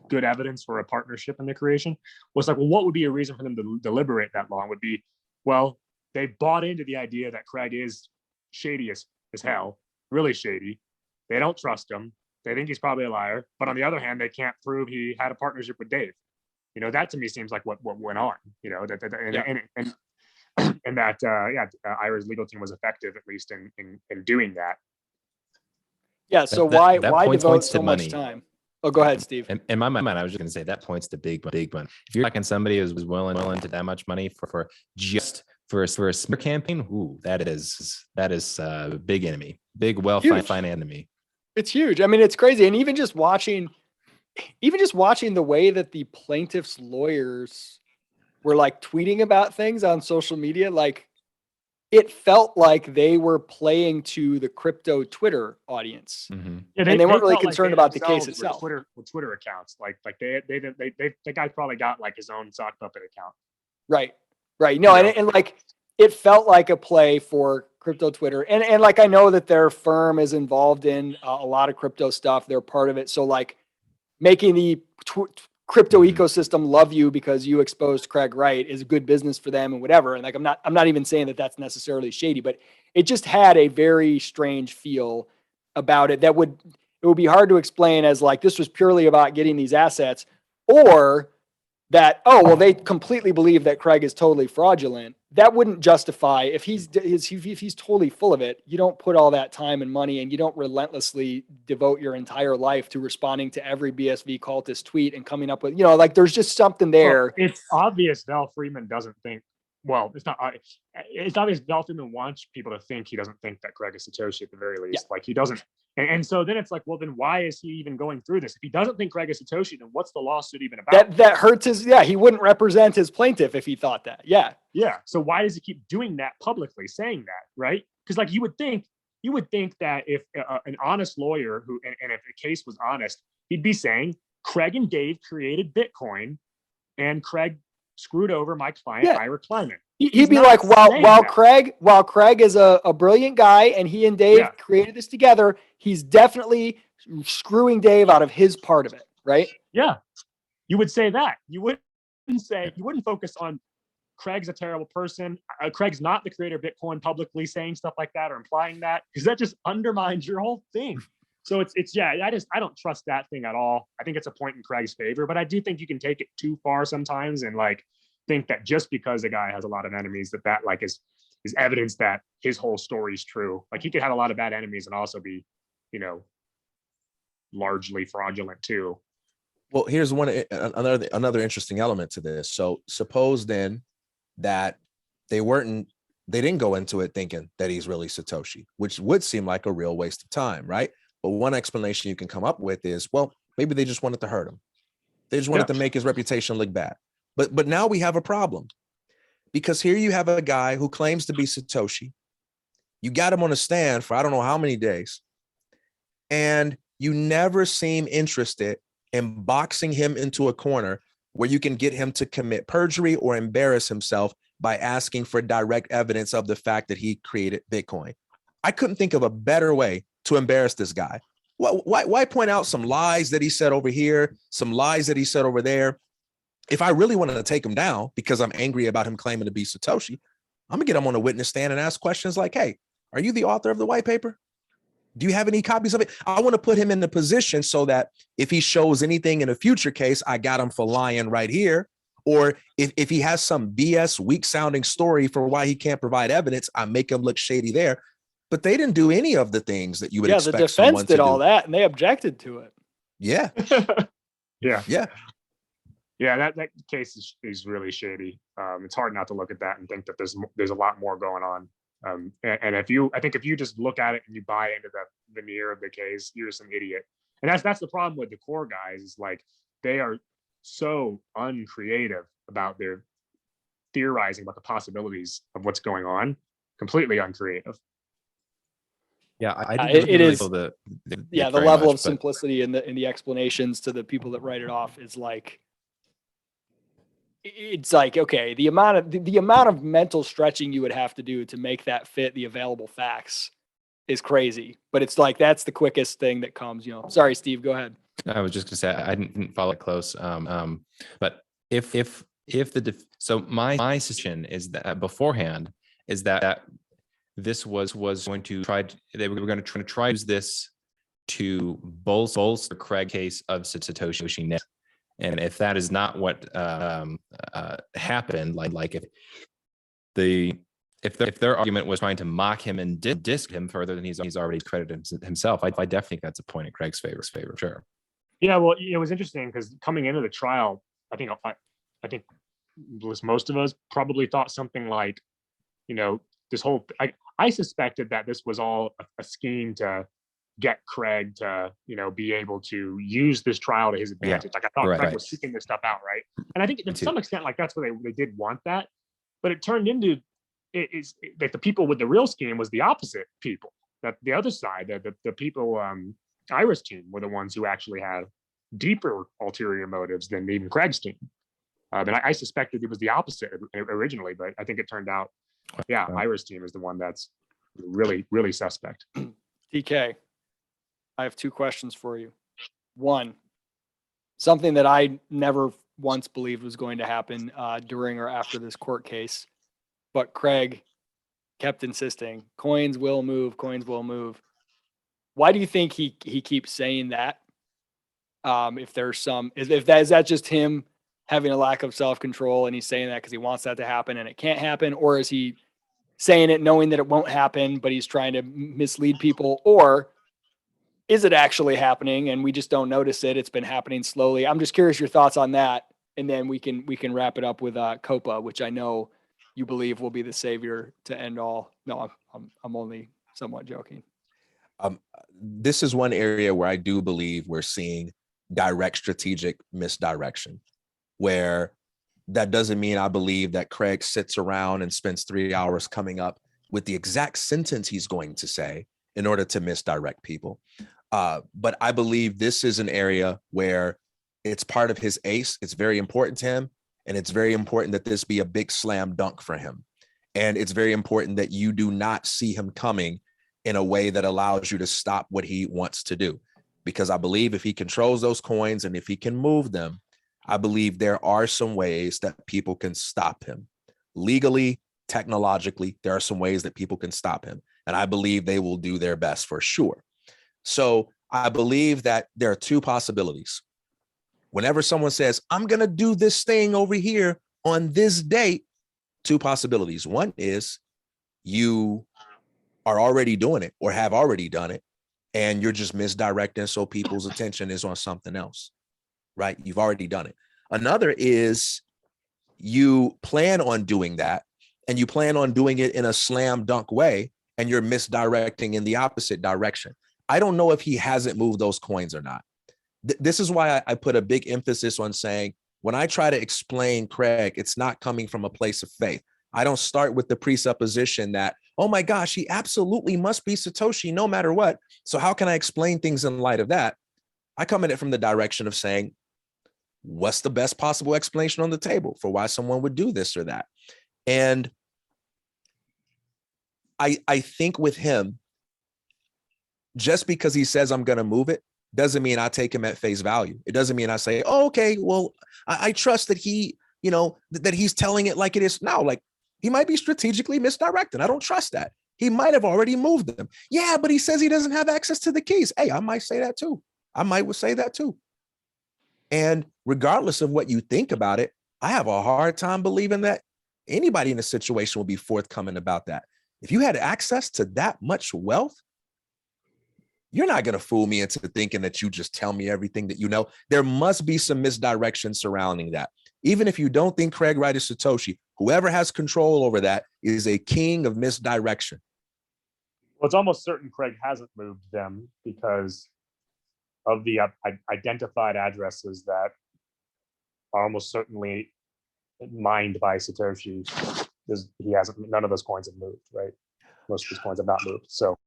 good evidence for a partnership in the creation. Was like, well, what would be a reason for them to deliberate that long? Would be, well, they bought into the idea that Craig is shady as hell, really shady. They don't trust him. They think he's probably a liar. But on the other hand, they can't prove he had a partnership with Dave. That to me seems like what went on. And that Ira's legal team was effective, at least in doing that. Yeah. So why devote so much time? Oh, go ahead, Steve. In my mind, I was just going to say that points to big money. If you're talking somebody who's willing to that much money for a smear campaign, that is a big enemy, big well-financed enemy. It's huge. I mean, it's crazy. And even just watching the way that the plaintiffs' lawyers were like tweeting about things on social media, like it felt like they were playing to the crypto Twitter audience. Mm-hmm. Yeah, and they weren't really concerned about the case itself. With Twitter accounts, like the guy probably got like his own sock puppet account. Right. No, and like it felt like a play for crypto Twitter, and like I know that their firm is involved in a lot of crypto stuff. They're part of it, so like making the crypto ecosystem love you because you exposed Craig Wright is good business for them and whatever. And like I'm not even saying that that's necessarily shady, but it just had a very strange feel about it that would be hard to explain as like this was purely about getting these assets, or that, oh, well, they completely believe that Craig is totally fraudulent. That wouldn't justify if he's totally full of it. You don't put all that time and money, and you don't relentlessly devote your entire life to responding to every BSV cultist tweet and coming up with, like there's just something there. Well, it's obvious Val Freeman doesn't think. Well, it's not. It's obvious Val Freeman wants people to think he doesn't think that Craig is Satoshi at the very least. Like he doesn't. And so then it's like, well, then why is he even going through this? If he doesn't think Craig is Satoshi, then what's the lawsuit even about? That hurts his, he wouldn't represent his plaintiff if he thought that. Yeah. Yeah. So why does he keep doing that publicly, saying that, right? Because like you would think that if an honest lawyer and if the case was honest, he'd be saying Craig and Dave created Bitcoin and Craig screwed over my client, Ira Kleiman. He'd be like, while Craig is a brilliant guy and he and Dave created this together, he's definitely screwing Dave out of his part of it, right? Yeah. You would say that. You wouldn't focus on Craig's a terrible person. Craig's not the creator of Bitcoin publicly saying stuff like that or implying that, because that just undermines your whole thing. So I don't trust that thing at all. I think it's a point in Craig's favor, but I do think you can take it too far sometimes and like think that just because a guy has a lot of enemies that like is evidence that his whole story is true. Like he could have a lot of bad enemies and also be, largely fraudulent too. Well, here's another interesting element to this. So suppose then that they didn't go into it thinking that he's really Satoshi, which would seem like a real waste of time, right? But one explanation you can come up with is, well, maybe they just wanted to hurt him. They just wanted to make his reputation look bad. But now we have a problem, because here you have a guy who claims to be Satoshi. You got him on a stand for I don't know how many days, and you never seem interested in boxing him into a corner where you can get him to commit perjury or embarrass himself by asking for direct evidence of the fact that he created Bitcoin. I couldn't think of a better way to embarrass this guy. Why point out some lies that he said over here, some lies that he said over there? If I really wanted to take him down because I'm angry about him claiming to be Satoshi, I'm gonna get him on a witness stand and ask questions like, hey, are you the author of the white paper? Do you have any copies of it? I want to put him in the position so that if he shows anything in a future case, I got him for lying right here. Or if he has some BS weak sounding story for why he can't provide evidence, I make him look shady there. But they didn't do any of the things that you would expect. The defense did all that and they objected to it. Yeah. Yeah, that case is really shady. It's hard not to look at that and think that there's a lot more going on. And if you just look at it and you buy into the veneer of the case, you're just an idiot. And that's the problem with the core guys, is like they are so uncreative about their theorizing about the possibilities of what's going on. Completely uncreative. Yeah, it is. The level of simplicity in the explanations to the people that write it off is like, it's like, okay, the amount of mental stretching you would have to do to make that fit the available facts is crazy. But it's like that's the quickest thing that comes. Sorry, Steve, go ahead. I was just gonna say I didn't follow it close. But so my suspicion is that beforehand is that this was going to they were going to try to use this to bolster Craig's case of Satoshi. And if that is not what happened, like if their argument was trying to mock him and diss him further than he's already credited himself, I definitely think that's a point in Craig's favor, sure. Yeah, well, it was interesting because coming into the trial, I think most of us probably thought something like, this whole. I suspected that this was all a scheme to get Craig to, be able to use this trial to his advantage. Like I thought Craig was seeking this stuff out, right? And I think to some extent, like that's what they did want that, but it turned into that the people with the real scheme was the opposite people. That the other side, the people, Ira's team were the ones who actually had deeper ulterior motives than even Craig's team. And I suspected it was the opposite originally, but I think it turned out, Ira's team is the one that's really, really suspect. DK, I have 2 questions for you. One, something that I never once believed was going to happen during or after this court case, but Craig kept insisting, coins will move, coins will move. Why do you think he keeps saying that? If there's some, is that just him having a lack of self-control and he's saying that because he wants that to happen and it can't happen? Or is he saying it knowing that it won't happen, but he's trying to mislead people? Or is it actually happening and we just don't notice it? It's been happening slowly. I'm just curious your thoughts on that. And then we can wrap it up with COPA, which I know you believe will be the savior to end all. No, I'm only somewhat joking. This is one area where I do believe we're seeing direct strategic misdirection, where that doesn't mean I believe that Craig sits around and spends 3 hours coming up with the exact sentence he's going to say in order to misdirect people. But I believe this is an area where it's part of his ace. It's very important to him. And it's very important that this be a big slam dunk for him. And it's very important that you do not see him coming in a way that allows you to stop what he wants to do. Because I believe if he controls those coins and if he can move them, I believe there are some ways that people can stop him. Legally, technologically, there are some ways that people can stop him. And I believe they will do their best for sure. So I believe that there are 2 possibilities. Whenever someone says, I'm going to do this thing over here on this date, 2 possibilities. One is you are already doing it or have already done it, and you're just misdirecting so people's attention is on something else, right? You've already done it. Another is you plan on doing that, and you plan on doing it in a slam dunk way, and you're misdirecting in the opposite direction. I don't know if he hasn't moved those coins or not. This is why I put a big emphasis on saying, when I try to explain Craig, it's not coming from a place of faith. I don't start with the presupposition that, oh my gosh, he absolutely must be Satoshi no matter what. So how can I explain things in light of that? I come at it from the direction of saying, what's the best possible explanation on the table for why someone would do this or that? And I think with him, just because he says I'm going to move it, doesn't mean I take him at face value. It doesn't mean I say, oh, okay, well, I trust that he, that he's telling it like it is now. Like, he might be strategically misdirected. I don't trust that. He might have already moved them. Yeah, but he says he doesn't have access to the keys. Hey, I might say that too. I might say that too. And regardless of what you think about it, I have a hard time believing that anybody in a situation will be forthcoming about that. If you had access to that much wealth, you're not going to fool me into thinking that you just tell me everything that you know. There must be some misdirection surrounding that. Even if you don't think Craig Wright is Satoshi, whoever has control over that is a king of misdirection. Well, it's almost certain Craig hasn't moved them because of the identified addresses that are almost certainly mined by Satoshi. He hasn't. None of those coins have moved, right? Most of these coins have not moved. So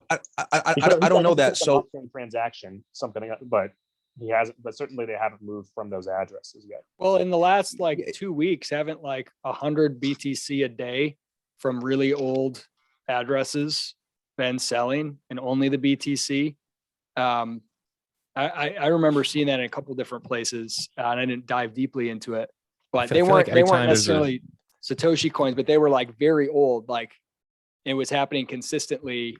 I don't know that. So transaction, something, but he hasn't. But certainly they haven't moved from those addresses yet. Well, in the last 2 weeks, haven't 100 BTC a day from really old addresses been selling, and only the BTC. I remember seeing that in a couple different places, and I didn't dive deeply into it. But they weren't necessarily Satoshi coins, but they were very old. It was happening consistently.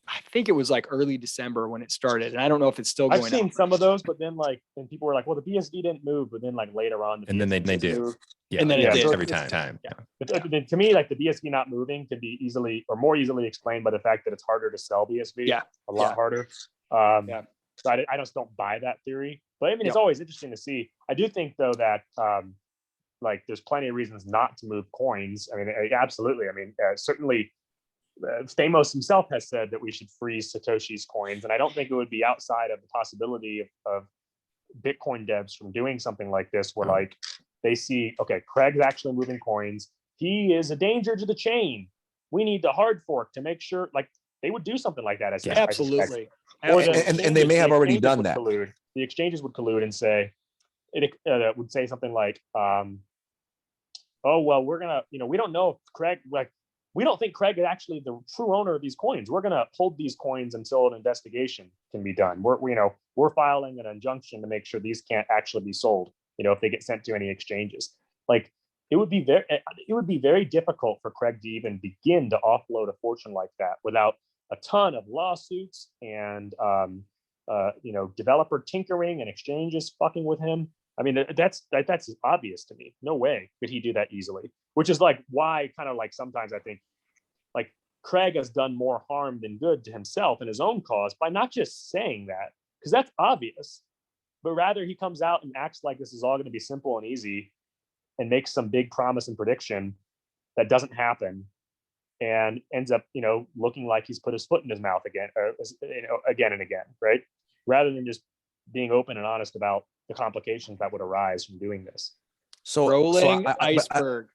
I think it was early December when it started, and I don't know if it's still going on. I've seen some of those, but then and people were like, "Well, the BSD didn't move," but then later on, and then they do. Yeah, and then it did every time. Yeah. But to me, the BSD not moving could be easily or more easily explained by the fact that it's harder to sell BSD. Yeah, a lot harder. Yeah. So I just don't buy that theory. But I mean, it's always interesting to see. I do think though that there's plenty of reasons not to move coins. I mean, absolutely. I mean, certainly. Stamos himself has said that we should freeze Satoshi's coins, and I don't think it would be outside of the possibility of Bitcoin devs from doing something like this, where they see, okay, Craig's actually moving coins. He is a danger to the chain. We need to hard fork to make sure. They would do something like that. Absolutely. Or and they may have already done that. The exchanges would collude and say it would say something like, "Oh well, we're gonna, we don't know if Craig we don't think Craig is actually the true owner of these coins. We're going to hold these coins until an investigation can be done. We're filing an injunction to make sure these can't actually be sold, if they get sent to any exchanges. Like, it would be very difficult for Craig to even begin to offload a fortune like that without a ton of lawsuits and developer tinkering and exchanges fucking with him. I mean, that's obvious to me. No way could he do that easily. Which is like why kind of like sometimes I think like Craig has done more harm than good to himself and his own cause by not just saying that, because that's obvious, but rather he comes out and acts like this is all going to be simple and easy and makes some big promise and prediction that doesn't happen and ends up, looking like he's put his foot in his mouth again, or, again and again, right? Rather than just being open and honest about the complications that would arise from doing this. So rolling iceberg.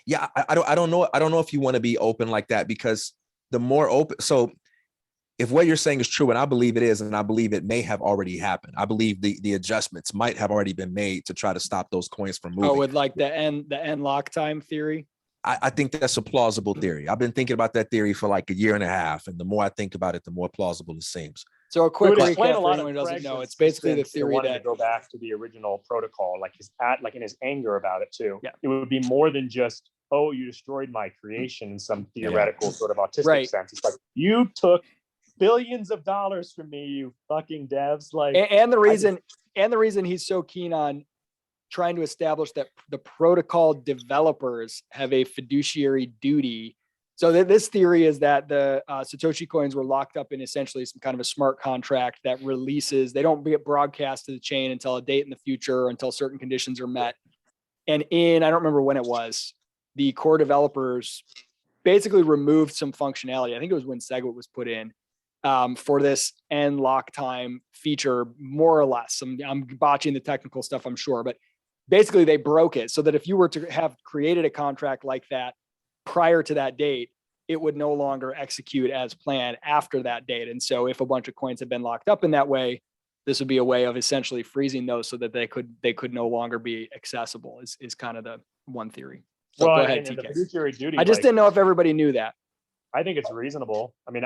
I don't know. I don't know if you want to be open like that, because the more open. So if what you're saying is true, and I believe it is, and I believe it may have already happened, I believe the adjustments might have already been made to try to stop those coins from moving. Oh, with like the end lock time theory. I think that's a plausible theory. I've been thinking about that theory for like a year and a half, and the more I think about it, the more plausible it seems. So a quick recap explain a for lot anyone who of doesn't know. Craig's It's basically the insistence to theory wanting that to go back to the original protocol, like in his anger about it too. Yeah. It would be more than just, oh, you destroyed my creation in some theoretical sort of autistic Right. sense. It's like, you took billions of dollars from me, you fucking devs. Like, and the reason he's so keen on trying to establish that the protocol developers have a fiduciary duty. So this theory is that the Satoshi coins were locked up in essentially some kind of a smart contract that releases. They don't get broadcast to the chain until a date in the future, or until certain conditions are met. And I don't remember when it was, the core developers basically removed some functionality. I think it was when SegWit was put in for this end lock time feature, more or less. I'm botching the technical stuff, I'm sure, but basically they broke it so that if you were to have created a contract like that prior to that date, it would no longer execute as planned after that date. And so if a bunch of coins have been locked up in that way, this would be a way of essentially freezing those so that they could no longer be accessible, is kind of the one theory. So well, go ahead, and the TK. fiduciary duty. I just didn't know if everybody knew that. I think it's reasonable. I mean,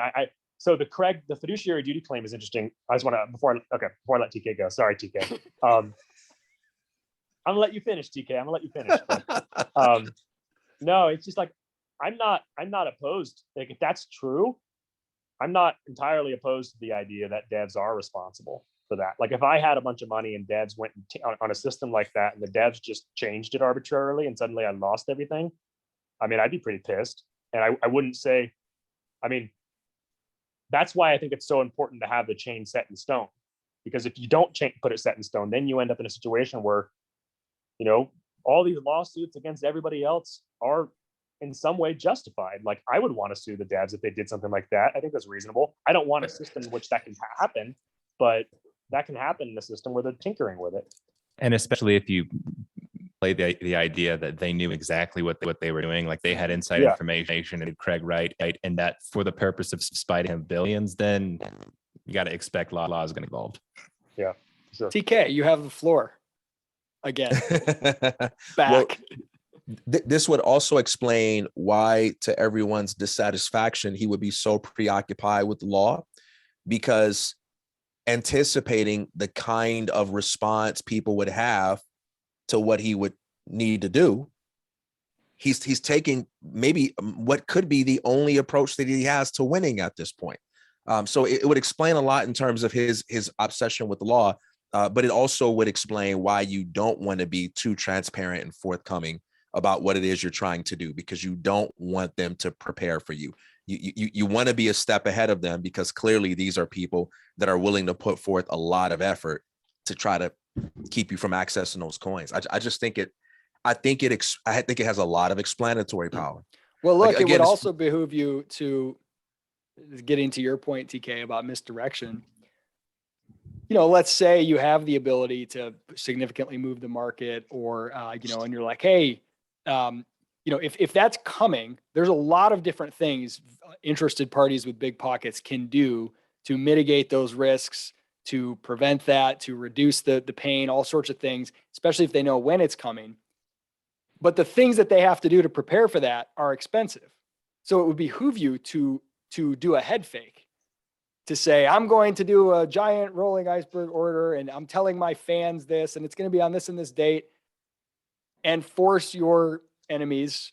so the fiduciary duty claim is interesting. I just want to, before I let TK go. Sorry, TK. I'm gonna let you finish, TK. I'm gonna let you finish. But, no, it's just like, I'm not opposed. Like, if that's true, I'm not entirely opposed to the idea that devs are responsible for that. Like, if I had a bunch of money and devs went on a system like that, and the devs just changed it arbitrarily, and suddenly I lost everything, I mean, I'd be pretty pissed. And I wouldn't say, I mean, that's why I think it's so important to have the chain set in stone. Because if you don't put it set in stone, then you end up in a situation where, all these lawsuits against everybody else are in some way justified. Like, I would want to sue the devs if they did something like that. I think that's reasonable. I don't want a system in which that can happen, but that can happen in a system where they're tinkering with it. And especially if you play the idea that they knew exactly what they were doing, like they had inside information, and Craig Wright, and that for the purpose of spiting him billions, then you got to expect law is going to be involved. Yeah, sure. TK, you have the floor again. Back. Well, this would also explain why, to everyone's dissatisfaction, he would be so preoccupied with the law, because anticipating the kind of response people would have to what he would need to do, he's taking maybe what could be the only approach that he has to winning at this point. So it would explain a lot in terms of his obsession with the law, but it also would explain why you don't want to be too transparent and forthcoming about what it is you're trying to do, because you don't want them to prepare for you. You want to be a step ahead of them, because clearly these are people that are willing to put forth a lot of effort to try to keep you from accessing those coins. I think it has a lot of explanatory power. Well, look, Like, it again, would also behoove you to, getting to your point, TK, about misdirection. Let's say you have the ability to significantly move the market, or, and you're like, hey, if that's coming, there's a lot of different things interested parties with big pockets can do to mitigate those risks, to prevent that, to reduce the pain, all sorts of things, especially if they know when it's coming. But the things that they have to do to prepare for that are expensive. So it would behoove you to do a head fake, to say, I'm going to do a giant rolling iceberg order and I'm telling my fans this, and it's going to be on this and this date, and force your enemies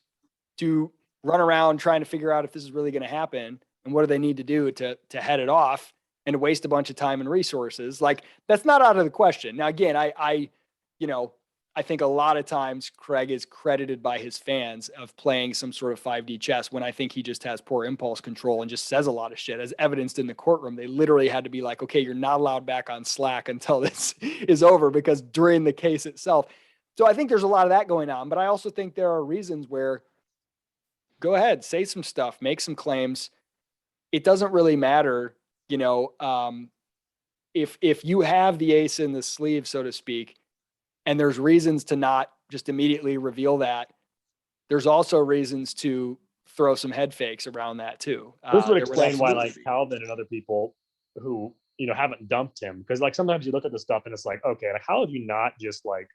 to run around trying to figure out if this is really going to happen and what do they need to do to head it off, and to waste a bunch of time and resources. Like, that's not out of the question. Now, again, I think a lot of times Craig is credited by his fans of playing some sort of 5D chess, when I think he just has poor impulse control and just says a lot of shit, as evidenced in the courtroom. They literally had to be like, okay, you're not allowed back on Slack until this is over, because during the case itself. So I think there's a lot of that going on, but I also think there are reasons where, go ahead, say some stuff, make some claims. It doesn't really matter, if you have the ace in the sleeve, so to speak, and there's reasons to not just immediately reveal that. There's also reasons to throw some head fakes around that too. This would explain why, like, Calvin and other people who, haven't dumped him. Because, like, sometimes you look at the stuff and it's like, okay, like, how have you not just, like,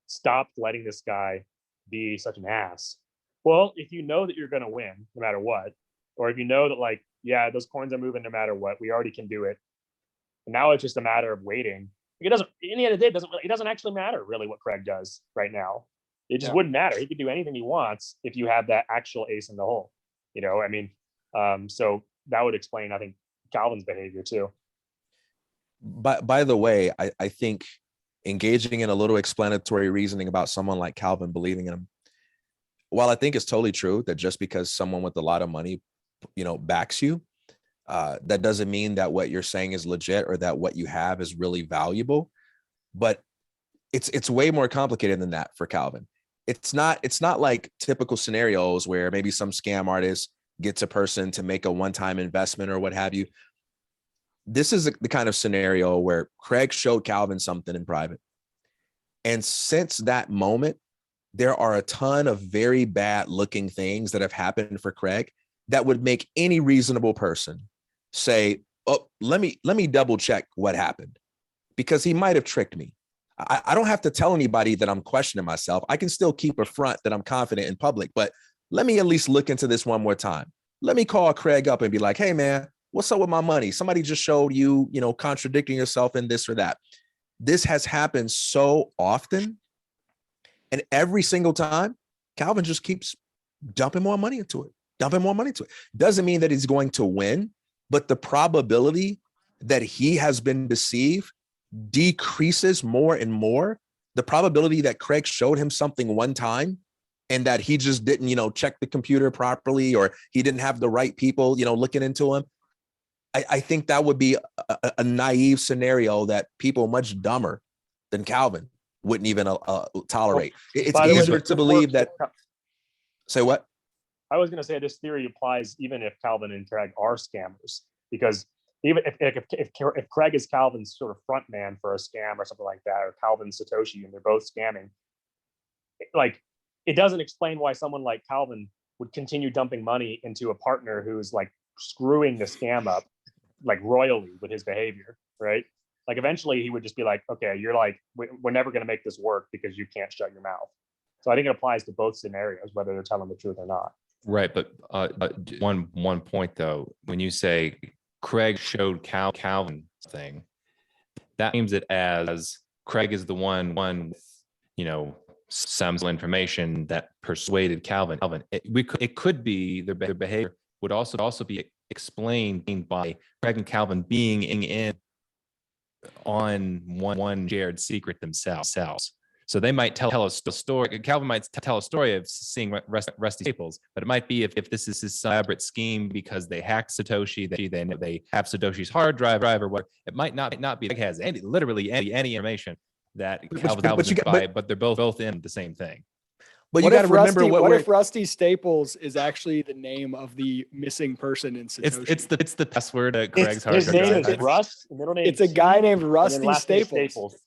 stopped letting this guy be such an ass? Well, if you know that you're going to win no matter what, or if you know that, like, yeah, those coins are moving no matter what, we already can do it. And now it's just a matter of waiting. It doesn't, in the end of the day, it doesn't actually matter really what Craig does right now. It just wouldn't matter. He could do anything he wants if you have that actual ace in the hole. So that would explain, I think, Calvin's behavior too. By the way, I think engaging in a little explanatory reasoning about someone like Calvin believing in him, while I think it's totally true that just because someone with a lot of money, backs you, that doesn't mean that what you're saying is legit or that what you have is really valuable. But it's way more complicated than that for Calvin. It's not like typical scenarios where maybe some scam artist gets a person to make a one-time investment or what have you. This is the kind of scenario where Craig showed Calvin something in private. And since that moment, there are a ton of very bad looking things that have happened for Craig that would make any reasonable person say, oh, let me double check what happened, because he might have tricked me. I don't have to tell anybody that I'm questioning myself. I can still keep a front that I'm confident in public, but let me at least look into this one more time. Let me call Craig up and be like, hey man, what's up with my money? Somebody just showed you, contradicting yourself in this or that. This has happened so often. And every single time, Calvin just keeps dumping more money into it. Doesn't mean that he's going to win, but the probability that he has been deceived decreases more and more. The probability that Craig showed him something one time and that he just didn't, check the computer properly, or he didn't have the right people, looking into him. I think that would be a naive scenario that people much dumber than Calvin wouldn't even tolerate. It's easier to believe that. Say what? I was going to say this theory applies even if Calvin and Craig are scammers, because even if Craig is Calvin's sort of front man for a scam or something like that, or Calvin's Satoshi, and they're both scamming, like, it doesn't explain why someone like Calvin would continue dumping money into a partner who's like screwing the scam up like royally with his behavior, right? Like, eventually he would just be like, okay, you're like, we're never going to make this work because you can't shut your mouth. So I think it applies to both scenarios, whether they're telling the truth or not. Right, but one point though, when you say Craig showed Calvin thing, that means it as Craig is the one with, some information that persuaded Calvin. It could be their behavior would also be explained by Craig and Calvin being in on one shared secret themselves. So they might tell a story. Calvin might tell a story of seeing Rusty Staples, but it might be if this is his elaborate scheme because they hacked Satoshi, they have Satoshi's hard drive or what. It might not be. It has literally any information that Calvin's by, but they're both in the same thing. But you got to remember what if Rusty Staples is actually the name of the missing person in Satoshi? It's the password at Craig's hard drive. His name is Rust. Middle name. It's a guy named Rusty Staples.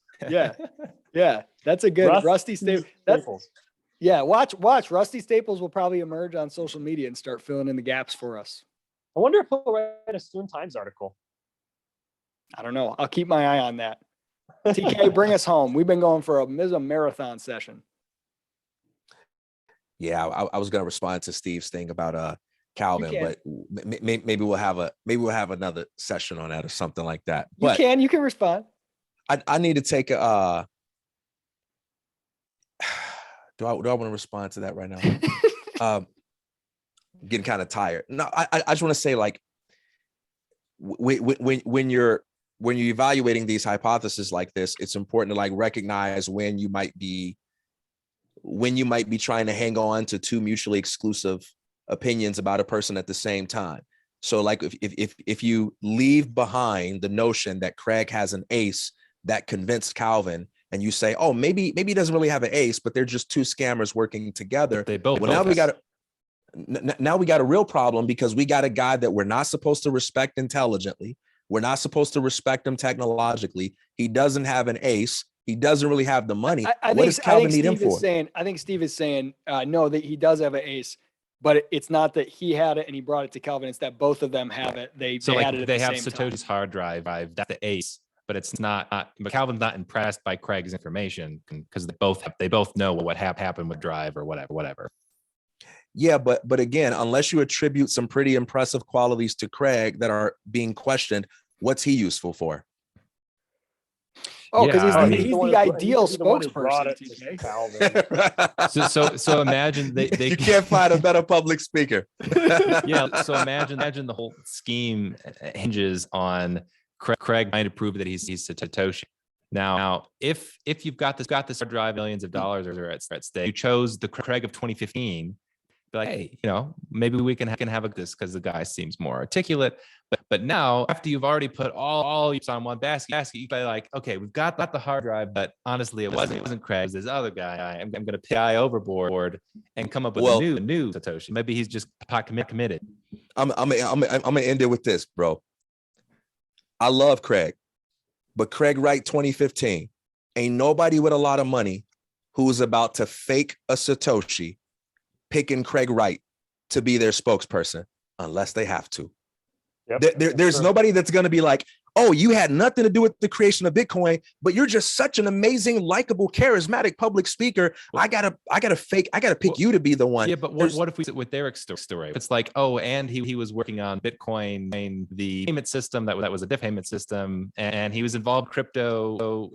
Yeah, that's a good Rusty Staples. Yeah, watch. Rusty Staples will probably emerge on social media and start filling in the gaps for us. I wonder if he'll write a Soon Times article. I don't know. I'll keep my eye on that. TK, bring us home. We've been going for a marathon session. Yeah, I was going to respond to Steve's thing about Calvin, can. but maybe we'll have another session on that or something like that. You can respond. I need to take a do I want to respond to that right now? Getting kind of tired. No, I just want to say, like, when you're evaluating these hypotheses like this, it's important to like recognize when you might be trying to hang on to two mutually exclusive opinions about a person at the same time. So like if you leave behind the notion that Craig has an ace that convinced Calvin, and you say, oh, maybe he doesn't really have an ace, but they're just two scammers working together. They both. Well, now we got a real problem, because we got a guy that we're not supposed to respect intelligently. We're not supposed to respect him technologically. He doesn't have an ace. He doesn't really have the money. What does Calvin need him for? I think Steve is saying, no, that he does have an ace, but it's not that he had it and he brought it to Calvin. It's that both of them have it. They had it at the same time. They have Satoshi's hard drive. That's the ace, but it's not. But Calvin's not impressed by Craig's information, because they both know what happened with drive or whatever. Yeah, but again, unless you attribute some pretty impressive qualities to Craig that are being questioned, what's he useful for? Oh, because he's the the ideal spokesperson. So imagine you can't find a better public speaker. Yeah. So imagine the whole scheme hinges on Craig trying to prove that he's Satoshi. Now, if you've got this hard drive, millions of dollars are at stake, you chose the Craig of 2015. Be like, hey, maybe we can have this because the guy seems more articulate. But now, after you've already put all your on one basket, you be like, okay, we've got the hard drive, but honestly, it wasn't Craig. It was this other guy. I'm going to pick guy overboard and come up with a new Satoshi. Maybe he's just pot committed. I'm gonna end it with this, bro. I love Craig, but Craig Wright 2015, ain't nobody with a lot of money who's about to fake a Satoshi picking Craig Wright to be their spokesperson unless they have to. Yep. There's nobody that's going to be like, oh, you had nothing to do with the creation of Bitcoin, but you're just such an amazing, likable, charismatic public speaker. I gotta pick you to be the one. Yeah, but what if we sit with Derek's story? It's like, oh, and he was working on Bitcoin, the payment system that was a different payment system, and he was involved crypto.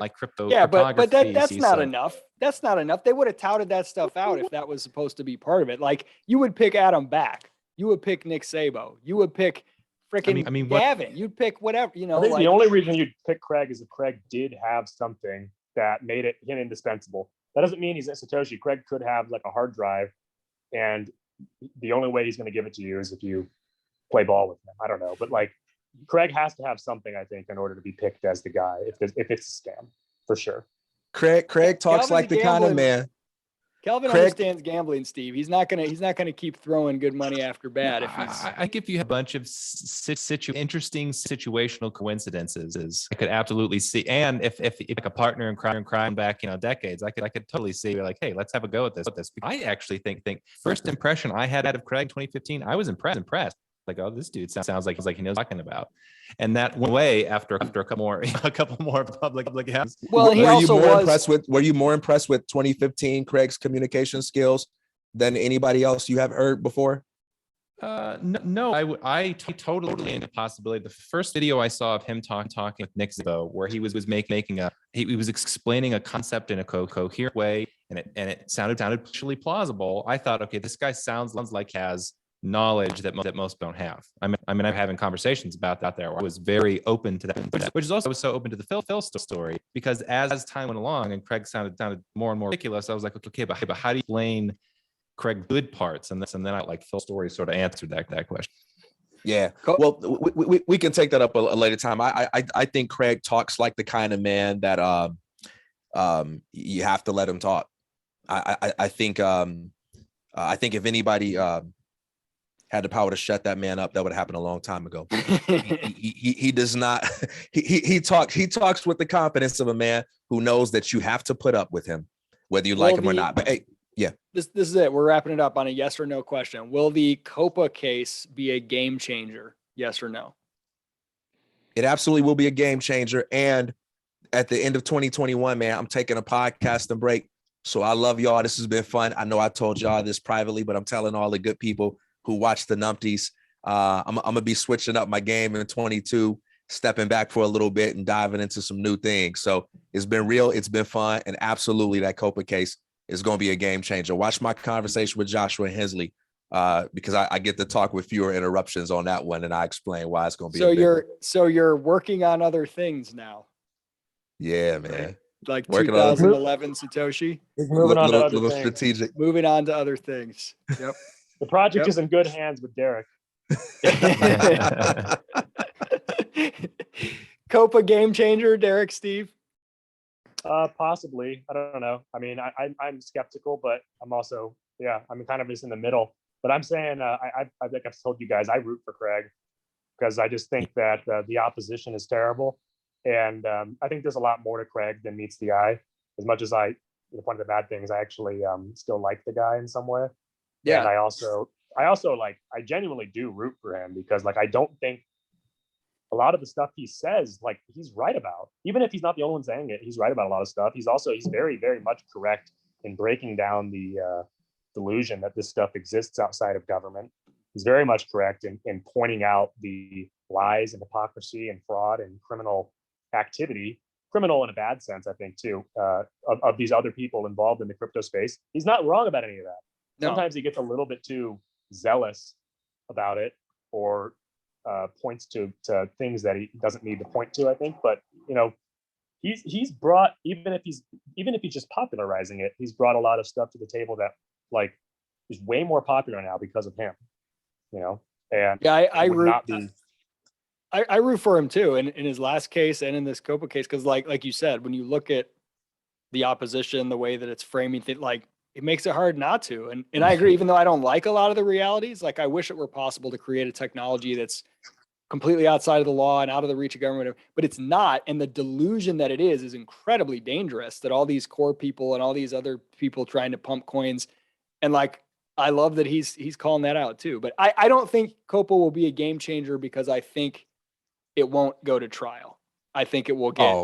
Yeah, but that's not enough. That's not enough. They would have touted that stuff out if that was supposed to be part of it. Like, you would pick Adam Back, you would pick Nick Szabo, you would pick freaking Gavin. You'd pick whatever, I think the only reason you'd pick Craig is if Craig did have something that made him indispensable. That doesn't mean he's a Satoshi. Craig could have like a hard drive, and the only way he's going to give it to you is if you play ball with him. I don't know, but like, Craig has to have something, I think, in order to be picked as the guy if it's a scam, for sure. Craig talks like the kind of man. Calvin understands gambling, Steve. He's not gonna keep throwing good money after bad. If I give you a bunch of interesting situational coincidences, I could absolutely see. And if like a partner in crime back decades, I could totally see, like, hey, let's have a go at this. I actually think first impression I had out of Craig 2015, I was impressed. Like, oh, this dude sounds like he knows what he's talking about. And that went away after a couple more public houses. Well, were you more impressed with 2015 Craig's communication skills than anybody else you have heard before? No, I totally into possibility. The first video I saw of him talking with Nick Szabo, where he was he was explaining a concept in a coherent way, and it sounded actually plausible. I thought, okay, this guy sounds like he has knowledge that most don't have. I'm having conversations about that there. I was very open to that, which is also so open to the Phil story, because as time went along and Craig sounded more and more ridiculous, I was like, okay, but how do you explain Craig good parts? And then I like Phil's story sort of answered that question. Yeah. Well, we can take that up a later time. I think Craig talks like the kind of man that you have to let him talk. I think if anybody had the power to shut that man up, that would happen a long time ago. He does not. He talks with the confidence of a man who knows that you have to put up with him, whether you like him or not. But hey, yeah, this is it. We're wrapping it up on a yes or no question. Will the COPA case be a game changer? Yes or no? It absolutely will be a game changer. And at the end of 2021, man, I'm taking a podcast break. So I love y'all. This has been fun. I know I told y'all this privately, but I'm telling all the good people who watch the Numpties. I'm gonna be switching up my game in 22, stepping back for a little bit and diving into some new things. So it's been real, it's been fun, and absolutely that COPA case is going to be a game changer. Watch my conversation with Joshua Hensley because I get to talk with fewer interruptions on that one, and I explain why it's going to be. So you're working on other things now. Yeah, man. Like Working on 2011 Satoshi. He's moving on to other little things. strategic. Moving on to other things. Yep. The project is in good hands with Derek. COPA game changer, Derek, Steve. Possibly. I don't know. I mean, I'm skeptical, but I'm also, I'm kind of just in the middle. But I'm saying, I think I've told you guys, I root for Craig because I just think that the opposition is terrible. And I think there's a lot more to Craig than meets the eye. As much as one of the bad things, I actually still like the guy in some way. Yeah. And I also like, I genuinely do root for him because like, I don't think a lot of the stuff he says, like he's right about, even if he's not the only one saying it, he's right about a lot of stuff. He's very, very much correct in breaking down the delusion that this stuff exists outside of government. He's very much correct in pointing out the lies and hypocrisy and fraud and criminal activity, criminal in a bad sense, I think too, of these other people involved in the crypto space. He's not wrong about any of that. No. Sometimes he gets a little bit too zealous about it or points to things that he doesn't need to point to, I think. But he's brought, even if he's just popularizing it, he's brought a lot of stuff to the table that like is way more popular now because of him. And yeah, I root for him too, in his last case and in this COPA case, because like you said, when you look at the opposition, the way that it's framing things, like it makes it hard not to. And I agree, even though I don't like a lot of the realities, like I wish it were possible to create a technology that's completely outside of the law and out of the reach of government, but it's not. And the delusion that it is incredibly dangerous, that all these core people and all these other people trying to pump coins. And like, I love that he's calling that out too. But I don't think COPA will be a game changer because I think it won't go to trial. I think it will get, you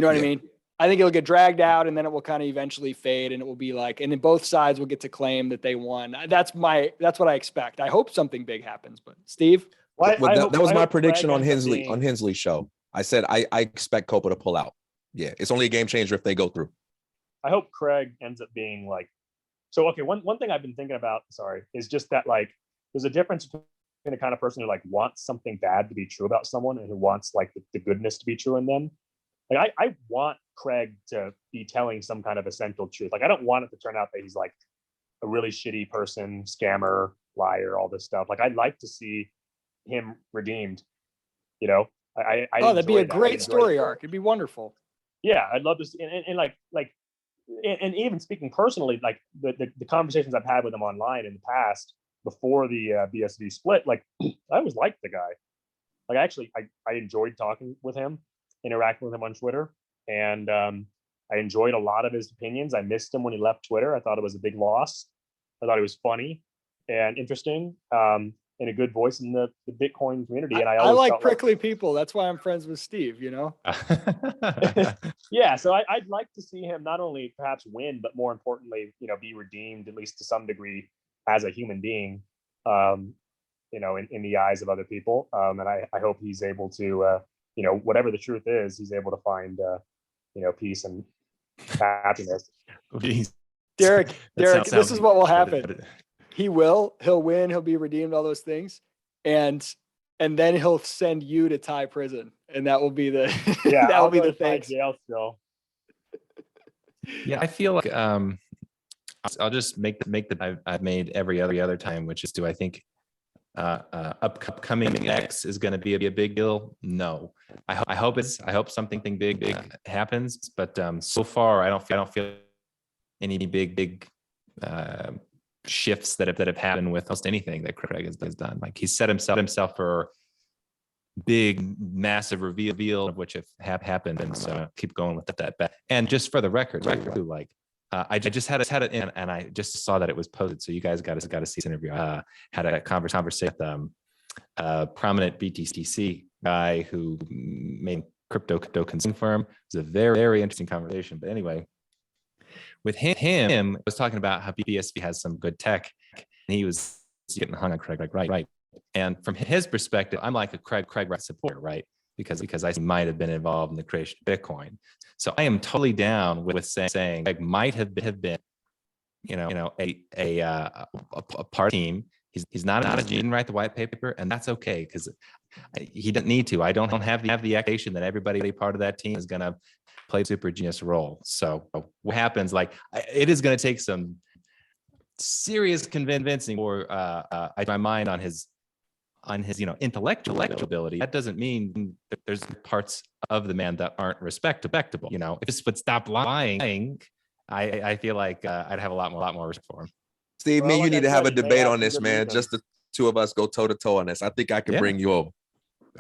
know what I mean? I think it'll get dragged out and then it will kind of eventually fade and it will be like, and then both sides will get to claim that they won. That's what I expect. I hope something big happens, but Steve? That was my prediction on Hensley's show. I said, I expect COPA to pull out. Yeah. It's only a game changer if they go through. I hope Craig ends up being like, so, okay. One thing I've been thinking about, is just that like, there's a difference between the kind of person who like wants something bad to be true about someone and who wants like the goodness to be true in them. Like I want Craig to be telling some kind of essential truth. Like I don't want it to turn out that he's like a really shitty person, scammer, liar, all this stuff. Like I'd like to see him redeemed. That'd be a great story arc. It'd be wonderful. Yeah, I'd love to see, and even speaking personally, like the conversations I've had with him online in the past before the BSV split, like I always liked the guy. Like actually, I enjoyed talking with him, interacting with him on Twitter, and I enjoyed a lot of his opinions. I missed him when he left Twitter. I thought it was a big loss. I thought he was funny and interesting, and a good voice in the Bitcoin community. And I like prickly people. That's why I'm friends with Steve, Yeah, so I'd like to see him not only perhaps win, but more importantly, be redeemed, at least to some degree, as a human being, in the eyes of other people. And I hope he's able to, whatever the truth is, he's able to find, peace and happiness. Derek, this is what will happen. He'll win, he'll be redeemed, all those things. And then he'll send you to Thai prison. And that will be the, that will be the thanks. Jail still. Yeah, I feel like I'll just make the I've made every other time, which is, do I think upcoming X is going to be a big deal? No, I hope something big happens, but so far I don't feel any big shifts that have happened with almost anything that Craig has done. Like he's set himself for big, massive reveal of which have happened, and so keep going with that bet. And just for the record, like I just had it in, and I just saw that it was posted, so you guys got to see this interview. Had a conversation with a prominent BTC guy who made crypto consulting firm. It was a very, very interesting conversation. But anyway, with him, I was talking about how BSV has some good tech, and he was getting hung on Craig Wright, right? And from his perspective, I'm like a Craig Wright supporter, right? Because I might have been involved in the creation of Bitcoin. So I am totally down with saying Craig might have been, a part team. He's not a genius, didn't write the white paper, and that's okay because he doesn't need to. I don't have the expectation that everybody part of that team is going to play super genius role. So what happens? Like it is going to take some serious convincing, or my mind on his intellectual ability. That doesn't mean that there's parts of the man that aren't respectable. If this would stop lying, I feel like I'd have a lot more respect for him. Steve, Well, me, you like need I to have said, a he may debate have on some this, good man. reasons. Just the two of us go toe to toe on this. I think I can bring you over.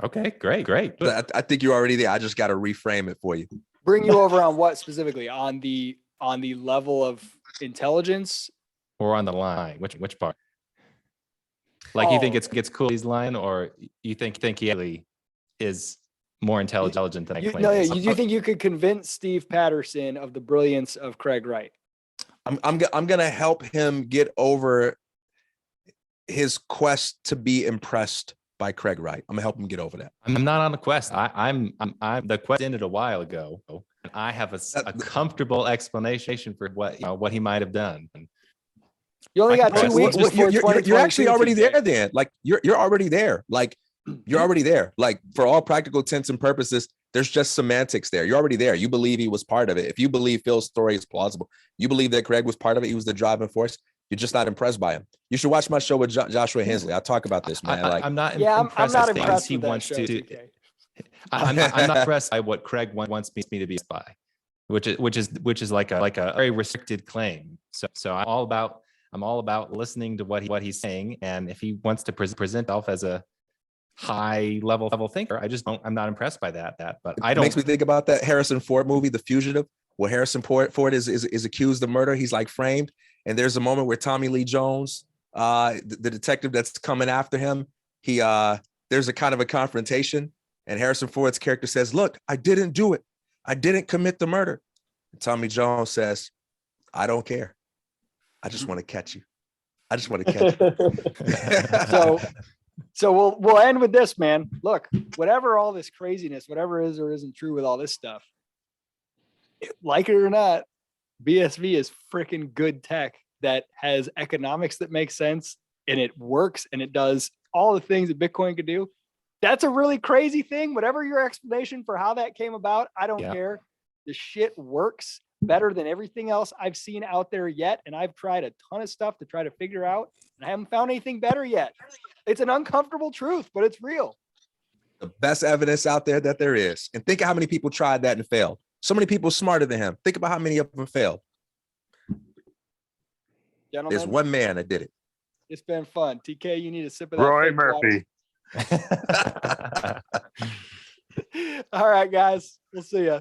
Okay, great. I think you're already there. I just got to reframe it for you. Bring you over on what specifically? On the level of intelligence? Or on the line, which part? Like you think it's cool he's lying, or you think he really is more intelligent than I claim? You think you could convince Steve Patterson of the brilliance of Craig Wright? I'm gonna help him get over his quest to be impressed by Craig Wright. I'm gonna help him get over that. I'm not on the quest. I'm the quest ended a while ago, and I have a comfortable explanation for what he might have done. You only got 2 weeks before you're actually already 2022, there. Then, like you're already there. Like you're already there. Like for all practical intents and purposes, there's just semantics there. You're already there. You believe he was part of it. If you believe Phil's story is plausible, you believe that Craig was part of it. He was the driving force. You're just not impressed by him. You should watch my show with Joshua Hensley. I talk about this, man. I'm not. I'm not impressed he with that wants show, to. TK. I'm not impressed by what Craig wants me to be by, which is like a very restricted claim. So I'm all about listening to what he's saying, and if he wants to present himself as a high level thinker, I'm not impressed by that. But I don't. It makes me think about that Harrison Ford movie, The Fugitive, where Harrison Ford is accused of murder. He's like framed, and there's a moment where Tommy Lee Jones, the detective that's coming after him, there's a kind of a confrontation, and Harrison Ford's character says, "Look, I didn't do it. I didn't commit the murder." And Tommy Jones says, "I don't care. I just want to catch you. I just want to catch you." So we'll end with this, man. Look, whatever all this craziness, whatever is or isn't true with all this stuff, like it or not, BSV is freaking good tech that has economics that makes sense, and it works, and it does all the things that Bitcoin could do. That's a really crazy thing. Whatever your explanation for how that came about, I don't care. The shit works better than everything else I've seen out there yet. And I've tried a ton of stuff to try to figure out, and I haven't found anything better yet. It's an uncomfortable truth, but it's real. The best evidence out there that there is. And think of how many people tried that and failed. So many people smarter than him. Think about how many of them failed. Gentlemen, there's one man that did it. It's been fun. TK, you need a sip of that. Roy fake Murphy. water. All right, guys. We'll see ya.